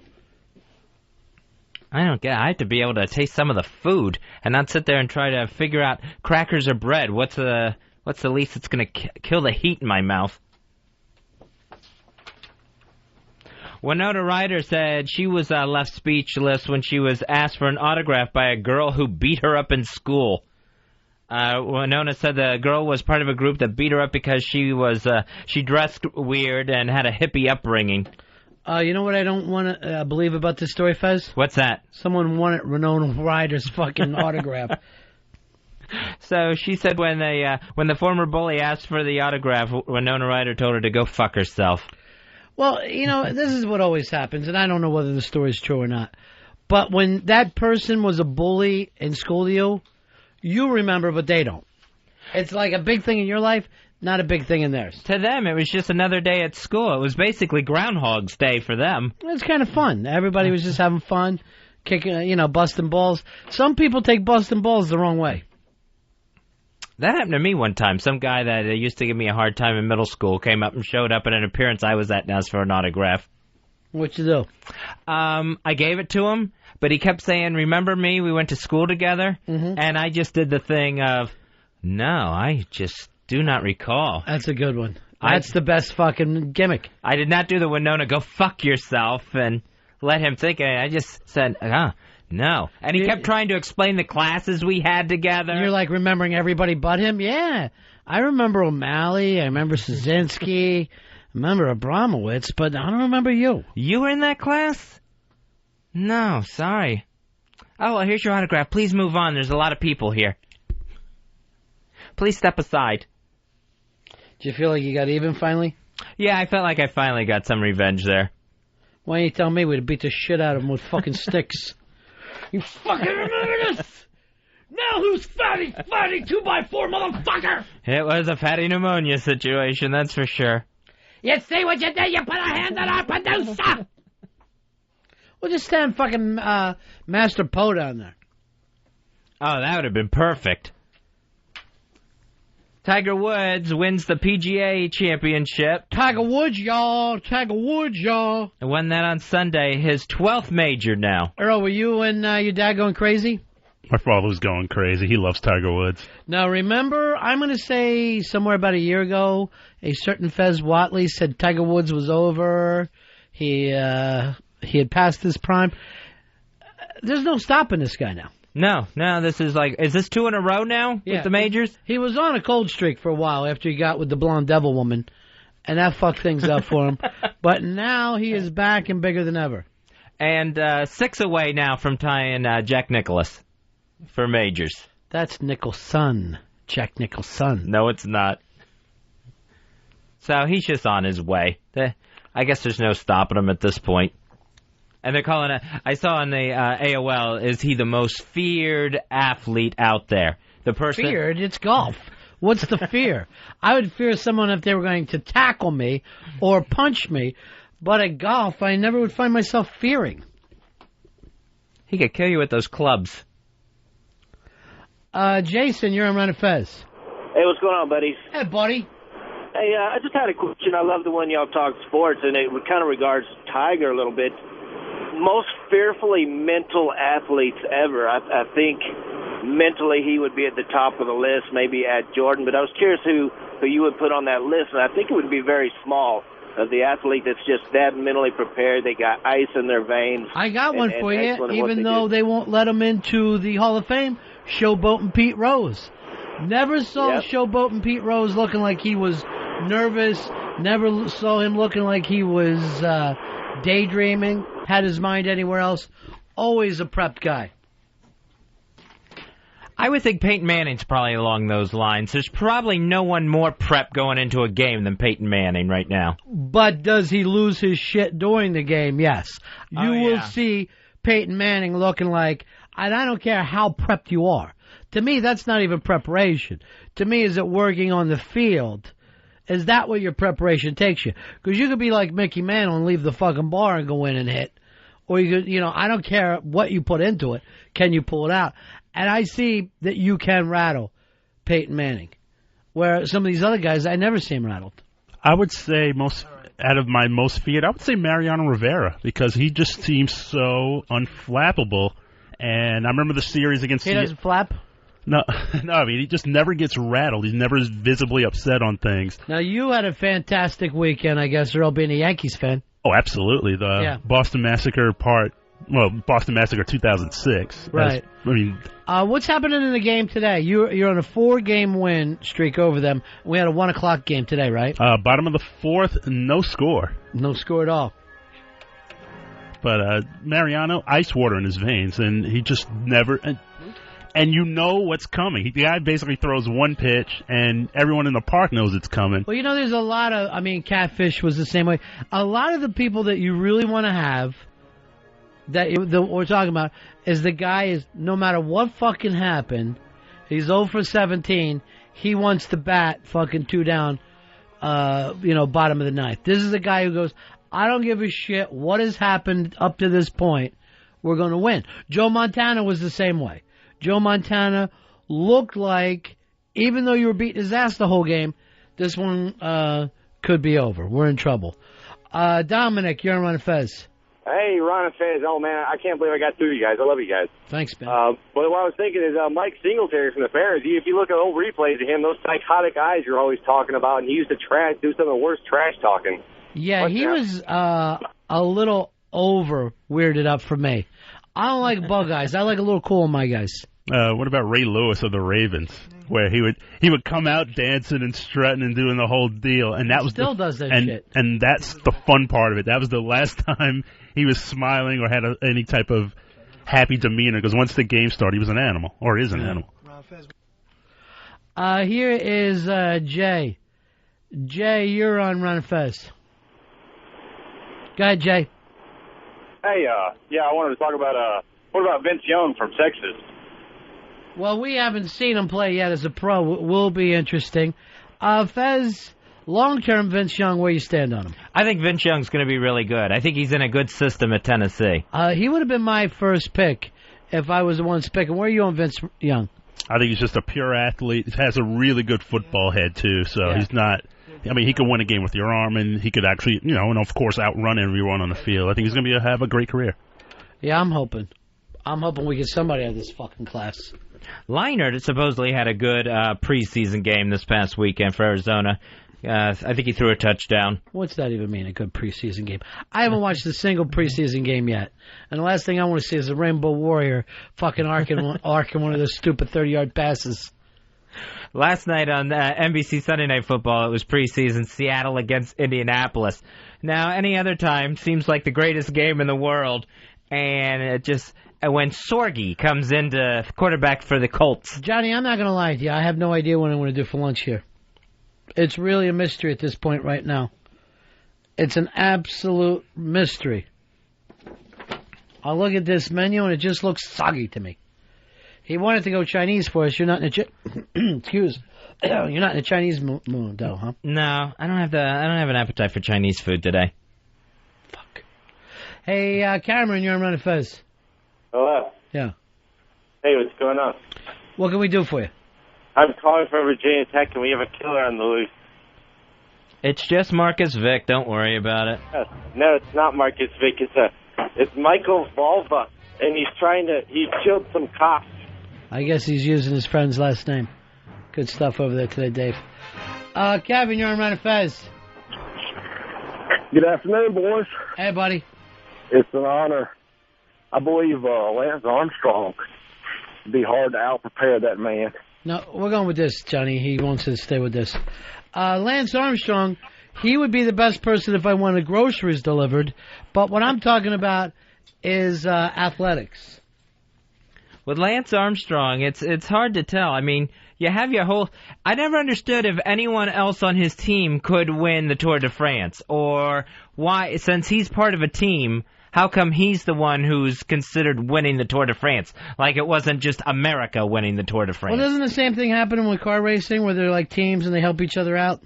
I don't get it. I have to be able to taste some of the food and not sit there and try to figure out crackers or bread. What's the least that's going to kill the heat in my mouth? Winona Ryder said she was left speechless when she was asked for an autograph by a girl who beat her up in school. Winona said the girl was part of a group that beat her up because she dressed weird and had a hippie upbringing. You know what I don't want to believe about this story, Fez? What's that? Someone wanted Winona Ryder's fucking autograph. So she said when the former bully asked for the autograph, Winona Ryder told her to go fuck herself. Well, you know, this is what always happens, and I don't know whether the story is true or not. But when that person was a bully in school to you, you remember, but they don't. It's like a big thing in your life, not a big thing in theirs. To them, it was just another day at school. It was basically Groundhog's Day for them. It was kind of fun. Everybody was just having fun, kicking, busting balls. Some people take busting balls the wrong way. That happened to me one time. Some guy that used to give me a hard time in middle school came up and showed up at an appearance I was at and asked for an autograph. What'd you do? I gave it to him, but he kept saying, "Remember me? We went to school together." Mm-hmm. And I just did the thing of, no, I just do not recall. That's a good one. That's the best fucking gimmick. I did not do the Winona, go fuck yourself, and let him think. I just said, no. And he kept trying to explain the classes we had together. You're like remembering everybody but him? Yeah. I remember O'Malley. I remember Szynski. I remember Abramowitz, but I don't remember you. You were in that class? No, sorry. Oh, well, here's your autograph. Please move on. There's a lot of people here. Please step aside. Did you feel like you got even finally? Yeah, I felt like I finally got some revenge there. Why didn't you tell me we'd beat the shit out of him with fucking sticks? You fucking remember this? Now who's fatty? Fatty 2x4, motherfucker! It was a fatty pneumonia situation, that's for sure. You see what you did? You put a hand on our producer! We'll just stand fucking Master Poe down there. Oh, that would have been perfect. Tiger Woods wins the PGA Championship. Tiger Woods, y'all. Tiger Woods, y'all. He won that on Sunday, his 12th major now. Earl, were you and your dad going crazy? My father was going crazy. He loves Tiger Woods. Now, remember, I'm going to say somewhere about a year ago, a certain Fez Watley said Tiger Woods was over. He had passed his prime. There's no stopping this guy now. No, this is is this 2 in a row now with the majors? He was on a cold streak for a while after he got with the blonde devil woman, and that fucked things up for him. But now he is back and bigger than ever. And 6 away now from tying Jack Nicklaus for majors. That's Nicholson. Jack Nicholson. No, it's not. So he's just on his way. I guess there's no stopping him at this point. And they're calling it, I saw on the AOL, is he the most feared athlete out there? The person feared? It's golf. What's the fear? I would fear someone if they were going to tackle me or punch me, but at golf, I never would find myself fearing. He could kill you with those clubs. Jason, you're on Ron and Fez. Hey, what's going on, buddies? Hey, buddy. Hey, I just had a question. I love the one y'all talk sports, and it kind of regards Tiger a little bit. Most fearfully mental athletes ever. I think mentally he would be at the top of the list, maybe at Jordan, but I was curious who you would put on that list, and I think it would be very small. Of the athlete that's just that mentally prepared, they got ice in their veins. I got one for you, even though they won't let him into the Hall of Fame, Showboat and Pete Rose. Never saw Showboat and Pete Rose looking like he was nervous, never saw him looking like he was daydreaming, had his mind anywhere else. Always a prepped guy. I would think Peyton Manning's probably along those lines. There's probably no one more prep going into a game than Peyton Manning right now. But does he lose his shit during the game? Yes. You will see Peyton Manning looking like, and I don't care how prepped you are. To me, that's not even preparation. To me, is it working on the field? Is that where your preparation takes you? Because you could be like Mickey Mantle and leave the fucking bar and go in and hit. Or you could, I don't care what you put into it. Can you pull it out? And I see that you can rattle Peyton Manning, where some of these other guys, I never see him rattled. I would say out of my most feared, I would say Mariano Rivera, because he just seems so unflappable. And I remember the series against... He doesn't flap? No, I mean, he just never gets rattled. He's never visibly upset on things. Now, you had a fantastic weekend, I guess, Earl, being a Yankees fan. Oh, absolutely. The Boston Massacre Boston Massacre 2006. Right. What's happening in the game today? You're on a 4-game win streak over them. We had a 1 o'clock game today, right? Bottom of the 4th, no score. No score at all. But Mariano, ice water in his veins, and he just never... And you know what's coming. The guy basically throws one pitch, and everyone in the park knows it's coming. Well, there's a lot of... Catfish was the same way. A lot of the people that you really want to have... that we're talking about is the guy is, no matter what fucking happened, he's 0 for 17, he wants to bat fucking 2 down, bottom of the 9th. This is a guy who goes, I don't give a shit what has happened up to this point, we're going to win. Joe Montana was the same way. Joe Montana looked like, even though you were beating his ass the whole game, this one could be over. We're in trouble. Dominic, you're on Ron and Fez. Hey, Ron and Fez. Oh, man, I can't believe I got through you guys. I love you guys. Thanks, man. But what I was thinking is Mike Singletary from the Bears, if you look at old replays of him, those psychotic eyes you're always talking about, and he used to do some of the worst trash talking. Yeah, he was a little over weirded up for me. I don't like bug eyes. I like a little cool in my guys. What about Ray Lewis of the Ravens, where he would come out dancing and strutting and doing the whole deal, and that was does that shit. And that's the fun part of it. That was the last time he was smiling or had any type of happy demeanor, because once the game started, he was an animal, or is an animal. Here is Jay. Jay, you're on Ron and Fez. Go ahead, Jay. Hey, I wanted to talk about what about Vince Young from Texas? Well, we haven't seen him play yet as a pro. It will be interesting. Fez, long-term Vince Young, where you stand on him? I think Vince Young's going to be really good. I think he's in a good system at Tennessee. He would have been my first pick if I was the one picking. Where are you on Vince Young? I think he's just a pure athlete. He has a really good football head, too, so he's not... he could win a game with your arm, and he could actually, and of course, outrun everyone on the field. I think he's going to have a great career. Yeah, I'm hoping. We get somebody out of this fucking class. Leinart supposedly had a good preseason game this past weekend for Arizona. I think he threw a touchdown. What's that even mean, a good preseason game? I haven't watched a single preseason game yet. And the last thing I want to see is a Rainbow Warrior fucking arcing one of those stupid 30-yard passes. Last night on NBC Sunday Night Football, it was preseason, Seattle against Indianapolis. Now, any other time seems like the greatest game in the world, and it just... when Sorgi comes into quarterback for the Colts. Johnny, I'm not going to lie to you. I have no idea what I'm going to do for lunch here. It's really a mystery at this point right now. It's an absolute mystery. I look at this menu, and it just looks soggy to me. He wanted to go Chinese for us. You're not in a excuse. You're not in a Chinese mood, though, huh? No, I don't have an appetite for Chinese food today. Fuck. Hey, Cameron, you're on Ron and Fez. Hello. Yeah. Hey, what's going on? What can we do for you? I'm calling from Virginia Tech, and we have a killer on the loose. It's just Marcus Vick. Don't worry about it. No, it's not Marcus Vick. It's Michael Volva, and he killed some cops. I guess he's using his friend's last name. Good stuff over there today, Dave. Kevin, you're on Ron and Fez. Good afternoon, boys. Hey, buddy. It's an honor. I believe Lance Armstrong. It'd be hard to out-prepare that man. No, we're going with this, Johnny. He wants to stay with this. Lance Armstrong, he would be the best person if I wanted groceries delivered. But what I'm talking about is athletics. With Lance Armstrong, it's hard to tell. I mean, you have your whole... I never understood if anyone else on his team could win the Tour de France. Or why, since he's part of a team... How come he's the one who's considered winning the Tour de France? Like it wasn't just America winning the Tour de France. Well, doesn't the same thing happen with car racing where they're like teams and they help each other out?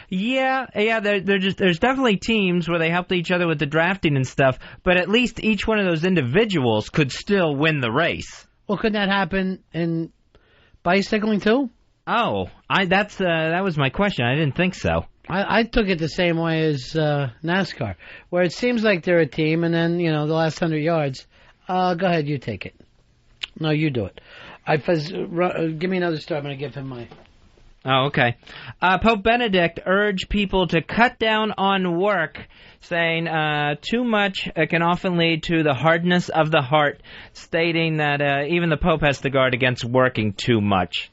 Yeah, there's definitely teams where they help each other with the drafting and stuff, but at least each one of those individuals could still win the race. Well, couldn't that happen in bicycling too? Oh, that was my question. I didn't think so. I took it the same way as NASCAR, where it seems like they're a team, and then, the last 100 yards, go ahead, you take it. No, you do it. Give me another story. I'm going to give him mine. Oh, okay. Pope Benedict urged people to cut down on work, saying too much can often lead to the hardness of the heart, stating that even the Pope has to guard against working too much.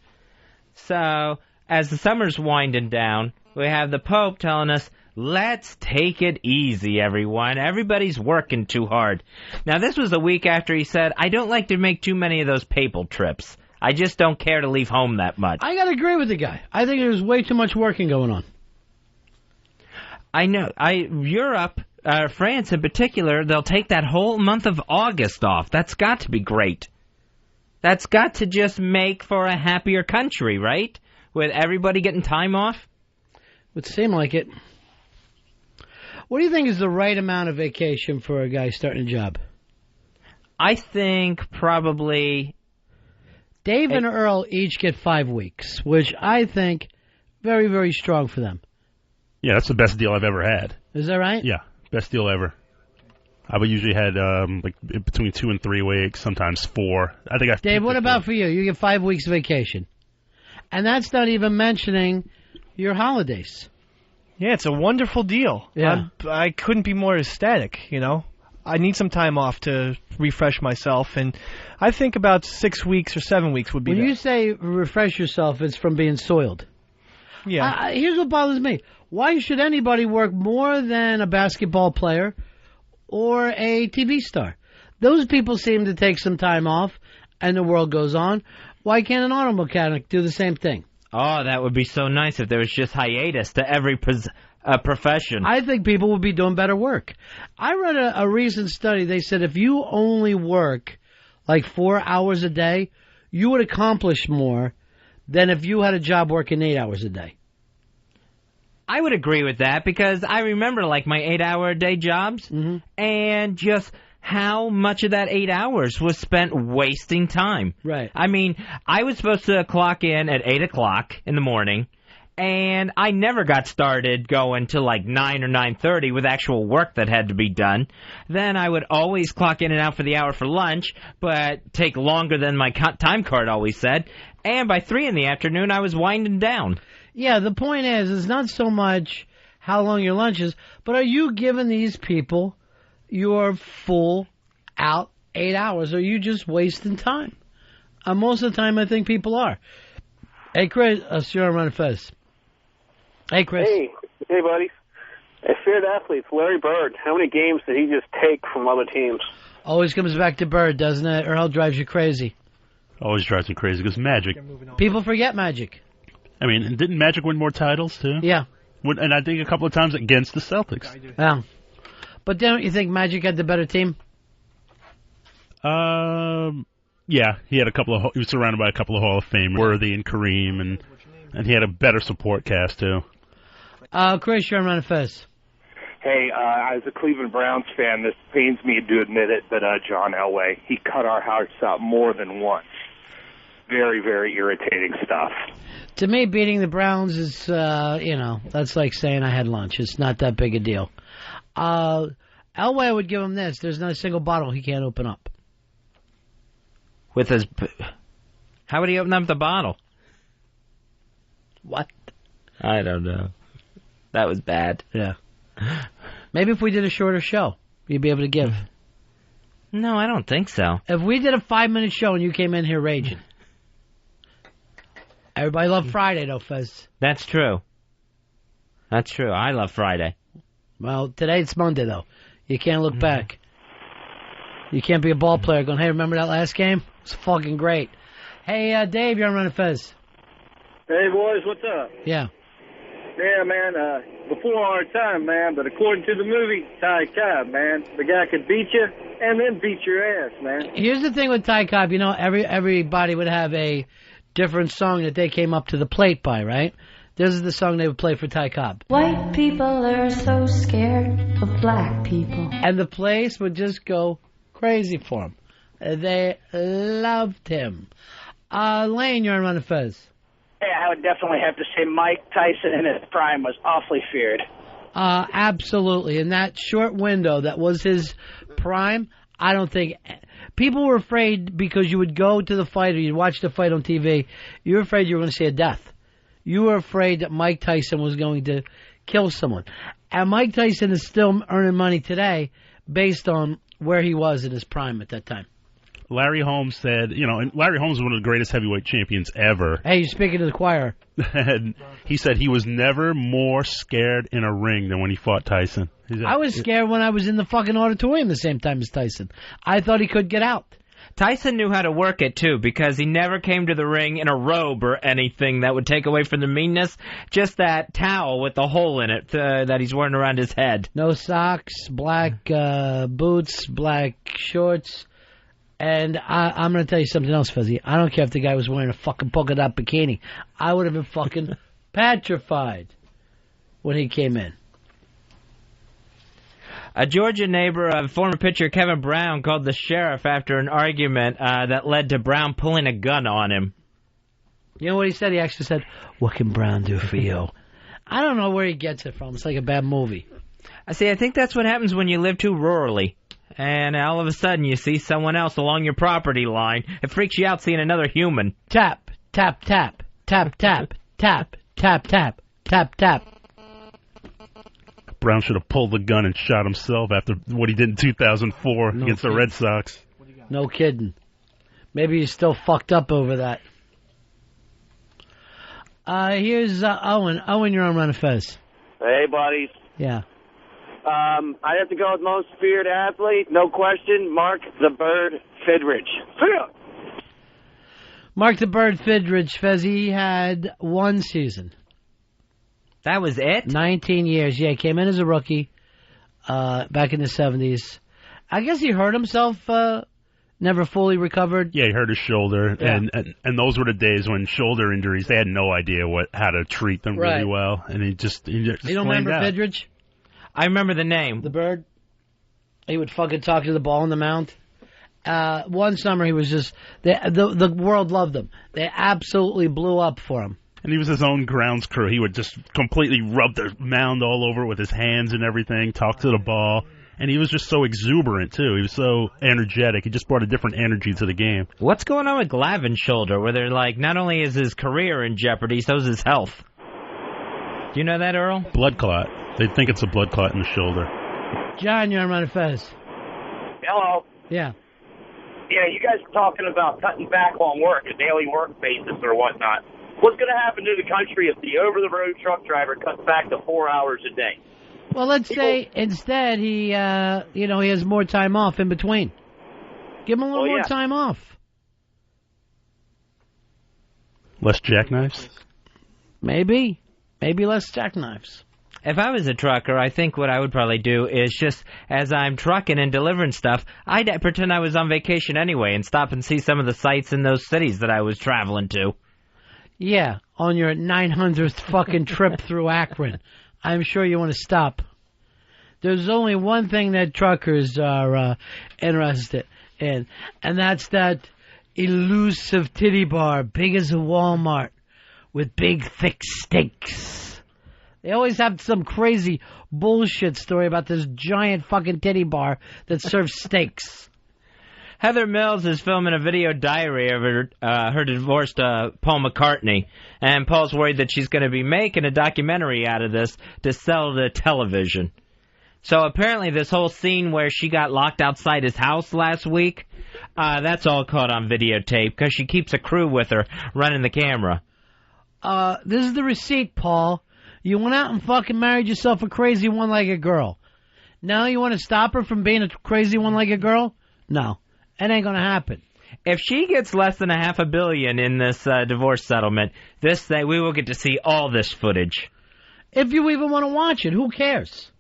So, as the summer's winding down, we have the Pope telling us, let's take it easy, everyone. Everybody's working too hard. Now, this was a week after he said, I don't like to make too many of those papal trips. I just don't care to leave home that much. I got to agree with the guy. I think there's way too much working going on. I know. Europe, France in particular, they'll take that whole month of August off. That's got to be great. That's got to just make for a happier country, right? With everybody getting time off? Would seem like it. What do you think is the right amount of vacation for a guy starting a job? I think probably... Dave and Earl each get 5 weeks, which I think very, very strong for them. Yeah, that's the best deal I've ever had. Is that right? Yeah, best deal ever. I've usually had between 2 and 3 weeks, sometimes 4. I think Dave, what about for you? You get 5 weeks vacation. And that's not even mentioning your holidays. Yeah, it's a wonderful deal. Yeah. I couldn't be more ecstatic, I need some time off to refresh myself, and I think about 6 weeks or 7 weeks would be When you say refresh yourself, it's from being soiled. Yeah. Here's what bothers me. Why should anybody work more than a basketball player or a TV star? Those people seem to take some time off, and the world goes on. Why can't an auto mechanic do the same thing? Oh, that would be so nice if there was just hiatus to every profession. I think people would be doing better work. I read a recent study. They said if you only work like 4 hours a day, you would accomplish more than if you had a job working 8 hours a day. I would agree with that because I remember like my 8-hour-a-day jobs and just how much of that 8 hours was spent wasting time. Right. I mean, I was supposed to clock in at 8 o'clock in the morning, and I never got started going till like 9 or 9:30 with actual work that had to be done. Then I would always clock in and out for the hour for lunch, but take longer than my time card always said. And by 3 in the afternoon, I was winding down. Yeah, the point is, it's not so much how long your lunch is, but are you giving these people your full out 8 hours? Or are you just wasting time? Most of the time, I think people are. Hey, Chris, you're on Ron and Fez. Hey, Chris. Hey, buddies. Feared athletes, Larry Bird. How many games did he just take from other teams? Always comes back to Bird, doesn't it? Earl drives you crazy. Always drives me crazy because Magic. People forget Magic. I mean, didn't Magic win more titles, too? Yeah. And I think a couple of times against the Celtics. Yeah. But don't you think Magic had the better team? Yeah, Yeah, he had he was surrounded by a couple of Hall of Famers, Worthy and Kareem, and he had a better support cast too. Chris, you're on Ron and Fez. Hey, as a Cleveland Browns fan, this pains me to admit it, but John Elway, he cut our house out more than once. Very, very irritating stuff. To me, beating the Browns is, that's like saying I had lunch. It's not that big a deal. Elway would give him this. There's not a single bottle he can't open up. With his... How would he open up the bottle? What? I don't know. That was bad. Yeah. Maybe if we did a shorter show, you'd be able to give. No, I don't think so. If we did a 5-minute show and you came in here raging. Everybody loved Friday, though, Fez. That's true. That's true. I love Friday. Well, today it's Monday, though. You can't look back. You can't be a ball player going, hey, remember that last game? It was fucking great. Hey, Dave, you're on Ron and Fez. Hey, boys, what's up? Yeah. Yeah, man, before our time, man, but according to the movie, Ty Cobb, man, the guy could beat you and then beat your ass, man. Here's the thing with Ty Cobb. Everybody would have a different song that they came up to the plate by, right? This is the song they would play for Ty Cobb. White people are so scared of black people. And the place would just go crazy for him. They loved him. Lane, you're on Ron and Fez. Yeah, I would definitely have to say Mike Tyson in his prime was awfully feared. Absolutely. In that short window that was his prime, I don't think... People were afraid because you would go to the fight or you'd watch the fight on TV. You were afraid you were going to see a death. You were afraid that Mike Tyson was going to kill someone. And Mike Tyson is still earning money today based on where he was in his prime at that time. Larry Holmes said, and Larry Holmes was one of the greatest heavyweight champions ever. Hey, you're speaking to the choir. And he said he was never more scared in a ring than when he fought Tyson. I was scared when I was in the fucking auditorium the same time as Tyson. I thought he could get out. Tyson knew how to work it, too, because he never came to the ring in a robe or anything that would take away from the meanness. Just that towel with the hole in it that he's wearing around his head. No socks, black boots, black shorts. And I'm going to tell you something else, Fuzzy. I don't care if the guy was wearing a fucking polka dot bikini. I would have been fucking petrified when he came in. A Georgia neighbor of former pitcher Kevin Brown called the sheriff after an argument that led to Brown pulling a gun on him. You know what he said? He actually said, "What can Brown do for you?" I don't know where he gets it from. It's like a bad movie. I think that's what happens when you live too rurally. And all of a sudden you see someone else along your property line. It freaks you out seeing another human. Tap, tap, tap, tap, tap, tap, tap, tap, tap, tap. Brown should have pulled the gun and shot himself after what he did in 2004 against the Red Sox. No kidding. Maybe he's still fucked up over that. Here's Owen. Owen, you're on Ron and Fez. Hey, buddies. Yeah. I'd have to go with most feared athlete, no question, Mark the Bird Fidrich. Mark the Bird Fidrich, Fez, he had one season. That was it? 19 years. Yeah, he came in as a rookie back in the 70s. I guess he hurt himself, never fully recovered. Yeah, he hurt his shoulder, Yeah. and those were the days when shoulder injuries, they had no idea how to treat them really well, and he just You don't remember out. Fidrich? I remember the name. The Bird? He would fucking talk to the ball on the mound. One summer he was just... The world loved him. They absolutely blew up for him. And he was his own grounds crew. He would just completely rub the mound all over with his hands and everything, talk to the ball. And he was just so exuberant, too. He was so energetic. He just brought a different energy to the game. What's going on with Glavin's shoulder, where they're like, not only is his career in jeopardy, so is his health? Do you know that, Earl? Blood clot. They think it's a blood clot in the shoulder. John, you're on Ron and Fez. Hello. Yeah. Yeah, you guys were talking about cutting back on work, a daily work basis or whatnot. What's going to happen to the country if the over-the-road truck driver cuts back to 4 hours a day? Well, let's say instead he has more time off in between. Give him a little more time off. Less jackknives? Maybe less jackknives. If I was a trucker, I think what I would probably do is just, as I'm trucking and delivering stuff, I'd pretend I was on vacation anyway and stop and see some of the sights in those cities that I was traveling to. Yeah, on your 900th fucking trip through Akron. I'm sure you want to stop. There's only one thing that truckers are interested in, and that's that elusive titty bar, big as a Walmart, with big, thick steaks. They always have some crazy bullshit story about this giant fucking titty bar that serves steaks. Heather Mills is filming a video diary of her divorced Paul McCartney, and Paul's worried that she's going to be making a documentary out of this to sell to television. So apparently this whole scene where she got locked outside his house last week, that's all caught on videotape because she keeps a crew with her running the camera. This is the receipt, Paul. You went out and fucking married yourself a crazy one-legged girl. Now you want to stop her from being a crazy one-legged girl? No. It ain't gonna happen. If she gets less than $500 million in this divorce settlement, we will get to see all this footage. If you even want to watch it, who cares?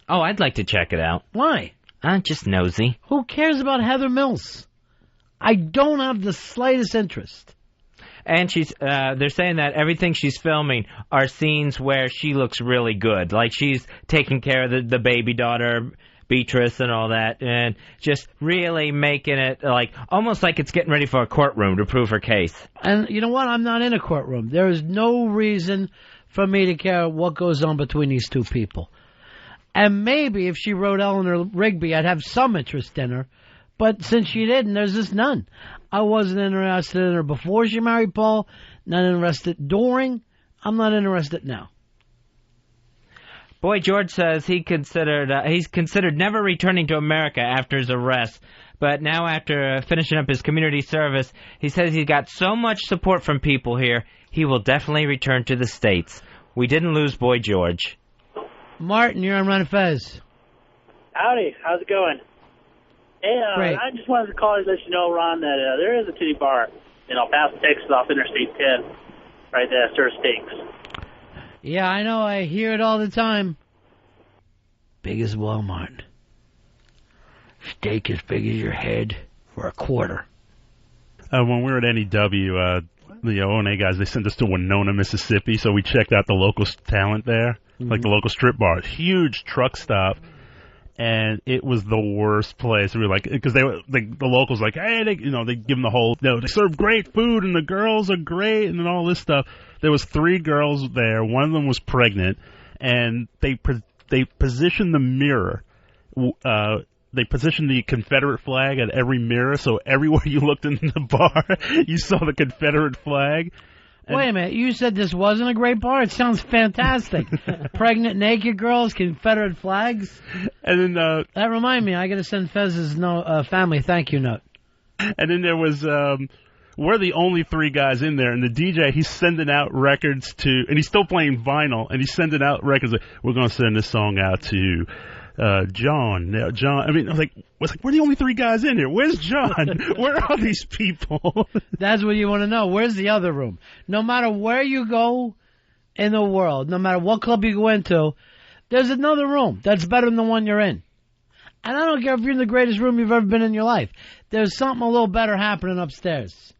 Oh, I'd like to check it out. Why? I'm just nosy. Who cares about Heather Mills? I don't have the slightest interest. And they're saying that everything she's filming are scenes where she looks really good. Like she's taking care of the baby daughter, Beatrice, and all that, and just really making it almost like it's getting ready for a courtroom to prove her case. And you know what? I'm not in a courtroom. There is no reason for me to care what goes on between these two people. And maybe if she wrote Eleanor Rigby, I'd have some interest in her. But since she didn't, there's just none. I wasn't interested in her before she married Paul, not interested during. I'm not interested now. Boy George says he's considered never returning to America after his arrest, but now after finishing up his community service, he says he got so much support from people here, he will definitely return to the States. We didn't lose Boy George. Martin, you're on Ron and Fez. Howdy, how's it going? Hey, I just wanted to call and let you know, Ron, that there is a titty bar in El Paso, Texas, off Interstate 10, right there, serves steaks. Yeah, I know. I hear it all the time. Big as Walmart. Steak as big as your head for a quarter. When we were at NEW, the O&A guys, they sent us to Winona, Mississippi, so we checked out the local talent there, like the local strip bar. Huge truck stop. And it was the worst place. We were like, because the locals like, hey, they give them the whole, they serve great food and the girls are great and then all this stuff. There was 3 girls there. One of them was pregnant, and they positioned the mirror. They positioned the Confederate flag at every mirror, so everywhere you looked in the bar, you saw the Confederate flag. Wait a minute, you said this wasn't a great bar? It sounds fantastic. Pregnant, naked girls, Confederate flags. And then that reminded me, I got to send Fez's family thank you note. And then there was, we're the only 3 guys in there, and the DJ, he's sending out records and he's still playing vinyl, and he's sending out records like, we're going to send this song out to John. Now, John, I was like, we're the only 3 guys in here. Where's John? Where are these people? That's what you want to know. Where's the other room? No matter where you go in the world, no matter what club you go into, there's another room that's better than the one you're in. And I don't care if you're in the greatest room you've ever been in your life. There's something a little better happening upstairs.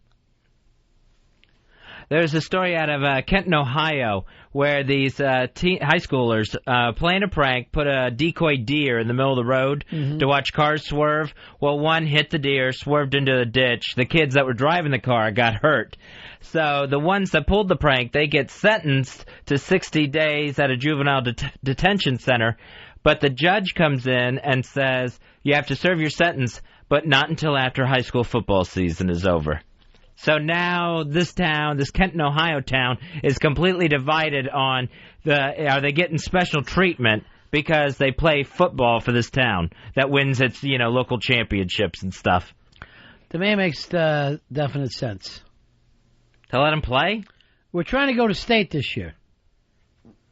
There's a story out of Kenton, Ohio, where these high schoolers playing a prank put a decoy deer in the middle of the road to watch cars swerve. Well, one hit the deer, swerved into the ditch. The kids that were driving the car got hurt. So the ones that pulled the prank, they get sentenced to 60 days at a juvenile detention center. But the judge comes in and says, you have to serve your sentence, but not until after high school football season is over. So now this town, this Kenton, Ohio town, is completely divided on are they getting special treatment because they play football for this town that wins its, local championships and stuff. To me, it makes definite sense. To let them play? We're trying to go to state this year.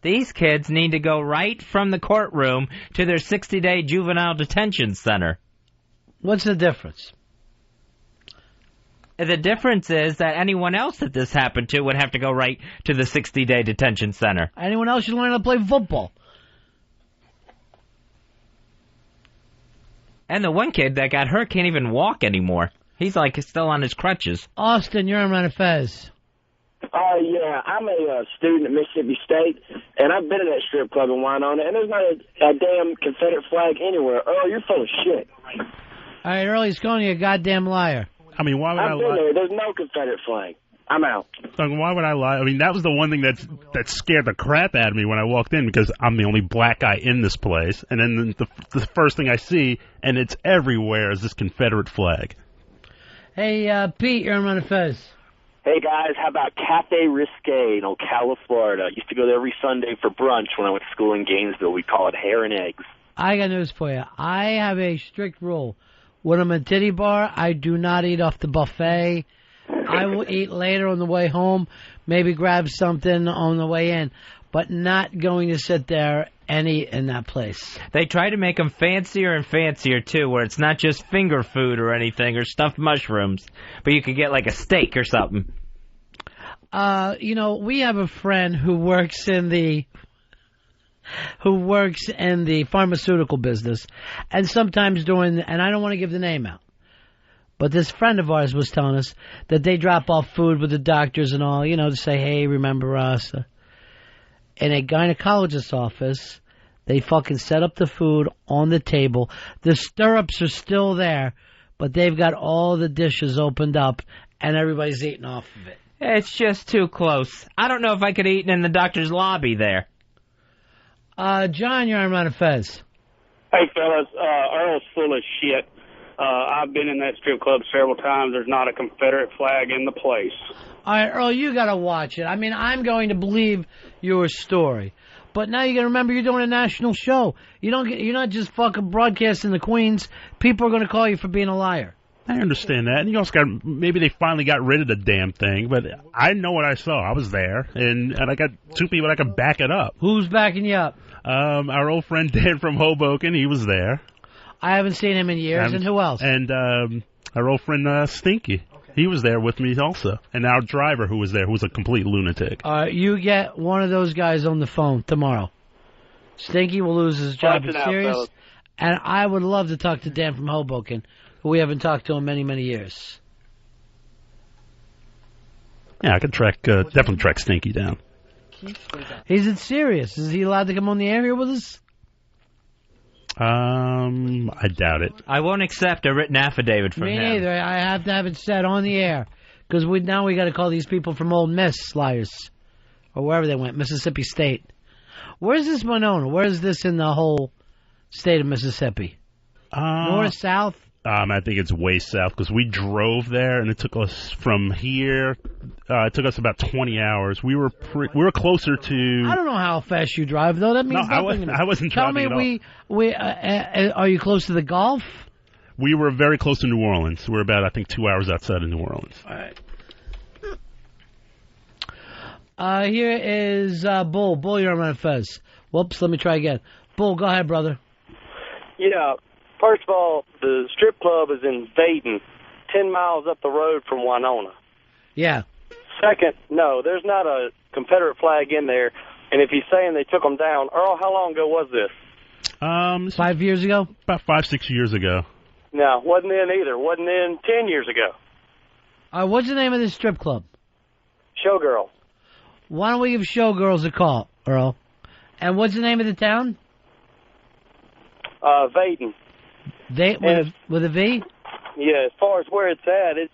These kids need to go right from the courtroom to their 60-day juvenile detention center. What's the difference? The difference is that anyone else that this happened to would have to go right to the 60-day detention center. Anyone else should learn how to play football. And the one kid that got hurt can't even walk anymore. He's like still on his crutches. Austin, you're on Ron and Fez. Yeah, I'm a student at Mississippi State, and I've been in that strip club in Winona, and there's not a damn Confederate flag anywhere. Earl, you're full of shit. All right, Earl, he's calling you a goddamn liar. I mean, why would I I've been lie? there. There's no Confederate flag. I'm out. Doug, why would I lie? I mean, that was the one thing that scared the crap out of me when I walked in, because I'm the only black guy in this place. And then the first thing I see, and it's everywhere, is this Confederate flag. Hey, Pete, you're on Ron and Fez. Hey, guys, how about Cafe Risque in Ocala, Florida? I used to go there every Sunday for brunch when I went to school in Gainesville. We call it hair and eggs. I got news for you. I have a strict rule. When I'm at Titty Bar, I do not eat off the buffet. I will eat later on the way home, maybe grab something on the way in, but not going to sit there and eat in that place. They try to make them fancier and fancier, too, where it's not just finger food or anything or stuffed mushrooms, but you could get like a steak or something. We have a friend who works in the pharmaceutical business, and sometimes and I don't want to give the name out, but this friend of ours was telling us that they drop off food with the doctors and all, to say, hey, remember us. In a gynecologist's office, they fucking set up the food on the table. The stirrups are still there, but they've got all the dishes opened up, and everybody's eating off of it. It's just too close. I don't know if I could eat in the doctor's lobby there. John, you're on Ron and Fez. Hey, fellas, Earl's full of shit. I've been in that strip club several times. There's not a Confederate flag in the place. All right, Earl, you got to watch it. I mean, I'm going to believe your story. But now you got to remember you're doing a national show. You're not just fucking broadcasting the Queens. People are going to call you for being a liar. I understand that. And you also maybe they finally got rid of the damn thing, but I know what I saw. I was there, and I got two people that can back it up. Who's backing you up? Our old friend Dan from Hoboken, he was there. I haven't seen him in years. And who else? And our old friend Stinky. He was there with me also. And our driver who was there, who was a complete lunatic. You get one of those guys on the phone tomorrow. Stinky will lose his job in Sirius. And I would love to talk to Dan from Hoboken, who we haven't talked to in many, many years. Yeah, I could definitely track Stinky down. He's in Sirius. Is he allowed to come on the air here with us? I doubt it. I won't accept a written affidavit from him. Me neither. I have to have it said on the air. Because now we got to call these people from Old Miss liars. Or wherever they went, Mississippi State. Where's this Winona? Where is this in the whole state of Mississippi? North, south? I think it's way south, because we drove there, and it took us from here. It took us about 20 hours. We were closer to. I don't know how fast you drive, though. That means nothing to me. I wasn't driving at all. Tell me, are you close to the Gulf? We were very close to New Orleans. We're about, I think, 2 hours outside of New Orleans. All right. Here is Bull. Bull, you're on Ron and Fez. Whoops, let me try again. Bull, go ahead, brother. Yeah. First of all, the strip club is in Dayton, 10 miles up the road from Winona. Yeah. Second, no, there's not a Confederate flag in there. And if he's saying they took them down, Earl, how long ago was this? 5 years ago? About 5-6 years ago. No, wasn't in either. Wasn't in 10 years ago. What's the name of this strip club? Showgirl. Why don't we give Showgirls a call, Earl? And what's the name of the town? Dayton. With a V? Yeah, as far as where it's at, it's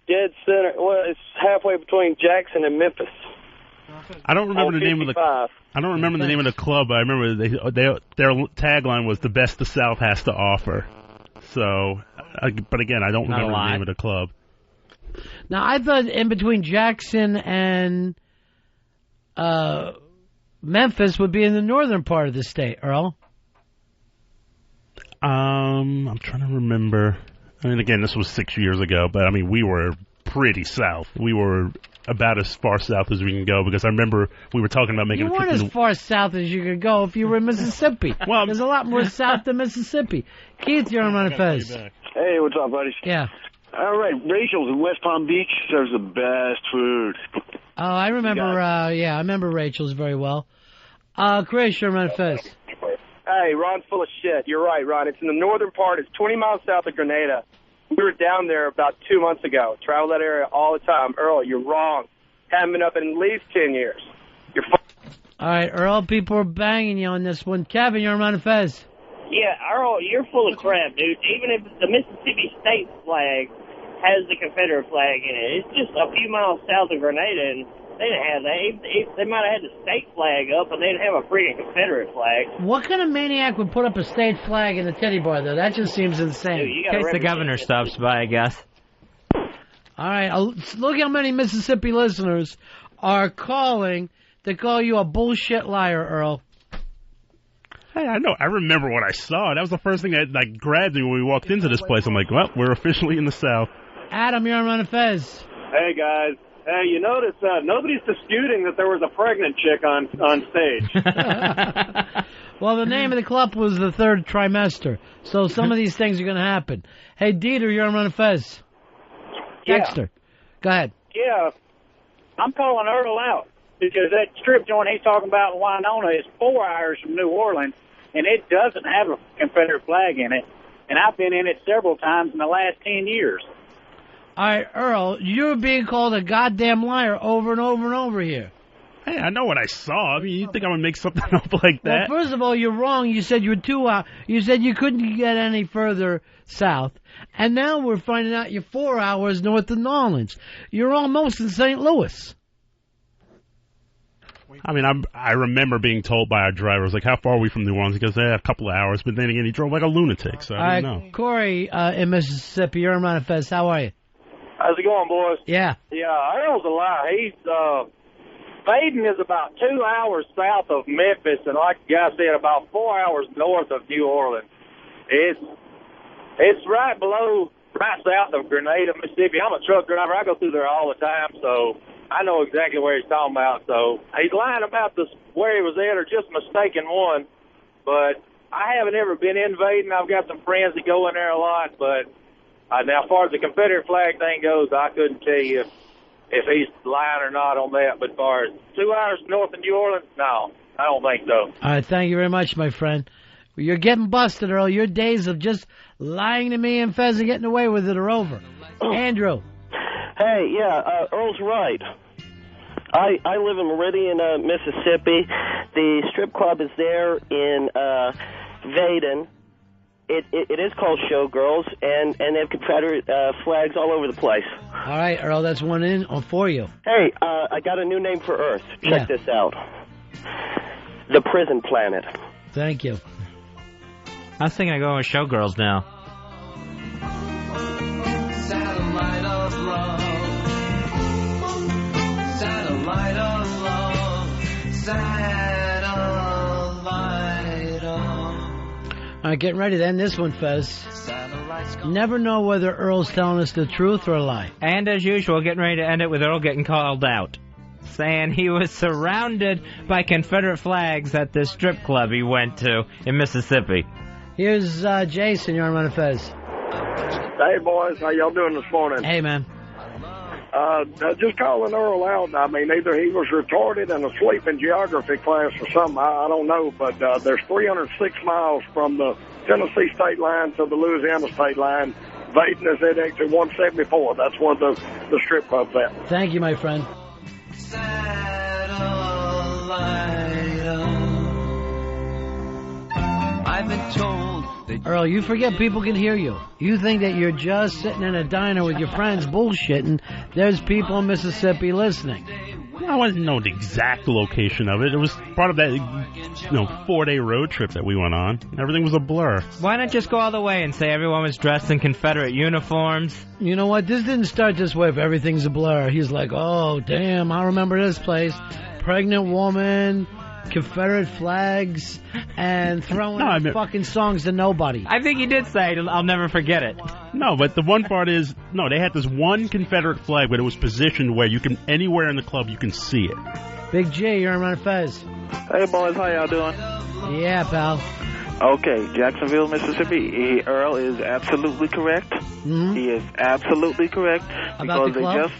dead center. Well, it's halfway between Jackson and Memphis. I don't remember the name of the. I don't remember the name of the club. But I remember their tagline was "The best the South has to offer." So, but again, I don't remember the name of the club. Now, I thought in between Jackson and Memphis would be in the northern part of the state, Earl. I'm trying to remember. I mean, again, this was 6 years ago, but I mean, we were pretty south. We were about as far south as we can go, because I remember we were talking about making a trip. You weren't as far south as you could go if you were in Mississippi. Well, there's a lot more south than Mississippi. Keith, you're on Ron and Fez. Hey, what's up, buddies? Yeah. All right, Rachel's in West Palm Beach serves the best food. Oh, I remember, I remember Rachel's very well. Chris, you're on Fez. Hey, Ron's full of shit. You're right, Ron. It's in the northern part. It's 20 miles south of Grenada. We were down there about 2 months ago. Travel that area all the time. Earl, you're wrong. Haven't been up in at least 10 years. You're All right, Earl, people are banging you on this one. Kevin, you're on Fez. Yeah, Earl, you're full of crap, dude. Even if the Mississippi state flag has the Confederate flag in it, it's just a few miles south of Grenada, and they didn't have that. They might have had the state flag up, but they didn't have a freaking Confederate flag. What kind of maniac would put up a state flag in a teddy bar, though? That just seems insane. In case the governor stops by, I guess. All right, look how many Mississippi listeners are calling to call you a bullshit liar, Earl. Hey, I know. I remember what I saw. That was the first thing that grabbed me when we walked into this place. I'm like, well, we're officially in the South. Adam, you're on Fez. Hey, guys. Hey, you notice nobody's disputing that there was a pregnant chick on stage. Well, the name of the club was the third trimester, so some of these things are going to happen. Hey, Dieter, you're on Fez. Dexter, go ahead. Yeah, I'm calling Earl out because that strip joint he's talking about in Winona is 4 hours from New Orleans, and it doesn't have a Confederate flag in it. And I've been in it several times in the last 10 years. All right, Earl, you're being called a goddamn liar over and over and over here. Hey, I know what I saw. I mean, you think I'm gonna make something up like that? Well, first of all, you're wrong. You said you were 2 hours. You said you couldn't get any further south, and now we're finding out you're 4 hours north of New Orleans. You're almost in St. Louis. I mean, I remember being told by our driver, I was like, how far are we from New Orleans? He goes, a couple of hours. But then again, he drove like a lunatic, so I didn't know. Corey in Mississippi, you're on Fez. How are you? How's it going, boys? Yeah. Yeah, Earl's a liar. He's, Baden is about 2 hours south of Memphis, and like the guy said, about 4 hours north of New Orleans. It's right south of Grenada, Mississippi. I'm a truck driver. I go through there all the time, so I know exactly where he's talking about. So he's lying about where he was at, or just mistaken one. But I haven't ever been in Baden. I've got some friends that go in there a lot, but now, as far as the Confederate flag thing goes, I couldn't tell you if he's lying or not on that. But as far as 2 hours north of New Orleans, no, I don't think so. All right, thank you very much, my friend. You're getting busted, Earl. Your days of just lying to me and Fez and getting away with it are over. Andrew. Hey, yeah, Earl's right. I live in Meridian, Mississippi. The strip club is there in Vaden. It is called Showgirls, and they have Confederate flags all over the place. All right, Earl, that's one in for you. Hey, I got a new name for Earth. Check this out. The Prison Planet. Thank you. I was thinking of going with Showgirls now. Satellite of love. Satellite of love. Satellite of... All right, getting ready to end this one, Fez. Never know whether Earl's telling us the truth or a lie. And as usual, getting ready to end it with Earl getting called out, saying he was surrounded by Confederate flags at this strip club he went to in Mississippi. Here's Jason, you're on Fez. Hey, boys, how y'all doing this morning? Hey, man. Just calling Earl out. I mean, either he was retarded and asleep in geography class or something. I don't know, but there's 306 miles from the Tennessee state line to the Louisiana state line. Vaden is at exit 174. That's where the strip club's at. Thank you, my friend. I've been told Earl, you forget people can hear you. You think that you're just sitting in a diner with your friends bullshitting. There's people in Mississippi listening. I didn't know the exact location of it. It was part of that 4-day road trip that we went on. Everything was a blur. Why not just go all the way and say everyone was dressed in Confederate uniforms? You know what? This didn't start this way if everything's a blur. He's like, oh, damn, I remember this place. Pregnant woman, Confederate flags, and throwing fucking songs to nobody. I think he did say, I'll never forget it. No, but the one part is, they had this one Confederate flag, but it was positioned where you can, anywhere in the club, you can see it. Big G, you're on Fez. Hey, boys, how y'all doing? Yeah, pal. Okay, Jacksonville, Mississippi. Earl is absolutely correct. Mm-hmm. He is absolutely correct. About the club?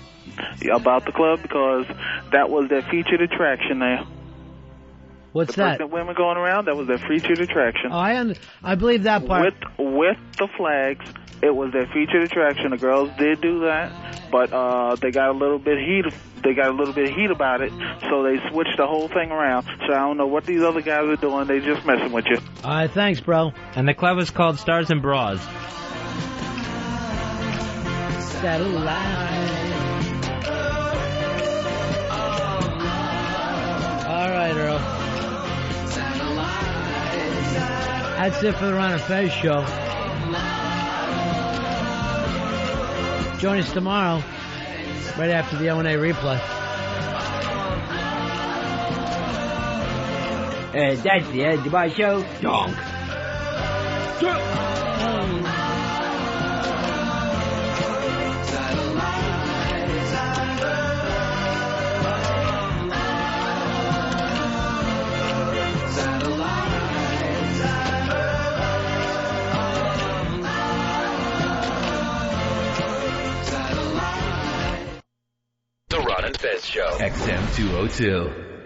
About the club, because that was their featured attraction there. What's that? The women going around, that was their featured attraction. Oh, I believe that part. With the flags, it was their featured attraction. The girls did do that, but they got a little bit heat. They got a little bit of heat about it, so they switched the whole thing around. So I don't know what these other guys are doing. They just messing with you. All right, thanks, bro. And the club is called Stars and Bras. Satellite. All right, Earl. That's it for the Ron and Fez show. Join us tomorrow, right after the O&A replay. That's the end of my show. Donk. The Ron and Fez Show. XM 202.